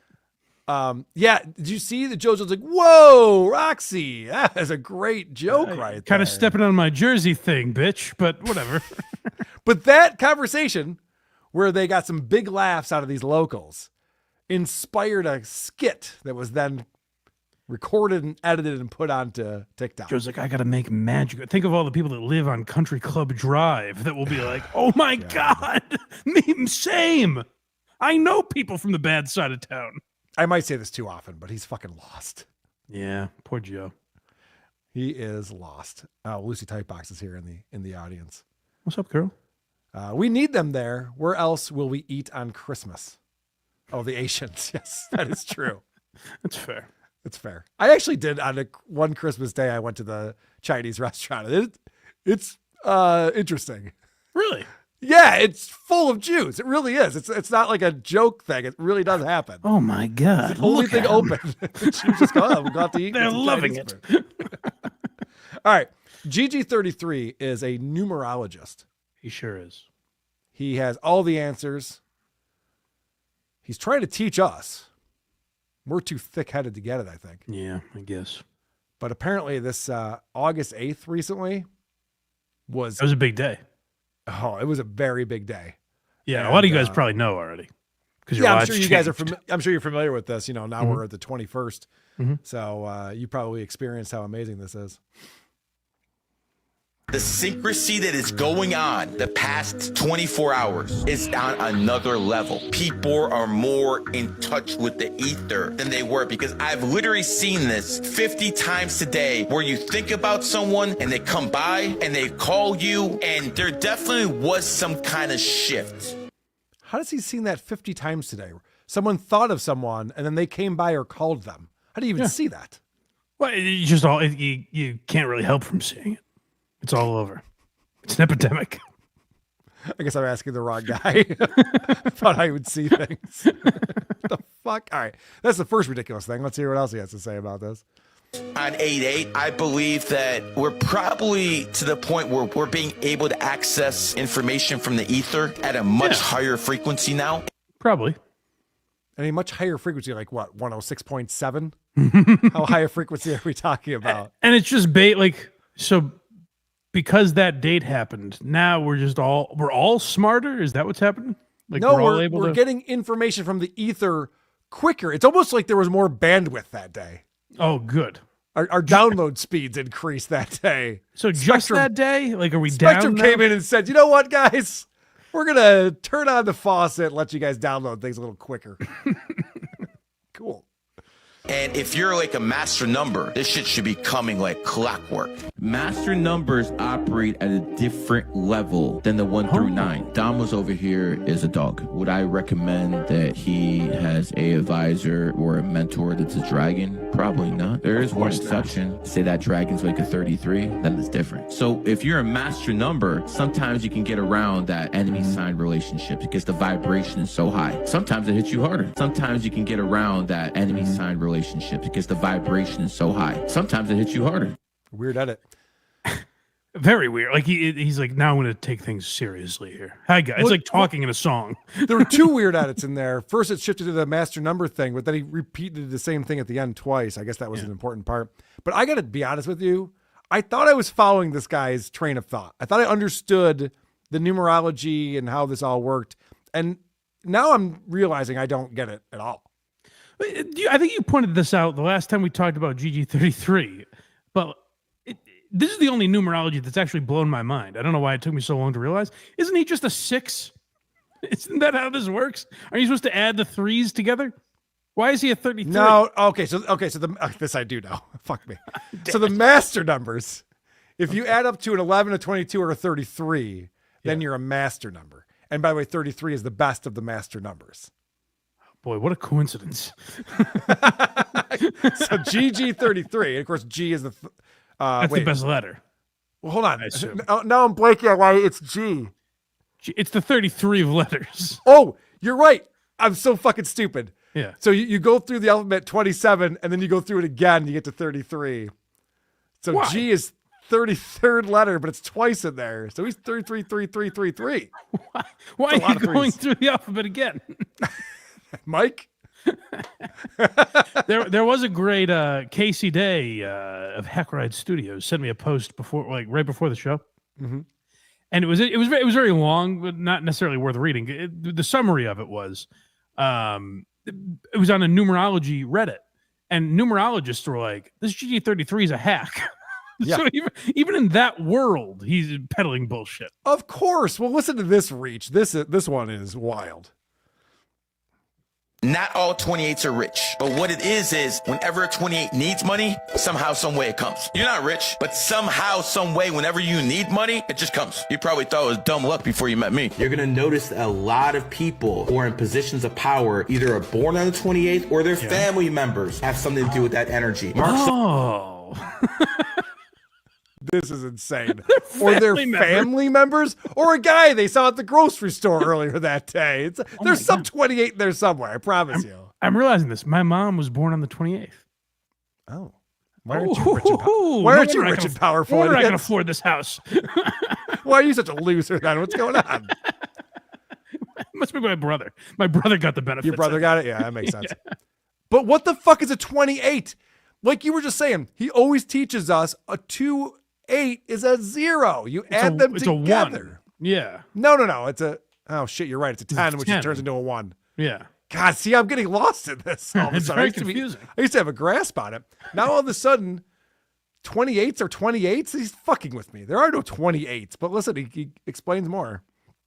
Yeah, did you see that Joe's like, whoa, Roxy, that is a great joke right there. Kind of stepping on my Jersey thing, bitch, but whatever. But that conversation where they got some big laughs out of these locals inspired a skit that was then recorded and edited and put onto TikTok. Joe's like, I got to make magic. Think of all the people that live on Country Club Drive that will be like, oh my God, me, same. I know people from the bad side of town. I might say this too often, but he's fucking lost. Yeah, poor Joe. He is lost. Lucy Tightbox is here in the audience. What's up, girl? We need them there. Where else will we eat on Christmas? Oh, the Asians. Yes, that is true. That's fair. It's fair. I actually did on one Christmas day. I went to the Chinese restaurant. It's interesting. Really? Yeah, it's full of Jews. It really is. It's not like a joke thing. It really does happen. Oh my God! It's the only thing open. Jews just go, oh, we'll go out to eat. They're Get some loving Chinese it. food. All right. GG33 is a numerologist. He sure is. He has all the answers. He's trying to teach us. We're too thick-headed to get it, I think. Yeah, I guess. But apparently this August 8th recently It was a big day. Oh, it was a very big day. Yeah, And, a lot of you guys probably know already. Yeah, I'm sure you guys are. I'm sure you're familiar with this. You know, now Mhm. we're at the 21st, so you probably experienced how amazing this is. The secrecy that is going on the past 24 hours is on another level. People are more in touch with the ether than they were, because I've literally seen this 50 times today where you think about someone and they come by and they call you, and there definitely was some kind of shift. How does he seen that 50 times today? Someone thought of someone and then they came by or called them. How do you even see that? Well, you just you can't really help from seeing it. It's all over. It's an epidemic. I guess I'm asking the wrong guy. Thought I would see things. The fuck? All right. That's the first ridiculous thing. Let's hear what else he has to say about this. On 8.8, I believe that we're probably to the point where we're being able to access information from the ether at a much higher frequency now. Probably. And a much higher frequency, like what, 106.7? How high a frequency are we talking about? And it's just so because that date happened, now we're all smarter? Is that what's happening? Like No, all able we're to... getting information from the ether quicker. It's almost like there was more bandwidth that day. Oh, good. Our download speeds increased that day. So just that day? Like, are we Spectrum down came now? in and said, you know what, guys? We're going to turn on the faucet and let you guys download things a little quicker. Cool. And if you're like a master number, this shit should be coming like clockwork. Master numbers operate at a different level than the 1 through 9. Dom was over here is a dog. Would I recommend that he has a advisor or a mentor that's a dragon? Probably not. There is one exception. Say that dragon's like a 33, then it's different. So if you're a master number, sometimes you can get around that enemy sign relationship because the vibration is so high. Sometimes it hits you harder. Sometimes you can get around that enemy sign relationship because the vibration is so high. Sometimes it hits you harder. Weird edit. Very weird. Like he's like, now I'm going to take things seriously here. Hi, guys. It's like talking in a song. There were two weird edits in there. First, it shifted to the master number thing, but then he repeated the same thing at the end twice. I guess that was an important part. But I got to be honest with you. I thought I was following this guy's train of thought. I thought I understood the numerology and how this all worked. And now I'm realizing I don't get it at all. I think you pointed this out the last time we talked about GG33, but this is the only numerology that's actually blown my mind. I don't know why it took me so long to realize. Isn't he just a 6? Isn't that how this works? Are you supposed to add the 3s together? Why is he a 33? No, okay, so this I do know. Fuck me. So the master numbers, if you add up to an 11, a 22, or a 33, then you're a master number. And by the way, 33 is the best of the master numbers. Boy, what a coincidence. So GG33, and of course G is the that's the best letter. Well, hold on. Now I'm blanking on why it's G. It's the 33 of letters. Oh, you're right. I'm so fucking stupid. Yeah. So you go through the alphabet 27, and then you go through it again, you get to 33. So Why? G is 33rd letter, but it's twice in there. So he's 333333. Why are you going through the alphabet again? Mike? there was a great Casey Day of Hack Ride Studios sent me a post right before the show. Mm-hmm. And it was very long, but not necessarily worth reading. The summary of it was it was on a numerology Reddit, and numerologists were like, this GG33 is a hack. Yeah. So even in that world, he's peddling bullshit. Of course. Well, listen to this reach. This one is wild. Not all 28s are rich, but what it is whenever a 28 needs money, somehow, some way it comes. You're not rich, but somehow, some way, whenever you need money, it just comes. You probably thought it was dumb luck before you met me. You're gonna notice that a lot of people who are in positions of power either are born on the 28th or their family members have something to do with that energy. This is insane. Or their family members, or a guy they saw at the grocery store earlier that day. There's some 28 in there somewhere, I promise you. I'm realizing this. My mom was born on the 28th. Oh. Why aren't you rich and powerful? Why I can afford this house? Why are you such a loser then? What's going on? Must be my brother. My brother got the benefits. Your brother got it? Yeah, that makes sense. But what the fuck is a 28? Like you were just saying, he always teaches us a 2-8 is a 0. You add them together. Yeah. No. It's oh shit, you're right. It's a 10, which turns into a 1. Yeah. God, see, I'm getting lost in this all of a It's sudden. very confusing. I used to have a grasp on it. Now all of a sudden, 28s are 28s? He's fucking with me. There are no 28s, but listen, he explains more.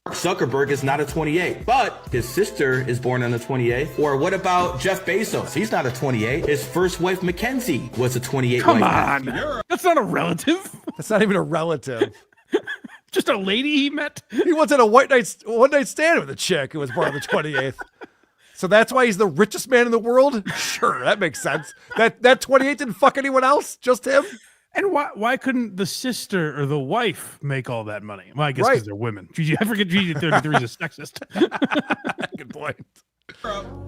Mark Zuckerberg is not a 28, but his sister is born on the 28th. Or what about Jeff Bezos? He's not a 28. His first wife, Mackenzie, was a 28. Come on. That's not a relative. That's not even a relative. Just a lady he met? He once had a one night stand with a chick who was born on the 28th. So that's why he's the richest man in the world? Sure, that makes sense. That 28 didn't fuck anyone else, just him? And why couldn't the sister or the wife make all that money? Well, I guess because they're women. I forget GG33 is a sexist. Good point.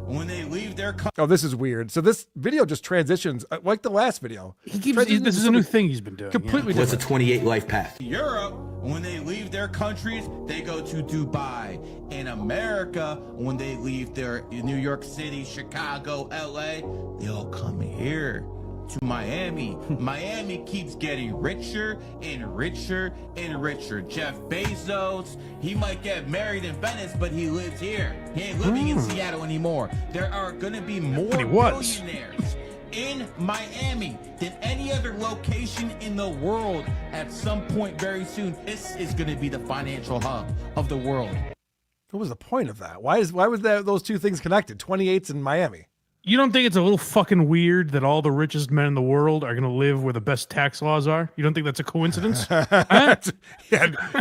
When they leave their Oh, this is weird. So this video just transitions like the last video. This is a new thing he's been doing. Completely What's different. a 28 life path? Europe, when they leave their countries, they go to Dubai. In America, when they leave their New York City, Chicago, LA, they'll come here to Miami. Miami keeps getting richer and richer and richer. Jeff Bezos, he might get married in Venice, but he lives here. He ain't living in Seattle anymore. There are gonna be more billionaires in Miami than any other location in the world at some point very soon. This is gonna be the financial hub of the world. What was the point of that? Why was those two things connected? 28's in Miami. You don't think it's a little fucking weird that all the richest men in the world are going to live where the best tax laws are? You don't think that's a coincidence? Yeah,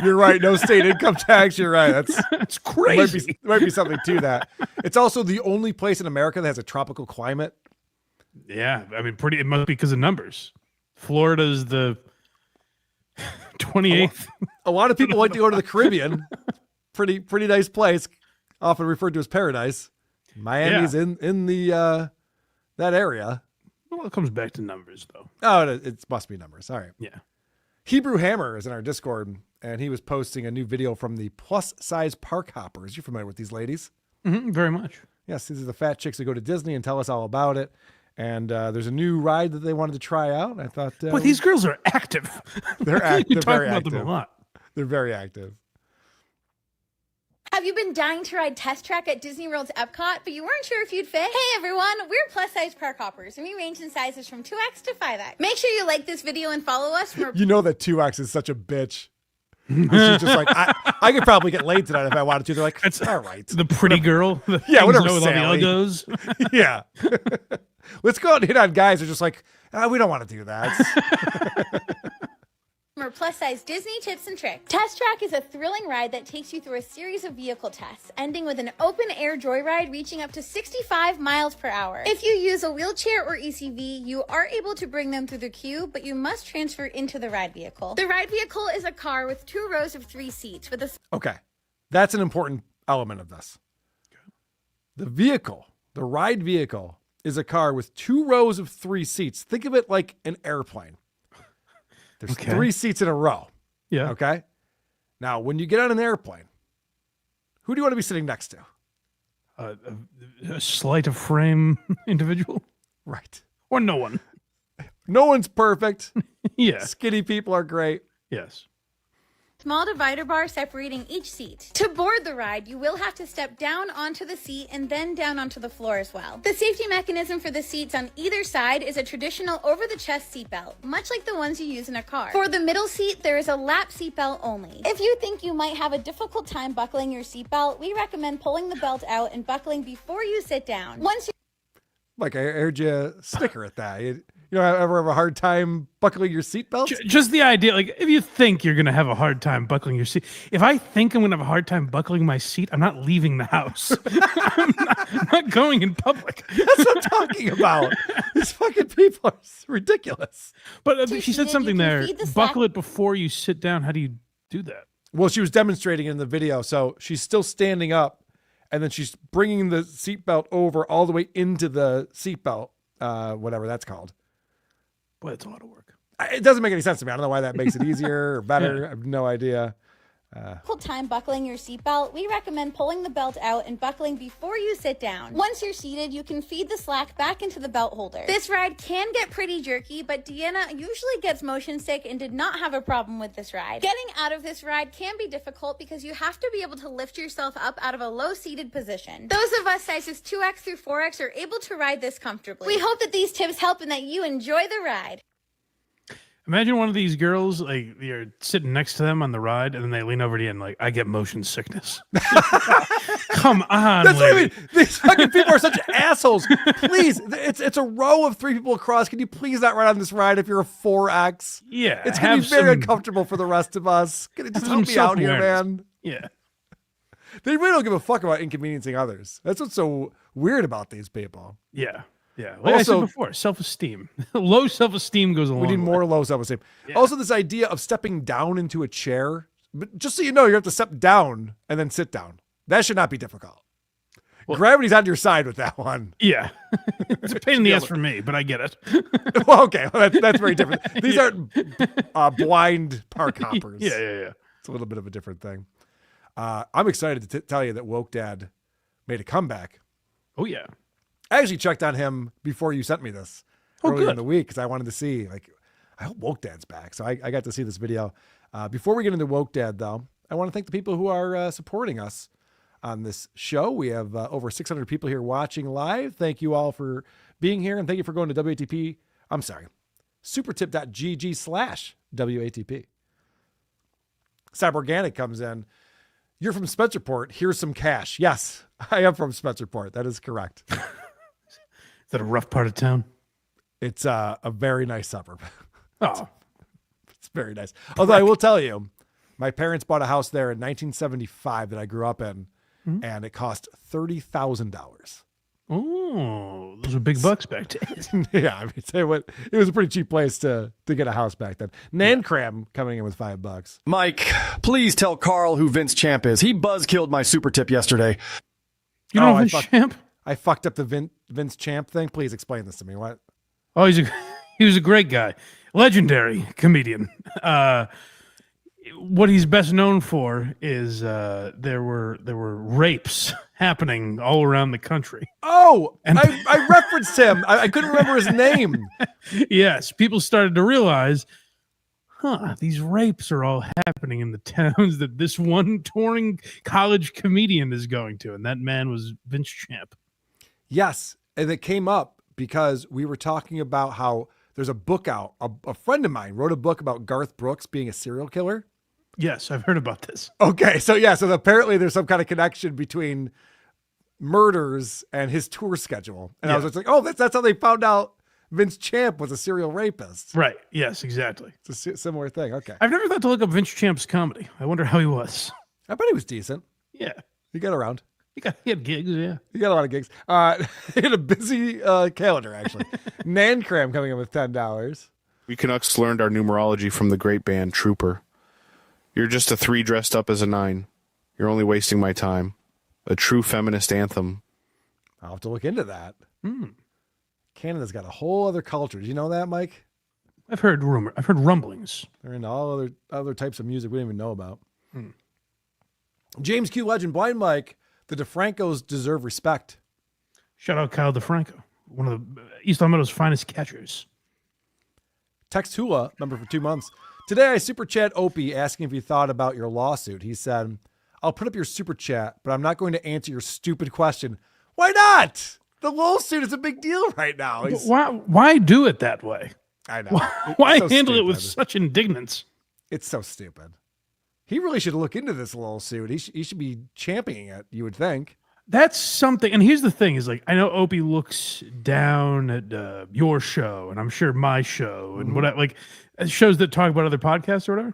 you're right. No state income tax. You're right. That's crazy. There might be something to that. It's also the only place in America that has a tropical climate. Yeah, I mean, it must be because of numbers. Florida's the 28th. A lot of people like to go to the Caribbean. Pretty nice place, often referred to as paradise. Miami's in the that area. Well, it comes back to numbers, though. Oh, it must be numbers. All right. Yeah. Hebrew Hammer is in our Discord, and he was posting a new video from the plus-size park hoppers. You're familiar with these ladies? Very much. Yes, these are the fat chicks that go to Disney and tell us all about it. And there's a new ride that they wanted to try out. I thought, Boy, these girls are active. They're active. You They're talk very about active. them a lot. They're very active. Have you been dying to ride Test Track at Disney World's Epcot, but you weren't sure if you'd fit? Hey everyone, we're plus-size park hoppers, and we range in sizes from 2X to 5X. Make sure you like this video and follow us for You know that 2X is such a bitch. She's just like, I could probably get laid tonight if I wanted to. They're like, that's all right. The pretty girl. Yeah, whatever, with all Sally. the uggos. Yeah. Let's go out and hit on guys who are just like, we don't want to do that. More plus-size Disney tips and tricks. Test Track is a thrilling ride that takes you through a series of vehicle tests, ending with an open-air joyride reaching up to 65 miles per hour. If you use a wheelchair or ECV, you are able to bring them through the queue, but you must transfer into the ride vehicle. The ride vehicle is a car with 2 rows of 3 seats with a... Okay. That's an important element of this. The vehicle, the ride vehicle, is a car with 2 rows of 3 seats. Think of it like an airplane. There's 3 seats in a row. Yeah. Okay. Now, when you get on an airplane, who do you want to be sitting next to? A slight of frame individual? Right. Or no one? No one's perfect. Yeah. Skinny people are great. Yes. small divider bar separating each seat. To board the ride, you will have to step down onto the seat and then down onto the floor as well. The safety mechanism for the seats on either side is a traditional over-the-chest seatbelt, much like the ones you use in a car. For the middle seat, there is a lap seatbelt only. If you think you might have a difficult time buckling your seatbelt, we recommend pulling the belt out and buckling before you sit down. Once you Like, I heard you snicker at that. You know, ever have a hard time buckling your seatbelt? Just the idea, like, if you think you're going to have a hard time buckling your seat, if I think I'm going to have a hard time buckling my seat, I'm not leaving the house. I'm not going in public. That's what I'm talking about. These fucking people are ridiculous. But she said something there. Buckle it before you sit down. How do you do that? Well, she was demonstrating in the video. So she's still standing up, and then she's bringing the seatbelt over all the way into the seatbelt, whatever that's called. Boy, it's a lot of work. It doesn't make any sense to me. I don't know why that makes it easier or better. I have no idea. time buckling your seatbelt, we recommend pulling the belt out and buckling before you sit down. Once you're seated, you can feed the slack back into the belt holder. This ride can get pretty jerky, but Deanna usually gets motion sick and did not have a problem with this ride. Getting out of this ride can be difficult because you have to be able to lift yourself up out of a low-seated position. Those of us sizes 2X through 4X are able to ride this comfortably. We hope that these tips help and that you enjoy the ride. Imagine one of these girls, like you're sitting next to them on the ride, and then they lean over to you and like, I get motion sickness. Come on, That's what I lady. mean. These fucking people are such assholes. Please, it's a row of 3 people across. Can you please not ride on this ride if you're a 4X? Yeah, It's going to be have very some- uncomfortable for the rest of us. Can you just have help some me out here, self-awareness. man? Yeah. They really don't give a fuck about inconveniencing others. That's what's so weird about these people. Yeah. Yeah. Like I said Also, before, self-esteem. Low self-esteem goes along. we need more low self-esteem. Also, this idea of stepping down into a chair. But just so you know, you have to step down and then sit down. That should not be difficult. Gravity's on your side with that one. Yeah. It's a pain in the ass for me, but I get it. Well, okay. Well, that's very different. These aren't blind park hoppers. Yeah. It's a little bit of a different thing. I'm excited to tell you that Woke Dad made a comeback. Oh, yeah. I actually checked on him before you sent me this earlier in good. the week because I wanted to see, like, I hope Woke Dad's back. So I got to see this video. Before we get into Woke Dad, though, I want to thank the people who are supporting us on this show. We have over 600 people here watching live. Thank you all for being here, and thank you for going to supertip.gg/WATP. Cyberganic comes in. You're from Spencerport. Here's some cash. Yes, I am from Spencerport. That is correct. Is that a rough part of town? It's a very nice suburb. Oh. It's very nice. Although I will tell you, my parents bought a house there in 1975 that I grew up in, and it cost $30,000. Oh, those were big bucks back then. Yeah, I mean, tell you what, it was a pretty cheap place to get a house back then. Nancram coming in with $5. Mike, please tell Carl who Vince Champ is. He buzzkilled my super tip yesterday. You know Vince Champ? I fucked up the Vince Champ thing. Please explain this to me. What? Oh, he was a great guy, legendary comedian. What he's best known for is there were rapes happening all around the country. Oh, and I referenced him. I couldn't remember his name. Yes, people started to realize, these rapes are all happening in the towns that this one touring college comedian is going to, and that man was Vince Champ. Yes, and it came up because we were talking about how there's a book out. A friend of mine wrote a book about Garth Brooks being a serial killer. Yes, I've heard about this. Okay, so apparently there's some kind of connection between murders and his tour schedule. And I was just like, oh, that's how they found out Vince Champ was a serial rapist. Right. Yes, exactly. It's a similar thing. Okay. I've never thought to look up Vince Champ's comedy. I wonder how he was. I bet he was decent. Yeah. He got around. He had gigs, yeah. He got a lot of gigs. He had a busy calendar, actually. Nancram coming in with $10. We Canucks learned our numerology from the great band Trooper. You're just a 3 dressed up as a 9. You're only wasting my time. A true feminist anthem. I'll have to look into that. Canada's got a whole other culture. Did you know that, Mike? I've heard rumblings. They're into all other types of music we don't even know about. James Q. Legend, Blind Mike, the DeFrancos deserve respect. Shout out Kyle DeFranco, one of the East Meadow's finest catchers. Text Hula, member for 2 months. Today I super chat Opie asking if he thought about your lawsuit. He said, I'll put up your super chat, but I'm not going to answer your stupid question. Why not? The lawsuit is a big deal right now. Why do it that way? I know. Why so handle it with stupid. such indignance? It's so stupid. He really should look into this lawsuit. He should be championing it, you would think. That's something. And here's the thing is, like, I know Opie looks down at your show, and I'm sure my show, and what like shows that talk about other podcasts or whatever.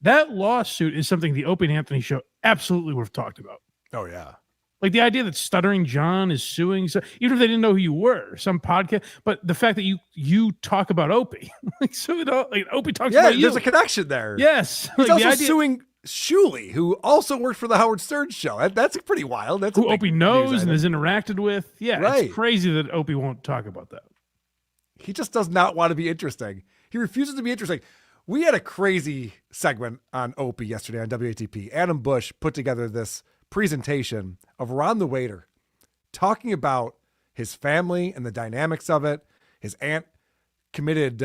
That lawsuit is something the Opie and Anthony show absolutely would have talked about. Oh, yeah. Like the idea that Stuttering John is suing, so even if they didn't know who you were, some podcast, but the fact that you talk about Opie, like Opie talks about you. There's a connection there. Yes, He's like, also suing Shuley, who also worked for the Howard Stern show. That's pretty wild. That's who Opie knows and has interacted with. Yeah, right. It's crazy that Opie won't talk about that. He just does not want to be interesting. He refuses to be interesting. We had a crazy segment on Opie yesterday on WATP. Adam Bush put together this presentation of Ron the Waiter talking about his family and the dynamics of it. His aunt committed,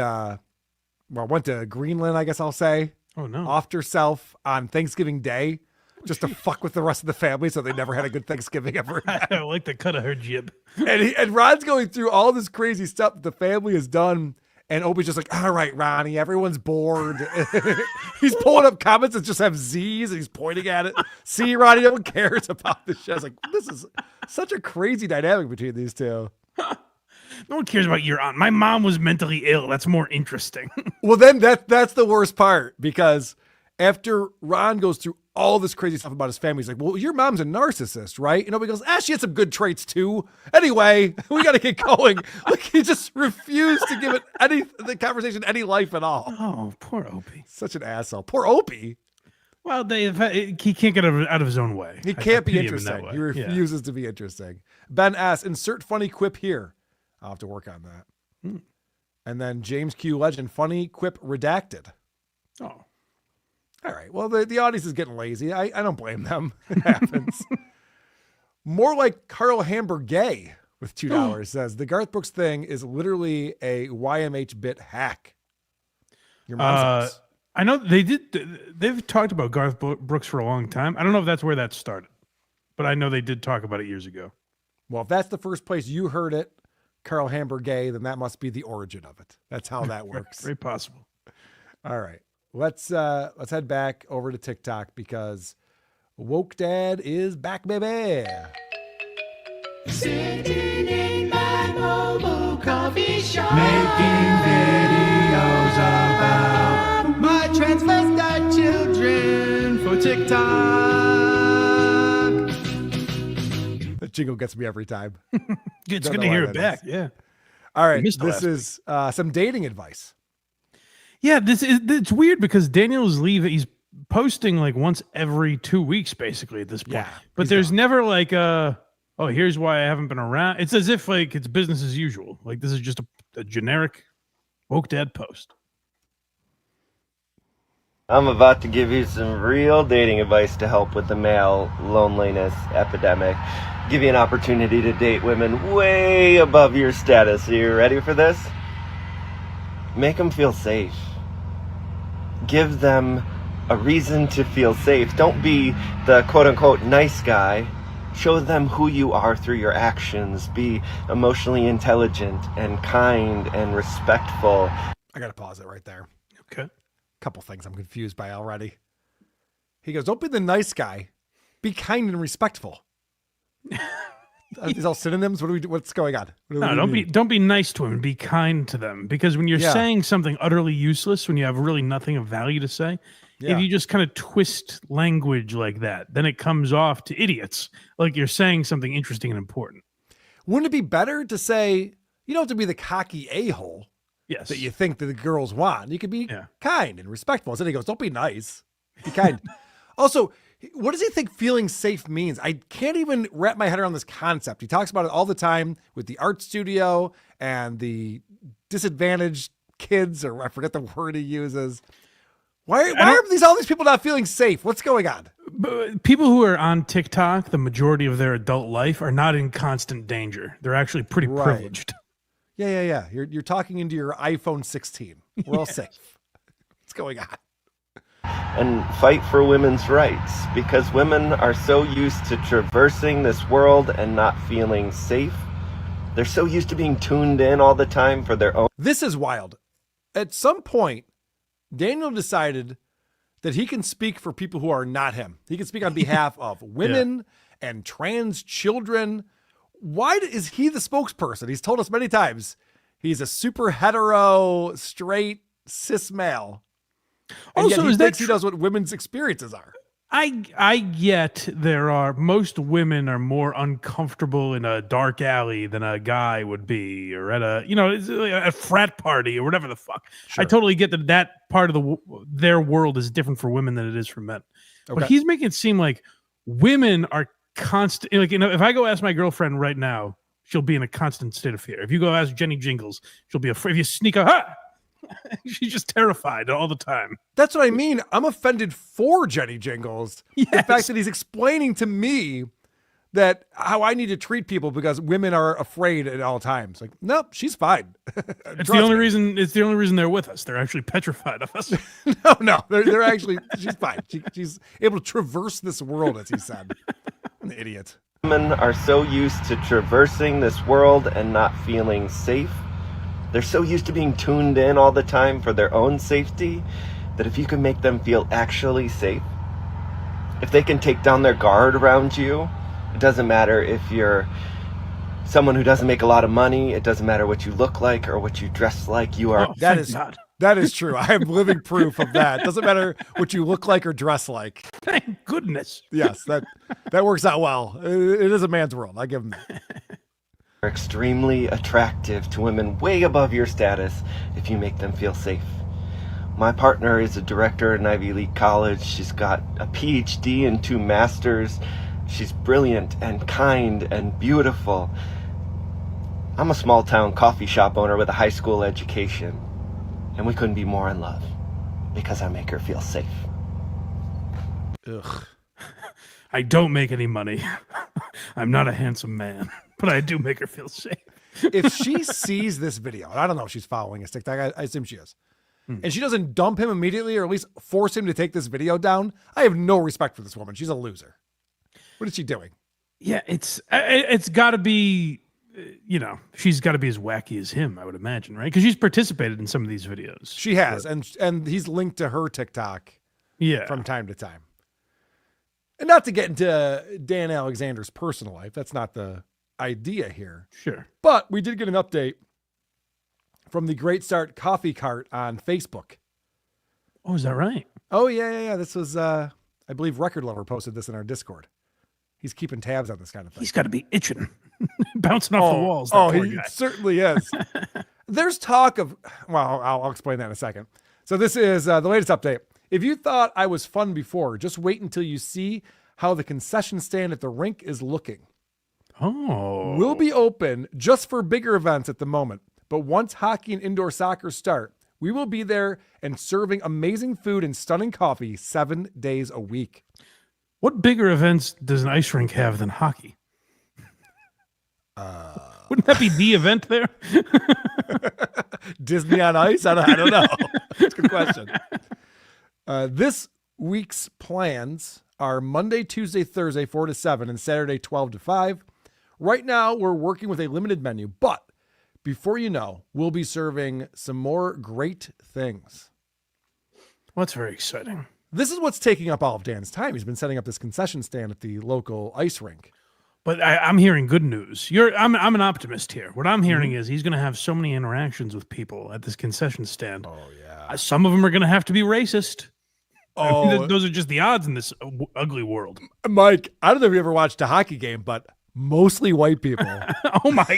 went to Greenland, I guess I'll say. Oh, no. Offed herself on Thanksgiving Day just to fuck with the rest of the family so they never had a good Thanksgiving ever. I like the cut of her jib. And Ron's going through all this crazy stuff that the family has done. And Opie's just like, all right, Ronnie, everyone's bored. He's pulling up comments that just have Z's and he's pointing at it. See, Ronnie, no one cares about this show. I was like, this is such a crazy dynamic between these two. No one cares about your aunt. My mom was mentally ill. That's more interesting. Well, then that's the worst part, because after Ron goes through all this crazy stuff about his family, he's like, well, your mom's a narcissist, right? You know, he goes, she had some good traits too. Anyway, we got to get going. Like, he just refused to give it the conversation any life at all. Oh, poor Opie. Such an asshole. Poor Opie. Well, he can't get out of his own way. He can't be interesting. He refuses to be interesting. Ben S., insert funny quip here. I'll have to work on that. And then James Q. Legend, funny quip redacted. Oh. All right. Well, the audience is getting lazy. I don't blame them. It happens. More like Carl Hamburg Gay with $2 says, the Garth Brooks thing is literally a YMH bit hack. Your mom says. I know they've talked about Garth Brooks for a long time. I don't know if that's where that started, but I know they did talk about it years ago. Well, if that's the first place you heard it, Carl Hamburg Gay, then that must be the origin of it. That's how that works. Very possible. All right. Let's head back over to TikTok because Woke Dad is back, baby. Sitting in my mobile coffee shop, making videos about my transvestite children for TikTok. The jingle gets me every time. It's good to hear it back. Yeah. All right. This is some dating advice. Yeah, it's weird because Daniel's leaving. He's posting like once every 2 weeks, basically at this point. Yeah, but there's never like here's why I haven't been around. It's as if like it's business as usual. Like this is just a generic woke dad post. I'm about to give you some real dating advice to help with the male loneliness epidemic. Give you an opportunity to date women way above your status. Are you ready for this? Make them feel safe. Give them a reason to feel safe. Don't be the quote-unquote nice guy. Show them who you are through your actions. Be emotionally intelligent and kind and respectful. I got to pause it right there. Okay. Couple things I'm confused by already. He goes, don't be the nice guy. Be kind and respectful. Are these all synonyms? What's going on? Don't be nice to them. Be kind to them. Because when you're saying something utterly useless, when you have really nothing of value to say, if you just kind of twist language like that, then it comes off to idiots. Like you're saying something interesting and important. Wouldn't it be better to say, you don't have to be the cocky a-hole that you think that the girls want. You could be kind and respectful. So he goes, don't be nice. Be kind. Also, what does he think feeling safe means? I can't even wrap my head around this concept. He talks about it all the time with the art studio and the disadvantaged kids, or I forget the word he uses. Why are all these people not feeling safe? What's going on? People who are on TikTok, the majority of their adult life, are not in constant danger. They're actually pretty privileged. Yeah. You're talking into your iPhone 16. We're all safe. What's going on? And fight for women's rights, because women are so used to traversing this world and not feeling safe. They're so used to being tuned in all the time for their own. This is wild. At some point, Daniel decided that he can speak for people who are not him. He can speak on behalf of women and trans children. Why is he the spokesperson? He's told us many times he's a super hetero, straight, cis male. And Also, yet he thinks he knows what women's experiences are. I get most women are more uncomfortable in a dark alley than a guy would be, or at a frat party or whatever the fuck. Sure. I totally get that part of their world is different for women than it is for men. Okay. But he's making it seem like women are constant. Like, if I go ask my girlfriend right now, she'll be in a constant state of fear. If you go ask Jenny Jingles, she'll be afraid. If you sneak up, she's just terrified all the time. That's what I mean. I'm offended for Jenny Jingles. Yes. The fact that he's explaining to me that how I need to treat people because women are afraid at all times. Like, nope, she's fine. It's the only reason they're with us. They're actually petrified of us. No, they're actually, she's fine. She's able to traverse this world, as he said. An idiot. Women are so used to traversing this world and not feeling safe. They're so used to being tuned in all the time for their own safety that if you can make them feel actually safe, if they can take down their guard around you, it doesn't matter if you're someone who doesn't make a lot of money, it doesn't matter what you look like or what you dress like, you are... That is true. I am living proof of that. Doesn't matter what you look like or dress like. Thank goodness. Yes, that works out well. It is a man's world. I give him that. Are extremely attractive to women way above your status if you make them feel safe. My partner is a director at an Ivy League college. She's got a PhD and 2 masters. She's brilliant and kind and beautiful. I'm a small town coffee shop owner with a high school education, and we couldn't be more in love because I make her feel safe. Ugh. I don't make any money. I'm not a handsome man, but I do make her feel safe. If she sees this video, and I don't know if she's following his TikTok, I assume she is, and she doesn't dump him immediately or at least force him to take this video down, I have no respect for this woman. She's a loser. What is she doing? Yeah, it's got to be, she's got to be as wacky as him, I would imagine, right? Because she's participated in some of these videos. She has, and he's linked to her TikTok from time to time. And not to get into Dan Alexander's personal life. That's not the idea here. Sure. But we did get an update from the Great Start Coffee Cart on Facebook. Oh, is that right? Oh, yeah. This was, I believe Record Lover posted this in our Discord. He's keeping tabs on this kind of thing. He's got to be itching, bouncing off the walls. He certainly is. There's talk of, well, I'll explain that in a second. So this is the latest update. If you thought I was fun before, just wait until you see how the concession stand at the rink is looking. Oh. We'll be open just for bigger events at the moment, but once hockey and indoor soccer start, we will be there and serving amazing food and stunning coffee 7 days a week. What bigger events does an ice rink have than hockey? Wouldn't that be the event there? Disney on Ice? I don't know. That's a good question. This week's plans are Monday, Tuesday, Thursday, 4 to 7, and Saturday, 12 to 5. Right now, we're working with a limited menu, but before you know, we'll be serving some more great things. Well, that's very exciting. This is what's taking up all of Dan's time. He's been setting up this concession stand at the local ice rink. But I'm hearing good news. I'm an optimist here. What I'm hearing is he's going to have so many interactions with people at this concession stand. Oh, yeah. Some of them are going to have to be racist. Oh, I mean, those are just the odds in this ugly world. Mike, I don't know if you ever watched a hockey game, but mostly white people. Oh no!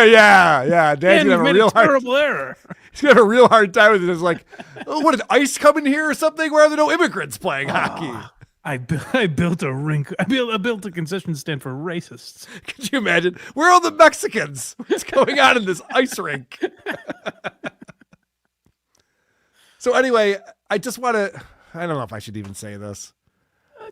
yeah. Dan's gonna have a real terrible error. He's gonna have a real hard time with it. It's like, oh, what did ICE come in here or something? Where are there no immigrants playing hockey? I built a rink. I built a concession stand for racists. Could you imagine? Where are all the Mexicans? What's going on in this ice rink? So anyway, I just want to, I don't know if I should even say this.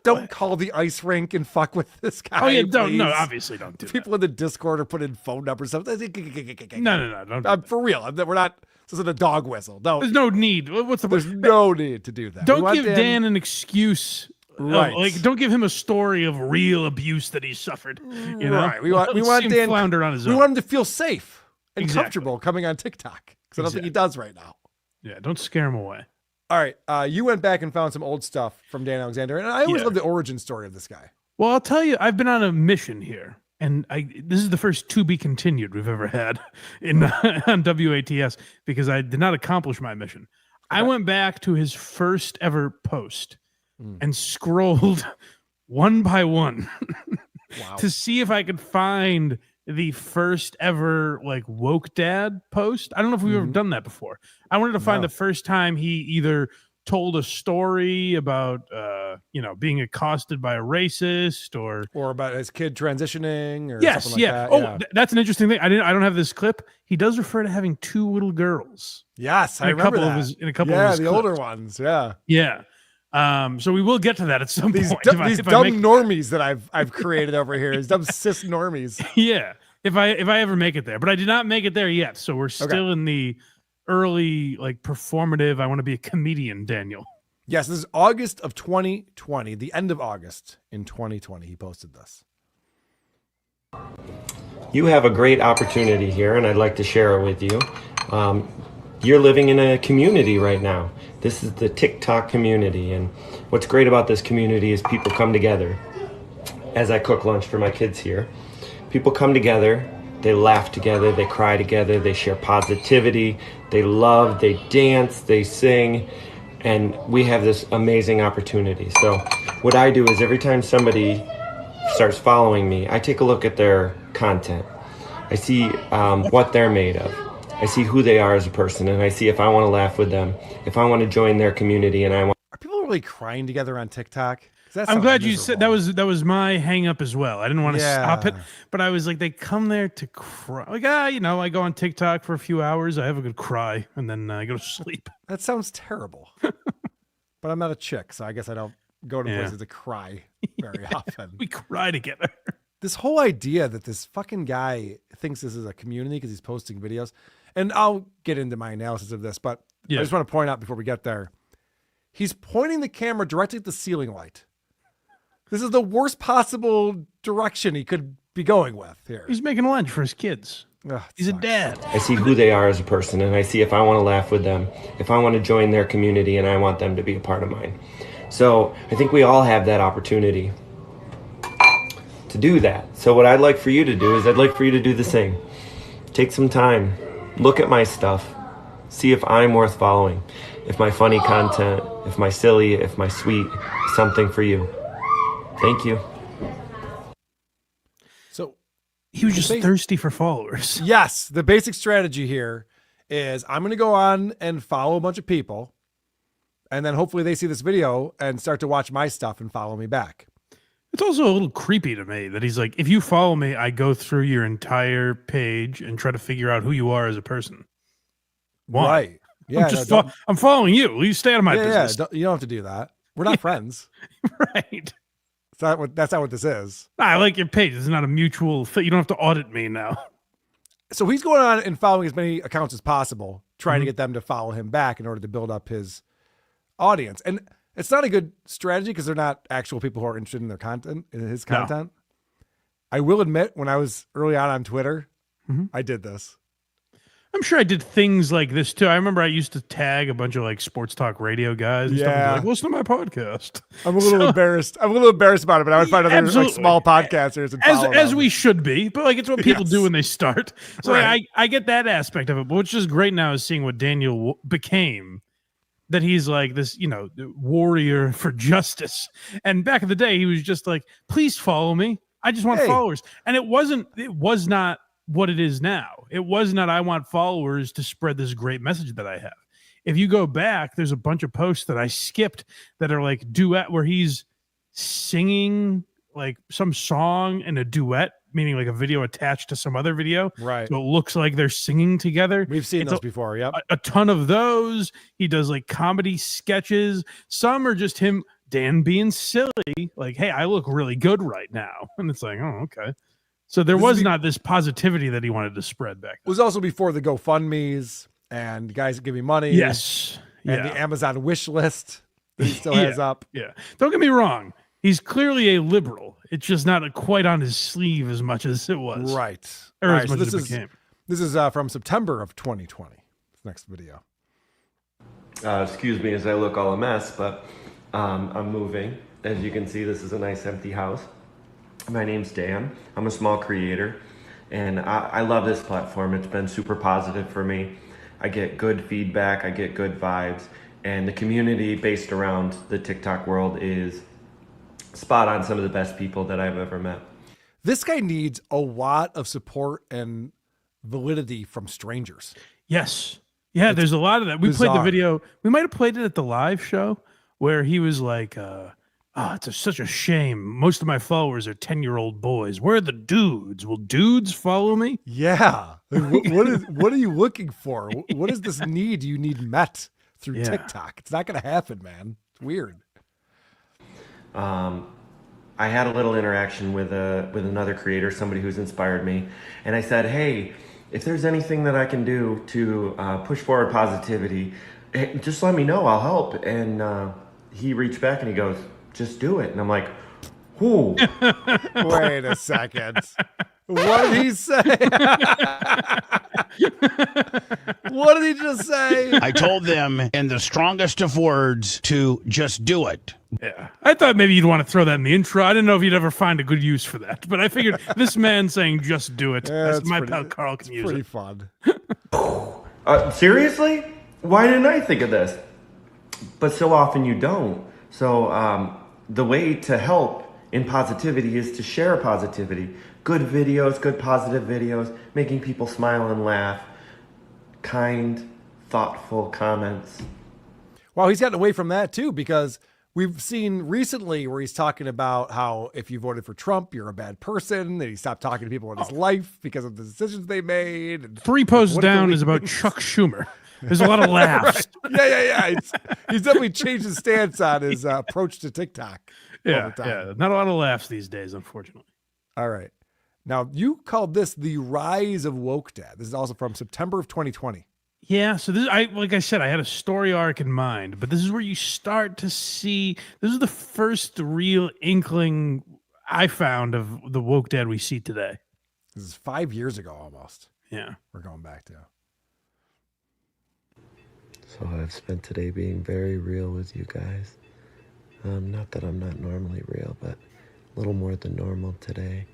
Don't call the ice rink and fuck with this guy. Oh yeah, don't. please. No, obviously don't do People in the Discord are putting phone numbers. No, don't. For real. We're not, this isn't a dog whistle. No. There's no need. There's no need to do that. Don't give Dan an excuse. Right. Like, don't give him a story of real abuse that he suffered. You know? Right. We want Dan flounder on his own. We want him to feel safe and Exactly. comfortable coming on TikTok. Because I don't think he does right now. Yeah, don't scare him away. All right. You went back and found some old stuff from Dan Alexander. And I always love the origin story of this guy. Well, I'll tell you, I've been on a mission here. And this is the first to be continued we've ever had on WATS because I did not accomplish my mission. I went back to his first ever post and scrolled one by one to see if I could find the first ever like woke dad post. I don't know if we've ever done that before. I wanted to find the first time he either told a story about being accosted by a racist or about his kid transitioning or yes, something like that. Oh, that's an interesting thing. I don't have this clip. He does refer to having 2 little girls. Yes, I remember that. In a couple of his the clips. older ones. Yeah. Yeah. So we will get to that at some point. These dumb normies that I've created over here, these dumb cis normies. Yeah. If I ever make it there, but I did not make it there yet. So we're still in the early, like, performative. I want to be a comedian, Daniel. Yes, this is August of 2020, the end of August in 2020. He posted this. you have a great opportunity here, and I'd like to share it with you. You're living in a community right now. This is the TikTok community, and what's great about this community is people come together. As I cook lunch for my kids here, people come together, they laugh together, they cry together, they share positivity, they love, they dance, they sing, and we have this amazing opportunity. So what I do is every time somebody starts following me, I take a look at their content. I see what they're made of. I see who they are as a person, and I see if I want to laugh with them, if I want to join their community, and I want. Are people really crying together on TikTok? I'm glad you said that was my hang up as well. I didn't want to stop it, but I was like, they come there to cry. Like, I go on TikTok for a few hours, I have a good cry, and then I go to sleep. That sounds terrible. But I'm not a chick, so I guess I don't go to places to cry very often. We cry together. This whole idea that this fucking guy thinks this is a community because he's posting videos, and I'll get into my analysis of this, but I just want to point out before we get there, he's pointing the camera directly at the ceiling light. This is the worst possible direction he could be going with here. He's making lunch for his kids. He's a dad. I see who they are as a person, and I see if I want to laugh with them, if I want to join their community, and I want them to be a part of mine. So I think we all have that opportunity to do that. So what I'd like for you to do is I'd like for you to do the same. Take some time, look at my stuff, see if I'm worth following, if my funny content, if my silly, if my sweet, is something for you. Thank you. So he was just thirsty for followers. Yes. The basic strategy here is I'm going to go on and follow a bunch of people, and then hopefully they see this video and start to watch my stuff and follow me back. It's also a little creepy to me that he's like, if you follow me, I go through your entire page and try to figure out who you are as a person. Why? Right. Yeah. I'm following you. Will you stay out of my business? Yeah, you don't have to do that. We're not friends. Right. That's not what this is. I like your page. It's not a mutual fit. You don't have to audit me now. So he's going on and following as many accounts as possible, trying to get them to follow him back in order to build up his audience. And it's not a good strategy because they're not actual people who are interested in their content, in his content. No. I will admit, when I was early on Twitter, I did this. I'm sure I did things like this too. I remember I used to tag a bunch of like sports talk radio guys and stuff and be like, listen to my podcast. I'm a little embarrassed. I'm a little embarrassed about it, but I would find other like small podcasters and follow as them. we should be, but like it's what people do when they start. So like, I get that aspect of it, but what's just great now is seeing what Daniel became. That he's like this, warrior for justice. And back in the day, he was just like, please follow me. I just want followers. And it was not what it is now. It was not, I want followers to spread this great message that I have. If you go back, there's a bunch of posts that I skipped that are like duet where he's singing like some song in a duet, meaning like a video attached to some other video. Right. So it looks like they're singing together. We've seen those before. Yep. A ton of those. He does like comedy sketches. Some are just him, Dan being silly. Like, hey, I look really good right now. And it's like, oh, okay. So there was not this positivity that he wanted to spread back then. It was also before the GoFundMes and guys that give me money. Yes. And the Amazon wish list that he still has up. Yeah. Don't get me wrong. He's clearly a liberal. It's just not quite on his sleeve as much as it was. Right. Or All as right, much so as it became. This is from September of 2020. This next video. Excuse me as I look all a mess, but I'm moving. As you can see, this is a nice empty house. My name's Dan. I'm a small creator, and I love this platform. It's been super positive for me. I get good feedback. I get good vibes, and the community based around the TikTok world is spot on. Some of the best people that I've ever met. This guy needs a lot of support and validity from strangers. Yes. Yeah, there's a lot of that. We played the video. We might have played it at the live show where he was like, it's such a shame. Most of my followers are 10-year-old boys. Where are the dudes? Will dudes follow me? Yeah. What are you looking for? What is this need you need met through TikTok? It's not going to happen, man. It's weird. I had a little interaction with another creator, somebody who's inspired me, and I said, hey, if there's anything that I can do to push forward positivity, just let me know. I'll help. And he reached back and he goes, just do it. And I'm like, whoo. Wait a second. What did he say? What did he just say? I told them in the strongest of words to just do it. Yeah. I thought maybe you'd want to throw that in the intro. I didn't know if you'd ever find a good use for that, but I figured this man saying just do it. Yeah, That's my pal Carl can use pretty it. fun. Seriously? Why didn't I think of this? But so often you don't. So the way to help in positivity is to share positivity. Good videos, good positive videos, making people smile and laugh. Kind, thoughtful comments. Well, he's gotten away from that too, because we've seen recently where he's talking about how if you voted for Trump, you're a bad person, and he stopped talking to people in his life because of the decisions they made. And 3 posts down is about Chuck Schumer. There's a lot of laughs. Right. Yeah. He's definitely changed his stance on his approach to TikTok. Yeah. Not a lot of laughs these days, unfortunately. All right. Now, you called this the rise of woke dad. This is also from September of 2020. Yeah, so this like I said, I had a story arc in mind, but this is where you start to see this is the first real inkling I found of the woke dad we see today. This is 5 years ago almost. Yeah. We're going back to. So I've spent today being very real with you guys. Not that I'm not normally real, but a little more than normal today.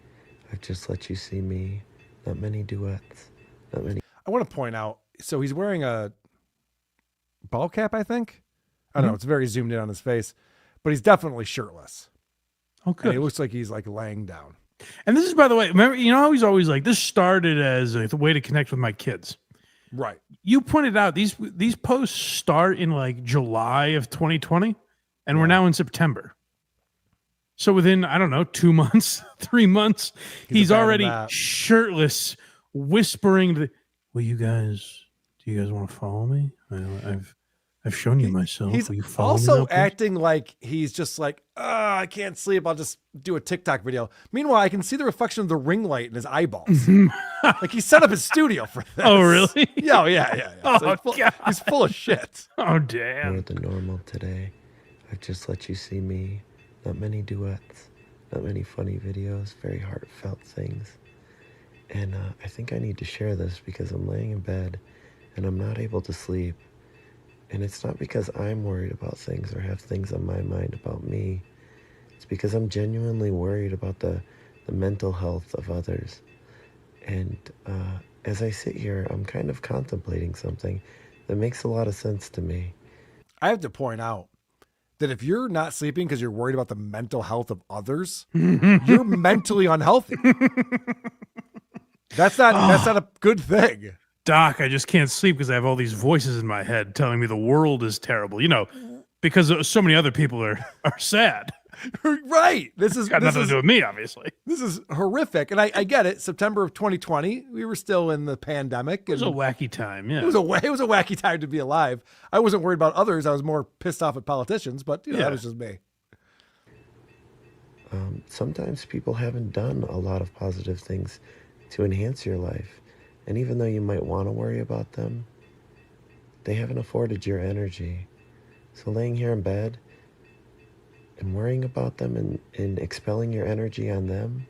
I've just let you see me. Not many duets. Not many. I want to point out, so he's wearing a ball cap, I think. I don't know. It's very zoomed in on his face, but he's definitely shirtless. Okay. And it looks like he's like laying down. And this is, by the way, remember, you know how he's always like, this started as a way to connect with my kids. Right. You pointed out these posts start in like July of 2020, and we're now in September. So within, I don't know, 2 months, 3 months, he's already shirtless, whispering to do you guys want to follow me? I've shown you myself. He's Will you follow me also now, please? acting like he's just like, I can't sleep. I'll just do a TikTok video. Meanwhile, I can see the reflection of the ring light in his eyeballs. Like he set up his studio for this. Oh, really? Yeah. Oh, So he's full of shit. Oh, damn. More than normal today. I've just let you see me. Not many duets. Not many funny videos. Very heartfelt things. And I think I need to share this because I'm laying in bed and I'm not able to sleep. And it's not because I'm worried about things or have things on my mind about me. It's because I'm genuinely worried about the mental health of others. And as I sit here, I'm kind of contemplating something that makes a lot of sense to me. I have to point out that if you're not sleeping because you're worried about the mental health of others, you're mentally unhealthy. That's not a good thing. Doc, I just can't sleep because I have all these voices in my head telling me the world is terrible. You know, because so many other people are sad. Right. This is got nothing to do with me, obviously. This is horrific. And I get it. September of 2020, we were still in the pandemic. It was a wacky time. Yeah. It was a wacky time to be alive. I wasn't worried about others. I was more pissed off at politicians, but that was just me. Sometimes people haven't done a lot of positive things to enhance your life. And even though you might want to worry about them, they haven't afforded your energy. So laying here in bed and worrying about them and expelling your energy on them,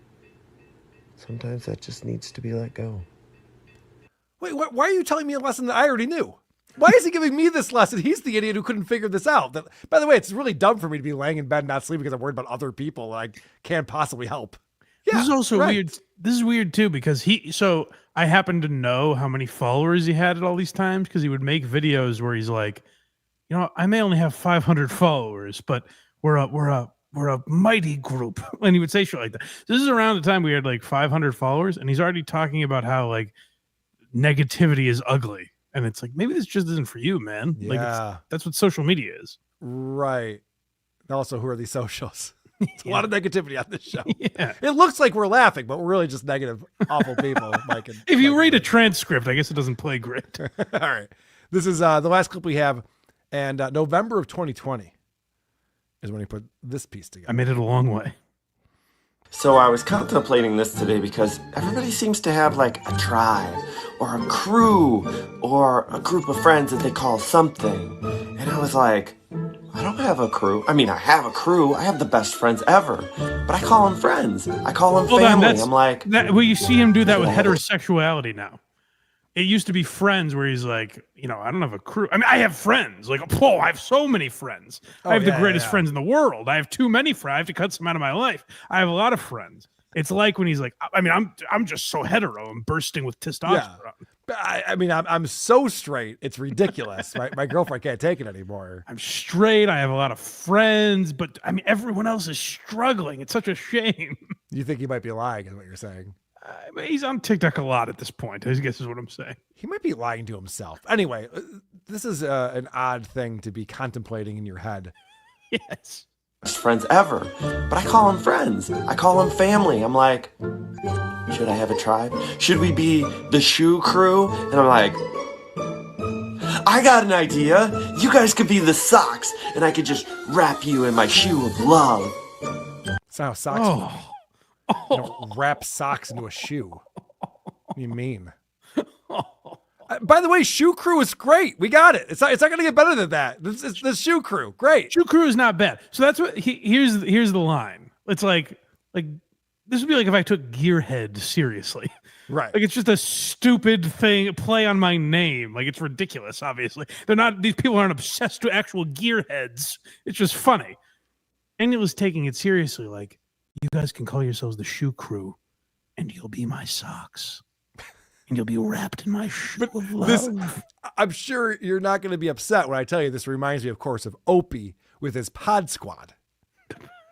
sometimes that just needs to be let go. Wait, why are you telling me a lesson that I already knew? Why is he giving me this lesson? He's the idiot who couldn't figure this out. By the way, it's really dumb for me to be laying in bed and not sleeping because I'm worried about other people that I can't possibly help. Yeah, this is also weird. This is weird too because so I happen to know how many followers he had at all these times because he would make videos where he's like, you know, I may only have 500 followers, but we're a mighty group, and he would say shit like that. This is around the time we had like 500 followers, and he's already talking about how like negativity is ugly, and it's like maybe this just isn't for you, man. Yeah. Like that's what social media is, right? And also, who are these socials? It's a lot of negativity on this show. Yeah. It looks like we're laughing, but we're really just negative, awful people. Mike and if you read a transcript, I guess it doesn't play great. All right. This is the last clip we have. And November of 2020 is when he put this piece together. I made it a long way. So I was contemplating this today because everybody seems to have like a tribe or a crew or a group of friends that they call something. And I was like, I don't have a crew. I mean, I have a crew. I have the best friends ever. But I call them friends. I call them family. I'm like... Well, you see him do that with heterosexuality now. It used to be friends where he's like, you know, I don't have a crew. I mean, I have friends. Like, oh, I have so many friends. I have the greatest friends in the world. I have too many friends. I have to cut some out of my life. I have a lot of friends. It's like when he's like, I mean, I'm just so hetero. I'm bursting with testosterone. Yeah. I mean, I'm so straight. It's ridiculous. My girlfriend can't take it anymore. I'm straight. I have a lot of friends, but I mean, everyone else is struggling. It's such a shame. You think he might be lying is what you're saying. He's on TikTok a lot at this point, I guess is what I'm saying. He might be lying to himself. Anyway, this is an odd thing to be contemplating in your head. Yes. Best friends ever. But I call them friends. I call them family. I'm like, should I have a tribe? Should we be the shoe crew? And I'm like, I got an idea. You guys could be the socks, and I could just wrap you in my shoe of love. That's not how socks work. You don't wrap socks into a shoe. What do you mean? By the way, Shoe Crew is great. We got it. It's not going to get better than that. This is the Shoe Crew. Great. Shoe Crew is not bad. So that's what here's the line. It's like this would be like if I took Gearhead seriously. Right. Like it's just a stupid thing, play on my name. Like it's ridiculous, obviously. These people aren't obsessed with actual gearheads. It's just funny. Daniel is taking it seriously, like, you guys can call yourselves the Shoe Crew, and you'll be my socks. And you'll be wrapped in my shoe of love. I'm sure you're not going to be upset when I tell you this reminds me, of course, of Opie with his Pod Squad.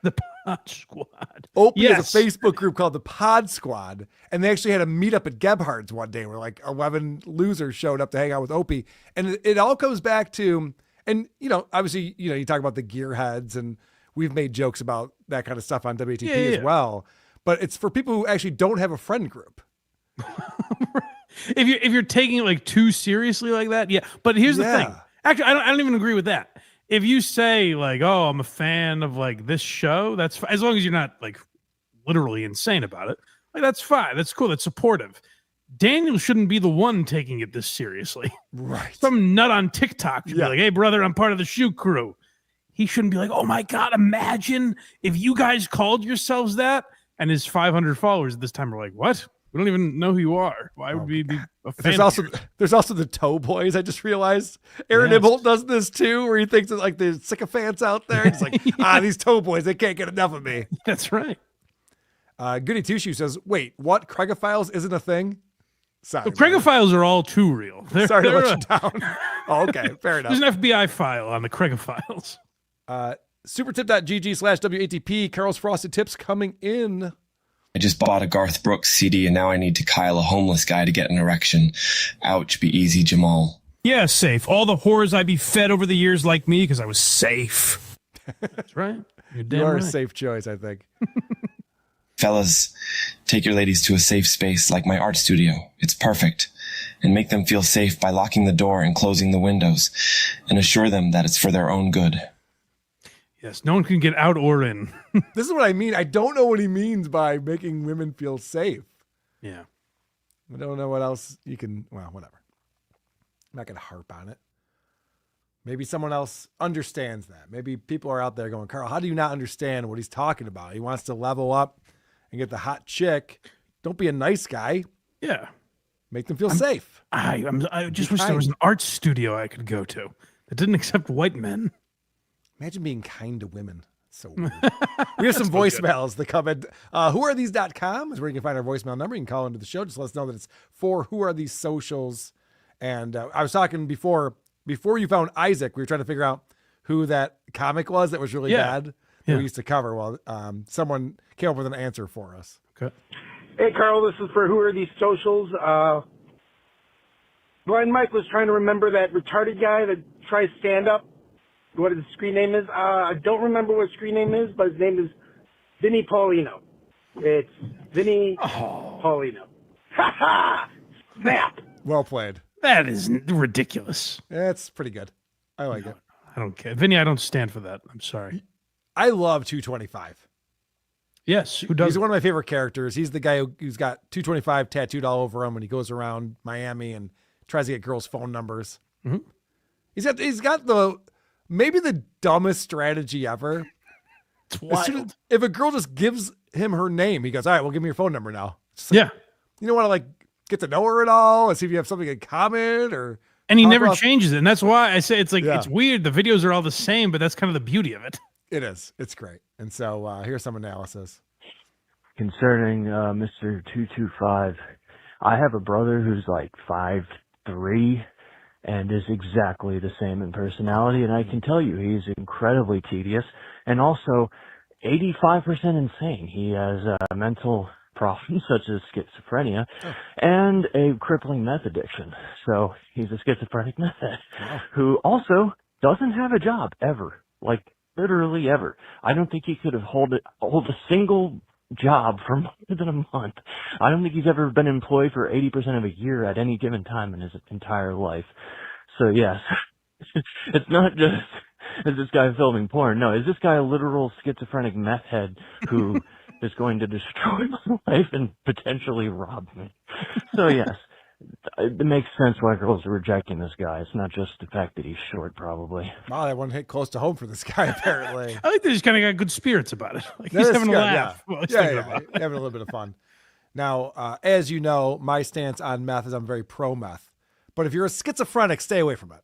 The Pod Squad. Opie has a Facebook group called the Pod Squad, and they actually had a meetup at Gebhard's one day where like 11 losers showed up to hang out with Opie. And it all comes back to, and you know, obviously, you know, you talk about the gearheads, and we've made jokes about that kind of stuff on WTP as well. But it's for people who actually don't have a friend group. If you're taking it like too seriously like that, yeah. But here's the thing. Actually, I don't even agree with that. If you say like, "Oh, I'm a fan of like this show," that's fine. As long as you're not like literally insane about it. Like that's fine. That's cool. That's supportive. Daniel shouldn't be the one taking it this seriously. Right. Some nut on TikTok should be like, "Hey, brother, I'm part of the Shoe Crew." He shouldn't be like, "Oh my God, imagine if you guys called yourselves that." And his 500 followers at this time are like, "What? We don't even know who you are. Why would we be a fan?" There's also the Toe Boys. I just realized Aaron Ibholt does this too, where he thinks that like the sycophants out there. He's like, these Toe Boys, they can't get enough of me. That's right. Goody Two Shoe says, "Wait, what? Craigophiles isn't a thing?" Sorry, Craigophiles are all too real. Sorry to let you down. Oh, okay, fair enough. There's an FBI file on the Craigophiles. Supertip.gg/WATP. Carl's Frosted Tips coming in. I just bought a Garth Brooks CD and now I need to Kyle a homeless guy to get an erection. Ouch, be easy, Jamal. Yeah, safe. All the whores I be fed over the years like me because I was safe. That's right. You are a safe choice, I think. Fellas, take your ladies to a safe space like my art studio. It's perfect. And make them feel safe by locking the door and closing the windows. And assure them that it's for their own good. Yes, no one can get out or in. This is what I mean. I don't know what he means by making women feel safe. Yeah. I don't know what else you can, well, whatever. I'm not going to harp on it. Maybe someone else understands that. Maybe people are out there going, "Carl, how do you not understand what he's talking about? He wants to level up and get the hot chick. Don't be a nice guy." Yeah. Make them feel safe. I just wish there was an art studio I could go to that didn't accept white men. Imagine being kind to women. It's so weird. We have some voicemails that come in. Whoarethees.com is where you can find our voicemail number. You can call into the show. Just let us know that it's for Who Are These Socials. And I was talking before you found Isaac, we were trying to figure out who that comic was that was really bad that we used to cover. Well, someone came up with an answer for us. Okay. Hey, Carl, this is for Who Are These Socials. Blind Mike was trying to remember that retarded guy that tries stand-up. What his screen name is. I don't remember what his screen name is, but his name is Vinny Paulino. It's Vinny Paulino. Ha ha! Snap! Well played. That is ridiculous. That's pretty good. I like it. I don't care. Vinny, I don't stand for that. I'm sorry. I love 225. Yes. Who does? He's one of my favorite characters. He's the guy who's got 225 tattooed all over him when he goes around Miami and tries to get girls' phone numbers. Mm-hmm. He's got the maybe the dumbest strategy ever. It's wild. If a girl just gives him her name, he goes, all right, well, give me your phone number now. Yeah. You don't want to like get to know her at all and see if you have something in common or. And he talk never about- changes it. And that's why I say it's like, Yeah. it's weird. The videos are all the same, but that's kind of the beauty of it. It is. It's great. And so here's some analysis. Concerning Mr. 225, I have a brother who's like 5'3" and is exactly the same in personality, and I can tell you he's incredibly tedious and also 85% insane. He has mental problems such as schizophrenia and a crippling meth addiction. So he's a schizophrenic meth head who also doesn't have a job ever, like literally ever. I don't think he could have hold a single job for more than a month. I don't think he's ever been employed for 80% of a year at any given time in his entire life. So yes, it's not just is this guy filming porn. No, is this guy a literal schizophrenic meth head who is going to destroy my life and potentially rob me? So yes, it makes sense why girls are rejecting this guy. It's not just the fact that he's short, probably. Wow, that one hit close to home for this guy, apparently. I like that he's kind of got good spirits about it. Like That he's is having a good, laugh. Yeah, while he's thinking about it. having a little bit of fun. Now, as you know, my stance on meth is I'm very pro meth. But if you're a schizophrenic, stay away from it.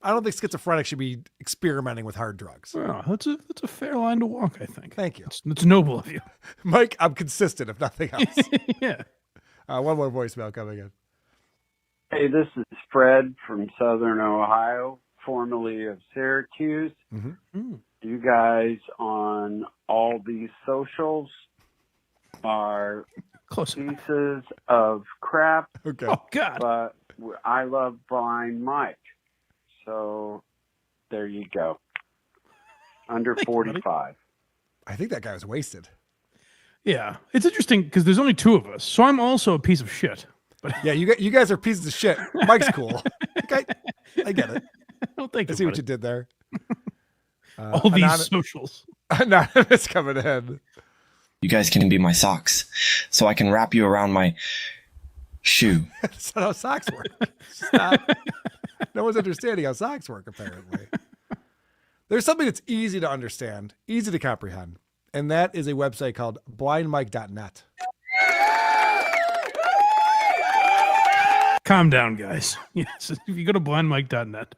I don't think schizophrenics should be experimenting with hard drugs. Well, that's a fair line to walk, I think. Thank you. It's noble of you. Mike, I'm consistent, if nothing else. Yeah. One more voicemail coming in. Hey, this is Fred from Southern Ohio, formerly of Syracuse. You guys on all these socials are pieces of crap. Okay. Oh, God. But I love Blind Mike. So there you go. Under 45. I think that guy was wasted. Yeah. It's interesting because there's only two of us. So I'm also a piece of shit. But Yeah, you guys are pieces of shit. Mike's cool. Okay, I get it. I'll think I see what you did there. All these socials. Anonymous coming in. You guys can be my socks, so I can wrap you around my shoe. That's not how socks work. It's not- no one's understanding how socks work, apparently. There's something that's easy to understand, easy to comprehend, and that is a website called blindmike.net. Calm down, guys. Yes, if you go to blindmike.net,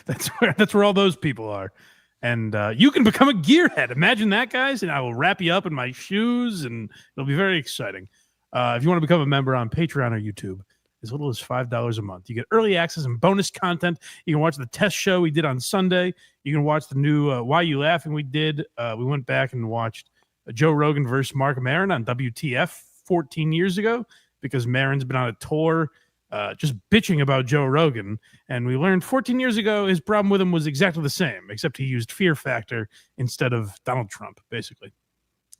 that's where all those people are. And you can become a gearhead. Imagine that, guys, and I will wrap you up in my shoes, and it'll be very exciting. If you want to become a member on Patreon or YouTube, as little as $5 a month. You get early access and bonus content. You can watch the test show we did on Sunday. You can watch the new Why You Laughing we did. We went back and watched Joe Rogan versus Mark Maron on WTF 14 years ago because Maron's been on a tour just bitching about Joe Rogan. And we learned 14 years ago his problem with him was exactly the same, except he used Fear Factor instead of Donald Trump, basically.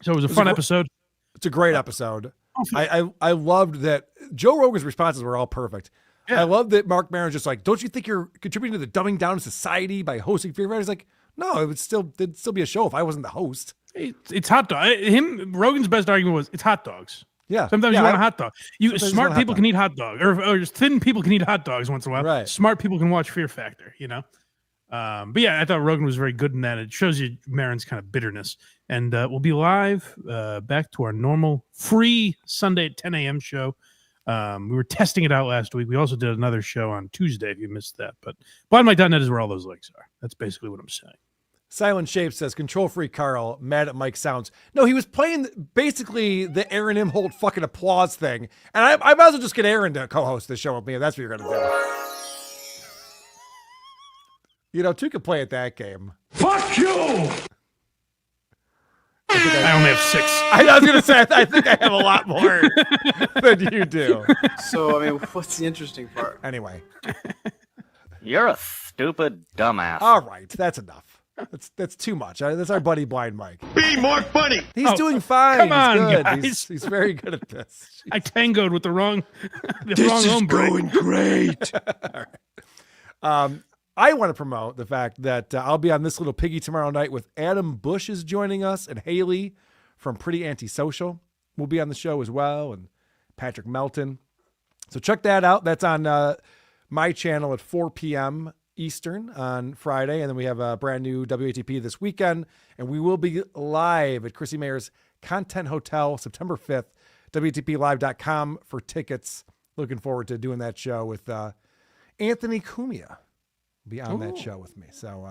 So it was a fun episode. It's a great episode. I loved that Joe Rogan's responses were all perfect. Yeah. I love that Mark Maron's just like, don't you think you're contributing to the dumbing down of society by hosting Fear Factor? He's like, no, it'd still be a show if I wasn't the host. It's hot dog. Rogan's best argument was it's hot dogs. Yeah. Sometimes you want a hot dog. Smart people dog. can eat hot dog, or thin people can eat hot dogs once in a while. Right. Smart people can watch Fear Factor. You know. But yeah, I thought Rogan was very good in that. It shows you Maron's kind of bitterness. And we'll be live back to our normal free Sunday at 10 a.m. show. We were testing it out last week. We also did another show on Tuesday if you missed that. But blindmike.net is where all those links are. That's basically what I'm saying. Silent Shape says, Control Freak Carl, mad at Mike sounds. No, he was playing basically the Aaron Imholt fucking applause thing. And I might as well just get Aaron to co-host the show with me if that's what you're going to do. You know, two can play at that game. Fuck you! I only have 6. I was going to say, I think I have a lot more than you do. So, I mean, what's the interesting part? Anyway. You're a stupid dumbass. All right, that's enough. That's too much. That's our buddy Blind Mike. Be more funny. He's doing fine. Come on, He's good. guys. He's very good at this. I tangoed with the wrong. This is going great. All right. I want to promote the fact that I'll be on This Little Piggy tomorrow night with Adam Bush is joining us, and Haley from Pretty Antisocial will be on the show as well, and Patrick Melton. So check that out. That's on my channel at 4 p.m. Eastern on Friday, and then we have a brand new WATP this weekend, and we will be live at Chrissy Mayer's Content Hotel September 5th, WATPlive.com for tickets. Looking forward to doing that show with Anthony Cumia. Be on that show with me. So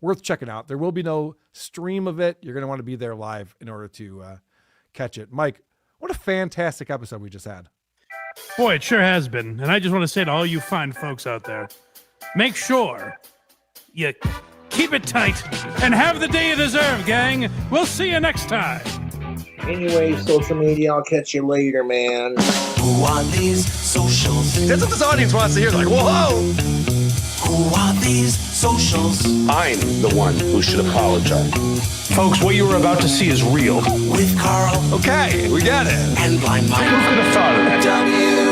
worth checking out. There will be no stream of it. You're going to want to be there live in order to catch it. Mike, what a fantastic episode we just had. Boy, it sure has been. And I just want to say to all you fine folks out there, make sure you keep it tight and have the day you deserve, gang. We'll see you next time. Anyway, social media, I'll catch you later, man. Who are these socials? That's what this audience wants to hear. Like, whoa! Who are these socials? I'm the one who should apologize. Folks, what you were about to see is real. With Carl. Okay, we got it. And Blind Mike. Who could have thought of that?